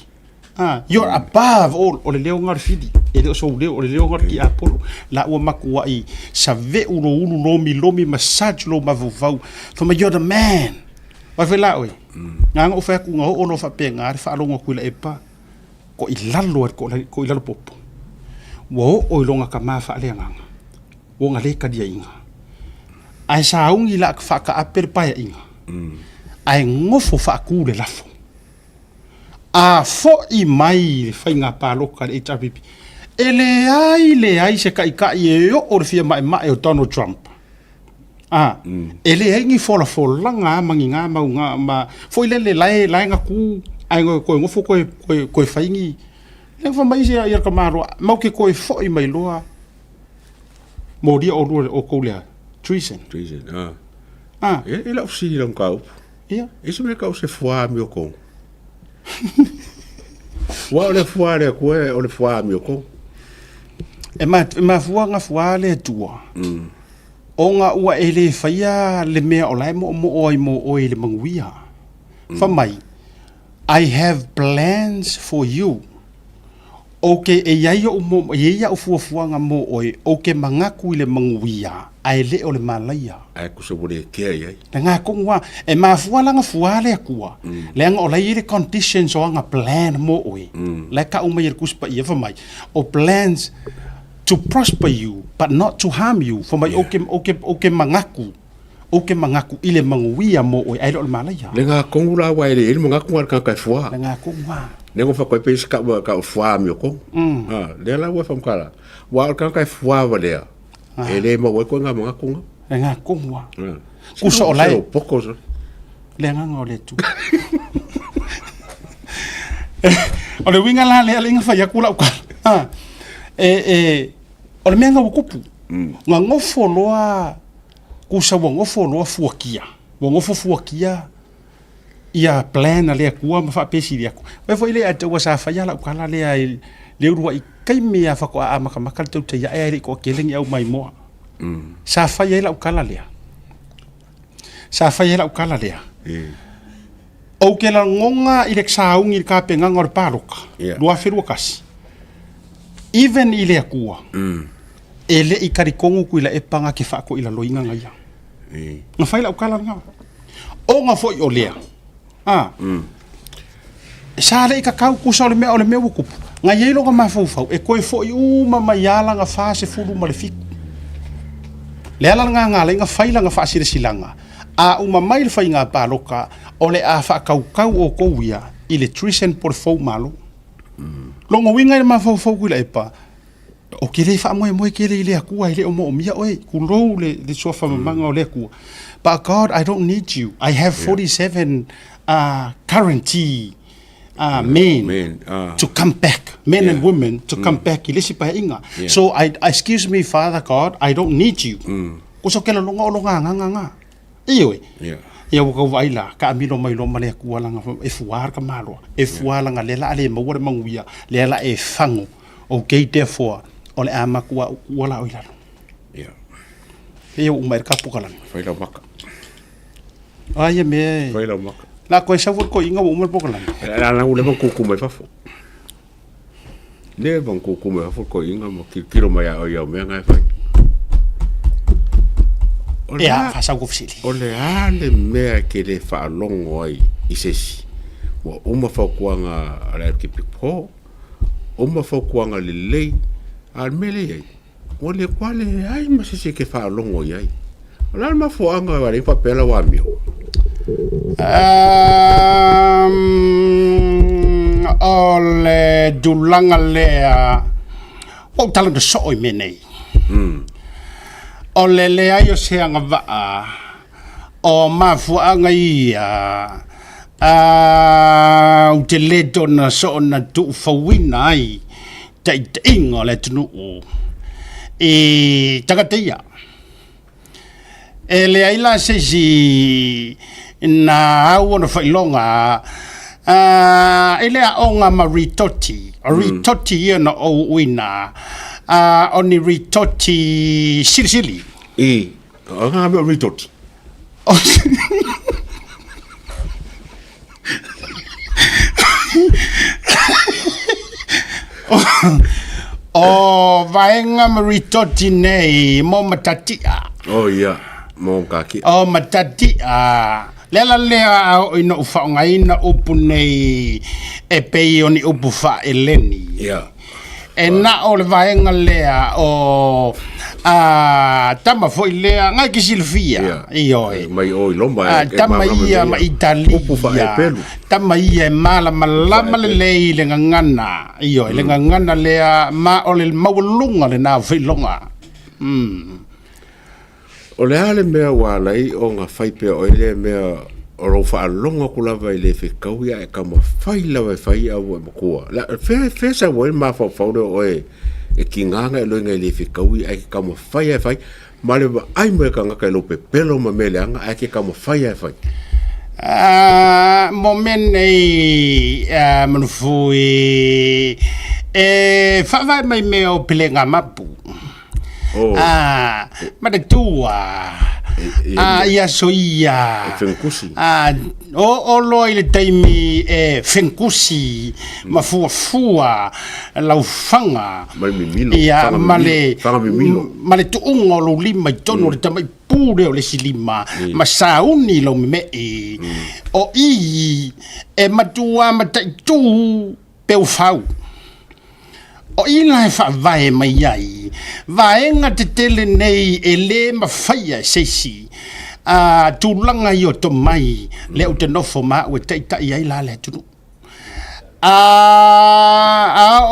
You're above all. O le leo ngar fili. E leo so leo. O le leo ngar ki Apollo. La ua makua I. Sa ve ulo lomi massage lo mavuvau. Fama you're the man. Wawela oi. Nganga o whaku ngā ono whapea ngāre whaalonga kuila e pā. Ko I lalo ko I lalo popo. Wa o I longa ka maa whaalea nganga. O ngā leka dia inga. Ai sa aungi la ka whaka apere paia inga. Ai ngofo whaaku le lafo. A fo I mai le whai ngā pāloka le HRPP. E le ai se kai e o le fia mai o Donald Trump. Ele aingi fola nga mangi nga mau nga ma foi le lai nga ku ai ko ngofo ko faingi le fa mai ia ka maro mau ke ko foi mai loa modi o ko le treason e la usi lang kau isso me kau se foi meu com wa le foi le ko o le foi meu com e ma foi nga foi le tua o ngā ua e le whaia le mea o lai mo oi le manguia. Whamai, I have plans for you. O ke e ia o fuafuanga mo oi, o ke mangaku I le manguia, ai le o le malaia. Ai kusa wole kia iai. Le ngā kongwa, e maa fualanga fuale akua. Le anga o lai le conditions o anga plan mo oi. Le ka umai le kuspa ia whamai. O plans to prosper you, but not to harm you. For my oke mangaku. Oke mangaku ile manguia mo oi ai lo malaya. Le ngā kongula wai le mangaku ngar ka fua. Le ngā kongwa. Ne ngo fa ko pe ka fua mi ko. Le la wa fam kala. Wa ka fua wa le. E le mo ko ngā mangaku. Le ngā kongwa. Kusa o lai. Poko so. Le ngā o le tu. O le winga la le inga fa yakula ka. O le mea ngā wakupu. Ngā ngofo loa, kusa wa ngofo loa fuakia. Wa ngofo fuakia, ia plana lea kua ma whapesi lea kua. Wai fo ile ata ua sa whaiala ukala lea le urua I kaimea whako a makamaka le tau te ia ere ko kelengi au mai moa. Sa whaiala ukala lea. Sa whaiala ukala lea. O ke la ngonga I le ksaungi I ka penga ngor paroka. Lua whirua kasi. Even I lea kua. E le I karikongu kuila e panga ke whako I la loinga ngai ia. Nga whaila ukala nga. O nga fo I o lea. Sa le I kakau kusa o le mea wukupu. Nga yeilo nga mawhauwhau. E koe fo I uma mai ala nga whase furu ma le fiku. Le ala nga le nga whaila nga whasire silanga. A uma mai le whai ngā pāloka o le a whakaukau o kouia I le treason por fau malo. Longo winga I mawhauwhau kuila e pa. O ke le wha moe ke le akua I le o mo o mia oe. Kulou le sofa mamanga o le akua. But God, I don't need you. I have 47 guarantee men to come back, men and women to come back. So excuse me, Father God, I don't need you. Kuso kela longa nga. Iwe. Ia waka waila ka amilo mai lo male ku langa e fuar ka malo e fuala nga lela ale mo wore manguia lela e fango okay therefore ole ama ku wala oila ia umai ka pukalan faila maka ai me faila maka la ko sa ko inga umai pukalan la ule ban ku mai fafo le ban ku mai fafo ko inga mo kilo mai o ia me nga fai ya fasa ko fsili ole ale mea ke le fa longo ai isesi wa uma fa kuanga ala ke pipo uma fa kuanga le lei al mele ai ole kwale ai ma se ke fa longo ai ala ma fo anga wa le papela wa mi ole dulanga lea o tala de so me nei o lele ai o se anga vaa o mafuanga ia o te leto na so na tu fawina ai te ingo le tunu o e tagatia e le ai la se si na au na failonga ele a onga ma ritoti ia na o wina oni ritoti sili nga me ritoti o vaenga ma ritoti nei mo matatia mo kaki o matatia lela lea o ina ufa ngaina upu nei e pei oni upu fa eleni e na o le vaenga lea o tama foi lea ngai ki Silvia ioi mai o lomba tama ia ma Italia tama ia mala malama le lei le ngana ioi le ngana lea ma o le maulunga le na foi longa o le ale mea wala i o nga fai pia o ele mea o ro fa longa kula vai le fe kauia e kama fai la vai fai a wo makua la fe sa wo ma fa fa o e kinganga e loinga le fe kauia e kama fai male ai me kanga ka lo pelo ma mele anga e kama fai momene manfui fa vai mai me o pelenga mapu ma de tua ia soia fenkusi o loi le taimi fenkusi ma fua lau fanga ia male tu ungo lo lima tono le tamai pure o le silima ma sauni lo me o i e matua matai tu peu fau o ila e fa vai mai ai vaenga te tele nei e le mawhaia seisi tūlanga i o to mai le o te nofo ma ue teitai ai la le tunu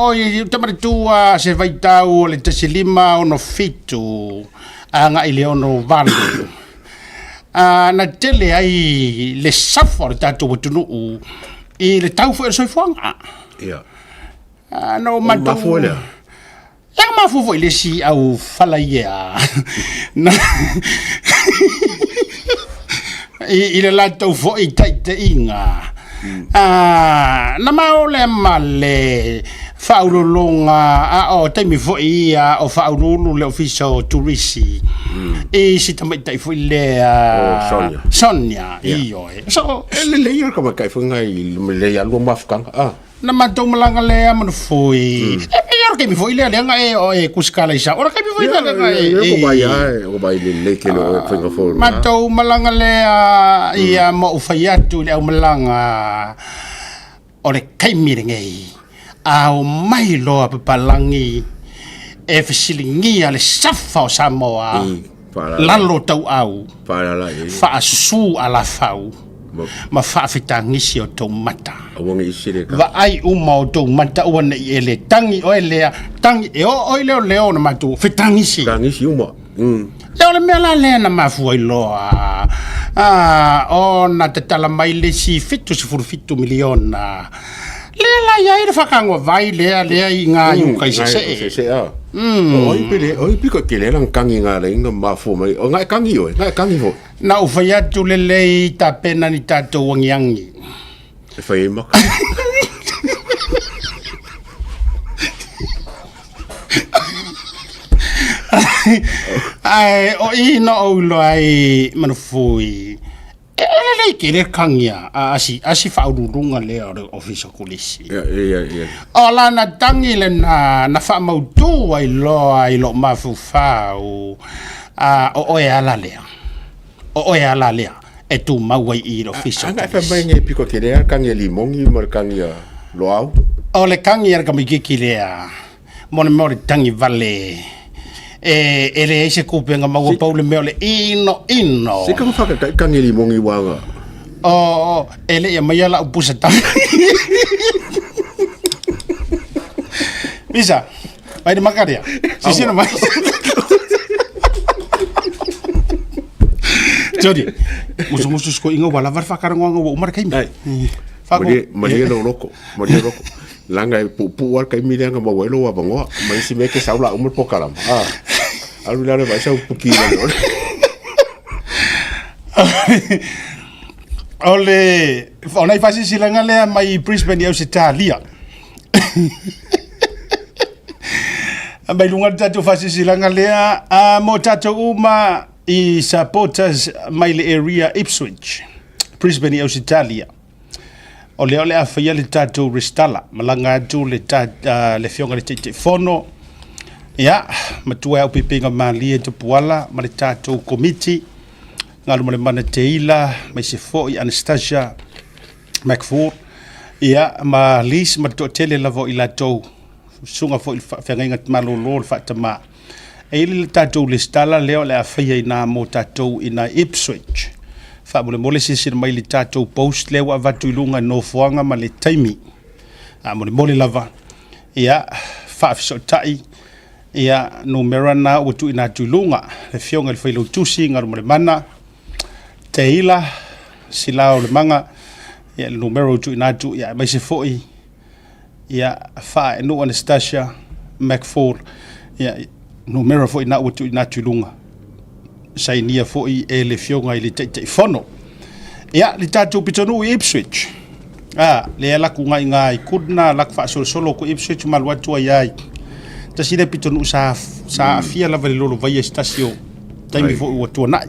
o i tamaritua se vaitau o le tasilima o no fitu nga i le ono valu na tele ai le safo le tatu o tunu i le tau fo e soifuanga no matou yang mafu foi le si au fala ia na ile la tau foi tai inga na maole male faulolonga o tai mi foi ia o faululu le officio turisi e si tamai tai foi le Sonia io so le ia kama kai foi ngai le ia lo mafkanga na matou malanga le manu foi ke mi foi le nga o kuskala isa ora ke mi foi le nga o vai le ke lo foi fo matou malanga le ia mo ufaiatu le malanga ore kai miringi au mai lo papalangi e fisilingi ale safa o Samoa lalo tau au fa su ala fau ma fa fitangisi o to mata va ai uma o to mata o na ele tangi o ele tangi o ile o na matu fitangisi uma le mela le na mafu i loa Ona te tala mai le si fitu si fitu miliona. Lela ia ira whakango vai lea I ngā iuka I se se a. Oi piko ke le lang kangi ngā ringa mafo mai. O ngai kangi oi, ngai kangi ho. Na uwhai atu le lei ta pena ni tātou wangiangi. E whai e maka. Ai, o ino aulo ai manufui. Lei ke le kangia asi whaururunga le o officer kulisi. Ia. O lana tangi le na whamautu ai lo mafu whau o oe ala lea. O oe ala lea. E tu mauai I lo officer kulisi. Anga wha mai piko ke lea kangi limongi mar kangi loau? O le kangi ar kamigiki lea. Mone tangi vale. E le eise kupenga maua paule meo le ino. Se kama whaka kangi limongi wanga? Ele ia mai ala upusa tangi. Bisa, vai de makaria. Sisina mai. Jodi, musu sko inga wala var whakarangonga wa umar kaimi. Maria loko. Langa e pupu war kai mirenga ma welo wa bangoa mai si meke saula umur pokaram alu lare vai sa puki no ole ona I fasi silanga le mai Brisbane au Italia mai lunga tatu fasi silanga le mo tatu uma I supporters mai le area Ipswich Brisbane au Italia o leo le awhaia le tātou restala, malanga atu le whionga le te whono, ia, matua au pipinga malia te puala, ma le tātou komiti, ngā luma le mana te ila, mai se fo I Anastasia McFord, ia, ma lis, ma to tele lavo I la tau, sunga fo I whengainga malolo le whatama. E ili le tātou restala, leo le awhaia I nā mō tātou I nā Ipswich, fa mole sisi mai le tātou post le wa vatu ilunga no fuanga ma le taimi mole lava ia fa fisotai ia numera na utu ina tulunga le fionga le failo tusi ngar mole mana teila silao le manga ia le numero utu ina tu ia mai se foi ia fa no Anastasia McFord ia numero foi na utu ina tulunga sai nia foi e le fionga I le te fono. Ia, le tātou pitonu I Ipswich. Le ala ku ngai ngai kudna lak fa solo ku Ipswich malwatu ai. Tasi le pitonu sa afia la vale lolo vai stasio. Taimi foi watu nai.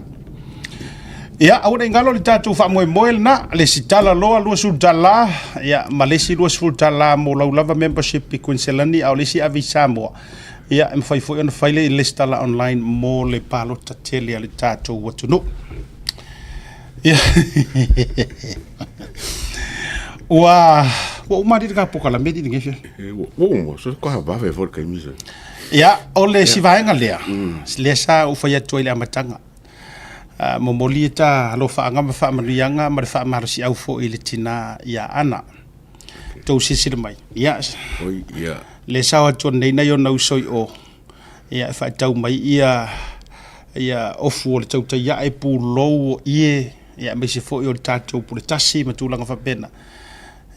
Ia, au ngalo le tātou fa moel na le sitala loa lua sultala. Ia, malesi lua sultala mo laulava membership I Queensland au lesi avi Samoa. Ia, mfai foi on faile I listala online mo le palo tatele le tātou watu no. Ia. Wa umari ka pokala medi ni ngefe. So ko ha va for kai misa. Ia, ole si vaenga lea. Le sa u fa ya toile amatanga. Mo molita lo fa nga fa marianga ma fa marsi au fo ile tina ia ana. To sisi mai. Ia. Oi, ia. Le sa wa ton nei na yo na usoi o. Ia fa tau mai ia ofu le tau tai ia e pu lo ie. Ia me se fo yo tatou pu le tasi ma tulanga fa pena.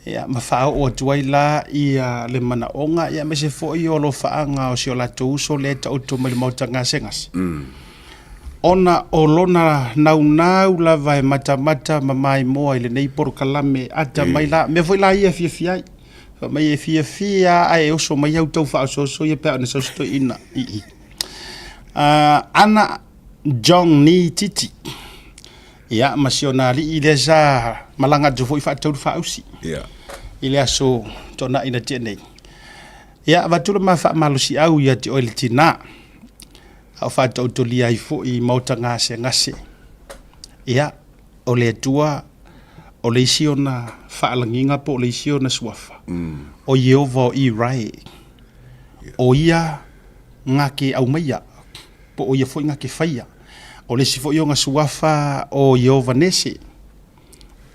Ia ma fa o tuaila ia le mana onga ia me se fo yo lo fa anga o sio la tu so le ta auto me mo tanga sengas. Ona olona nau la vai mata mai mo ile nei por kalame ata mai la me foi la ia fia mai fia ai o so mai auto fa so ia pe na so sto ina ana John ni titi ia masionali ile za malanga jo foi fa tau fa usi ia ile aso tona ina tene ia vatula ma fa malusi au ia ti oilitina au fa tau tolia I fo I mauta ngase ia ole tua ole siona fa langinga po ole siona swafa o Yehova I rai o ia ngake au maya po o ia fo ngake faia ole si fo nga suafa o Yehova nese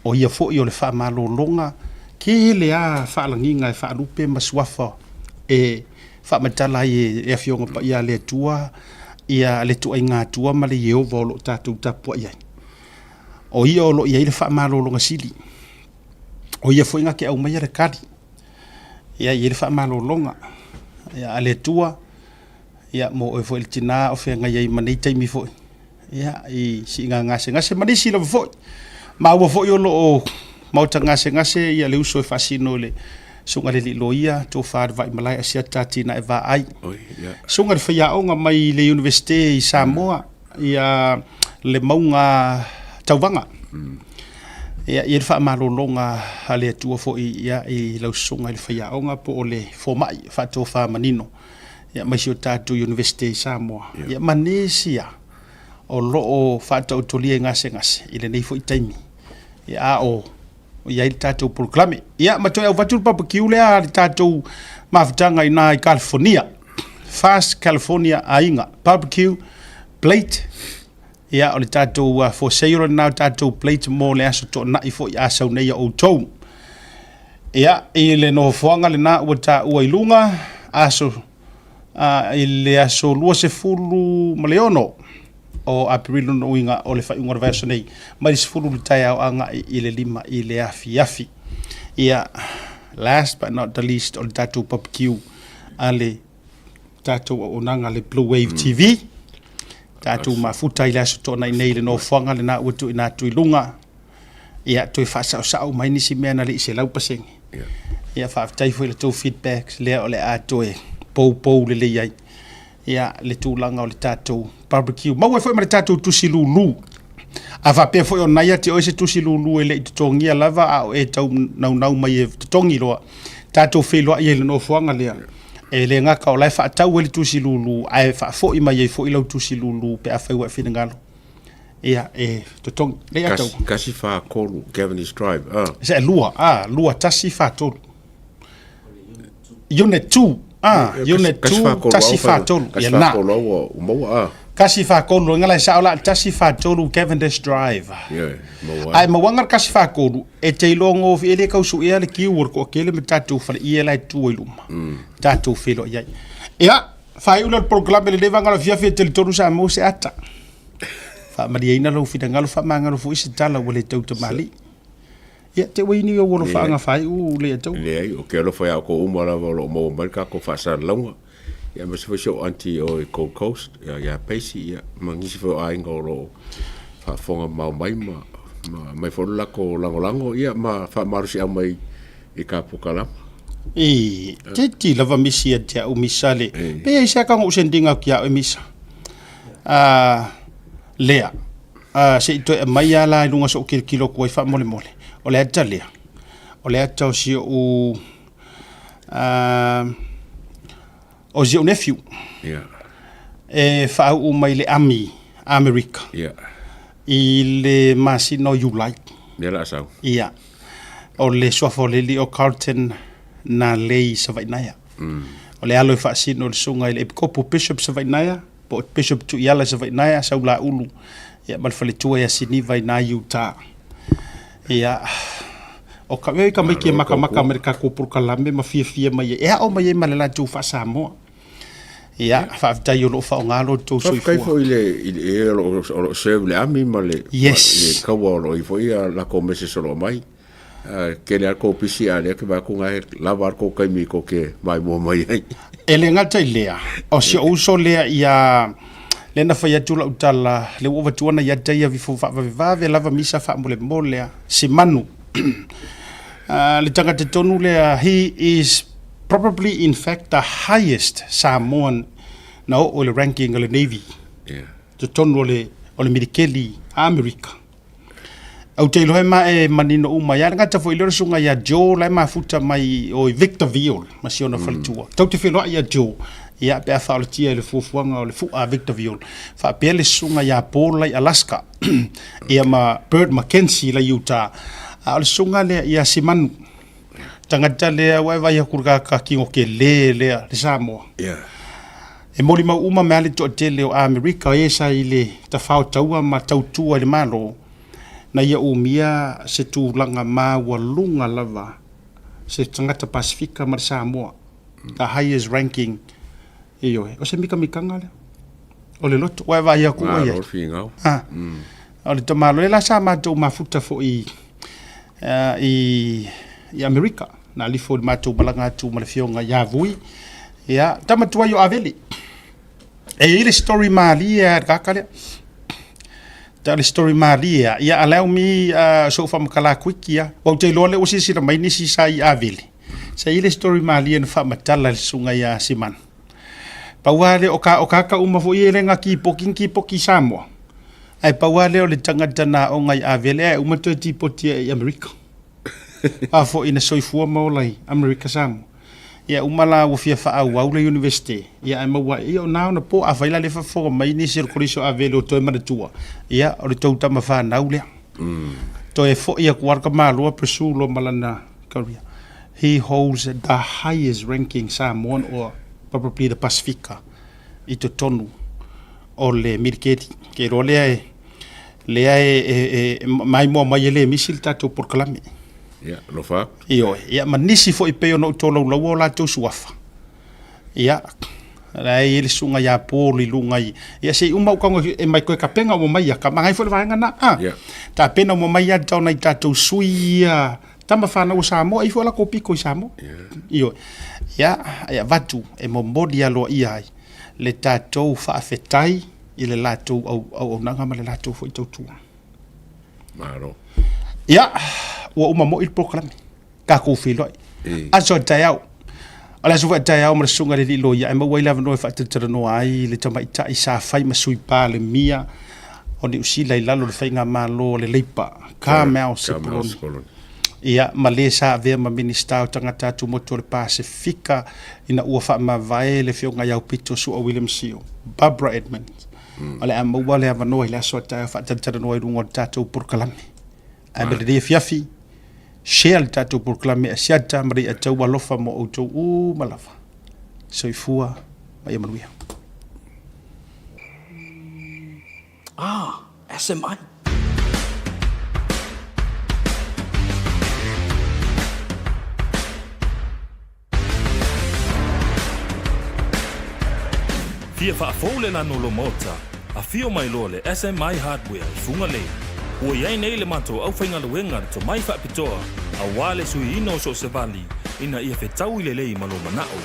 o ia fo le fa malolonga ke le a fa langinga fa lupe masuafa e fa matala e afionga pa ia le tua ia le tua inga tua ma le Yehova lo tatu tapu ia o ia o lo ia ile fa malolonga sili o ia foi nga ke au mai re kali ia ile fa malolonga ia ale tua ia mo e foi tina o fe nga ia mani taimi foi ia I si nga ngase mani silo foi ma o foi o lo mau tanga ngase ia le uso fa sino le sunga le loia to fa vai malai asia tati na va ai sunga le fa o nga mai le university I Samoa ia le maunga tauwanga ia fa malolonga ale tua fo ia I lau sunga le fa o nga po le fo mai fa to fa manino ia mai si o tatu university Samoa ia manesia o lo o fa to tolie ngase ile nei fo I taimi ia o ia I tatu proclame ia ma to au vatul barbecue le a tatu mafutanga ina I California Fast California ainga barbecue plate ia o le tatu for sale na tatu plate mo le aso to na I fo ia sau nei o tou ia I le no foanga le na wata ua ilunga aso ile aso lua se fulu maleono o aprilo no inga o le fa inga version nei mai se fulu le tai au anga ile lima ile afi ia last but not the least o le tatu barbecue ale tatu o nanga le Blue Wave TV tatu mafuta ile aso to na nei le no foanga le na watu ina tu ilunga ia to fa sa mai ni si mena le se lau paseng ia fa tai foi le to feedbacks le o le ato e pou le ai ia le tūlanga o le tātou barbecue mau e foi ma le tātou tusi lulu a va pe foi o naia te o se tusi lulu e le tutongia lava a e tau nau mai e tutongi loa tātou wheloa i e le no fuanga lea e le ngaka o lai wha tau e le tusi lulu a e wha foi mai e foi lau tusi lulu pe a whaiwa e whingalo ia e tutongi le atau kasi wha kolu Cavendish Drive se lua tasi wha tolu Unit 2 unit 2 tasi fa tolu kasi fa kolo o mo kasi fa kolo ngala sa ola tasi fa tolu Cavendish Drive ai mo wangar kasi fa kolo e te longo fi ele ka usu ele ki wor ko kele me tatu fa ele tu iluma tatu filo ia fa ulo programa le vanga via fi tel toru sa mo se ata fa mariina lo fi ngalo fa mangalo fu isi tala wole tau te mali ia te wini o wolo fa nga fai u le tau le o ke lo fa ko umara lo mo marka ko fa sa longa ia me se fo anti o Gold Coast ia pesi ia mangisi fo ai ngolo fa fonga mai mai fo la ko lango ia ma fa marusi mai I ka pokala te lava misi te o misale pe ia ka ngo sendinga kia o misa lea se to mai ala lunga so kilo ko fa mole o le atalea o le atau si o zio nephew e fa o mai le America I le masino you like la sao o le soafo le li o Carlton na lei sa vainaya o le alo fa sino le sunga le kopo bishop sa vainaya po bishop tu yala sa vainaya sa ula ulu ia mal fale tu ya sini vainaya Utah ia o ka mai ke maka Amerika ko por kalame ma fia mai e o mai malela tu fa Samoa ia fa tai o lo fa ngalo to so kai fo ile o serve le ami male le ka wo I fo ia la ko mese solo mai ke le ko pisi ale ke ba ko ngai la bar ko kai mi ko ke mai mo mai ele ngata ilea o si o so lea ia lena fa ya tula utala le wo vatuana ya tai vi fo fa va lava misa fa mole si manu le tanga te tonu le he is probably in fact the highest Samoan now o le ranking o le Navy te tonu o le Midikeli America au te lohe ma e manino uma ya ngata fo ilero sunga ya Joe la ma futa mai o Victorville ma si ona falitua tau te whenua ya Joe ia pe a whaoletia le fuafuanga o le fua Victorville fa pe le sunga ya Paul lai Alaska ia ma Bird Mackenzie la Utah o le sunga le ia Simanu tangata le waiva ia kurga ka kingo ke le Samoa e moli ma uma me ale to tele o America e sa ile ta fao taua ma tautua le malo na ia umia se tūlanga ma walunga lava se tangata Pasifika ma Samoa the highest ranking o se mika mikanga le o le loto waiva ia ku ia o le tamalo e la sa matou mafuta fo i Amerika na li fo matou malanga atu ma le fionga ia vui ia tamatua yo aveli e ile story mali e kakale le story maria ia allow me so fa makala kwikia o te lole o sisi na mai nisi sai avili sa ile story malia na fa matala le sunga ya siman pawale o ka uma fo ile nga ki poki samo ai pawale o le tangata na o ngai avili uma to tipo ti America a fo ina soifua mo lai America samo ia umala o fia fa au le university ia ai maua ia na na po availa le fa fo mai ni circulation avelo to ma tua ia o le touta ma fa na ule to e fo ia kuarka malo presulo malana career he holds the highest ranking Samoan or probably the Pacifica ito tonu o le mirketi ke role le mai mo mai le misil tato por klami ya lo fa io ia manisi fo ipe no tolo lo la to suafa ia la ele sunga ya poli lunga ia se uma ko e mai ko kapenga mo mai ka mai fo vanga na ta pena mo mai ya tau na tato suia tama fa na usamo i fo la ko piko isamo io ia vatu e mo modia lo ia le tato fa fetai ile la to au nanga ma le la to fo i to maro ia wa uma mo il program ka ko filo aso tayau ala so tayau ma sunga le lo ya ma wa ila no fa tatra no ai le tama ita isa fai ma sui pa le mia o ni usila ila lo fai nga ma lo le leipa ka ma o se polon ia ma le sa ve ma minister tanga tatu mo to le Pacifica ina ua fa ma vai le fio nga ya pito su o William Sio Barbara Edmonds ala ma wa le no ila so tayau fa tatra no i rungo tatu por kalami abel de fiafi shell tatu proclame asiata mari atau alofa mo auto malava soifua mai manuia SMI. Fia whaafole na nolo mota, a fio mai lole SMI Hardware i funga lei. Ua iai nei le mato au whainga luenga to mai whaapitoa, a wale sui ino so se vali, ina ia whetau i le lei malo manao.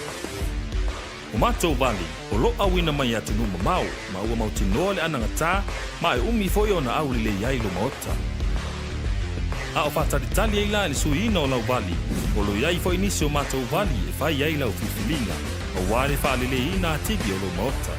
O mato vali, o lo au ina mai atu numa mau, ma ua mauti noa le ananga tā, ma e umi foi ona au le iai lo maota. A o whataritali ei la le sui ino lau vali, o lo iai foi nisi o mato vali e whai iai lau whiwhilinga, o wale whaalele ina atigi o lo maota.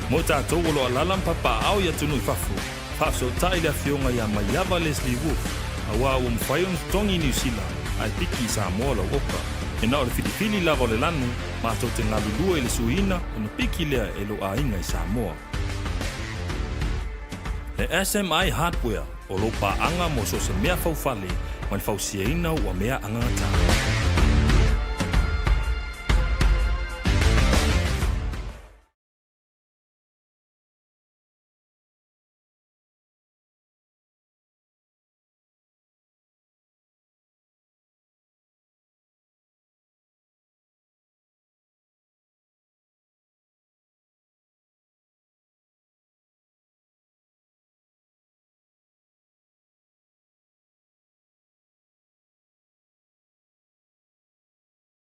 Mo tātou o lo alalam papa au ia tunu i whafu, Paso tai le fionga ya Maiava Leslie Wolf, a wā o mwhaion tongi New Zealand, ai piki Samoa la oka. E nao le filifili lava le lanu, mātou te ngalulua i le suina, o na piki lea e lo a inga i Samoa. Le SMI Hardware, o lo pa anga mo so se mea faufale, ma le fausia ina ua mea angangata.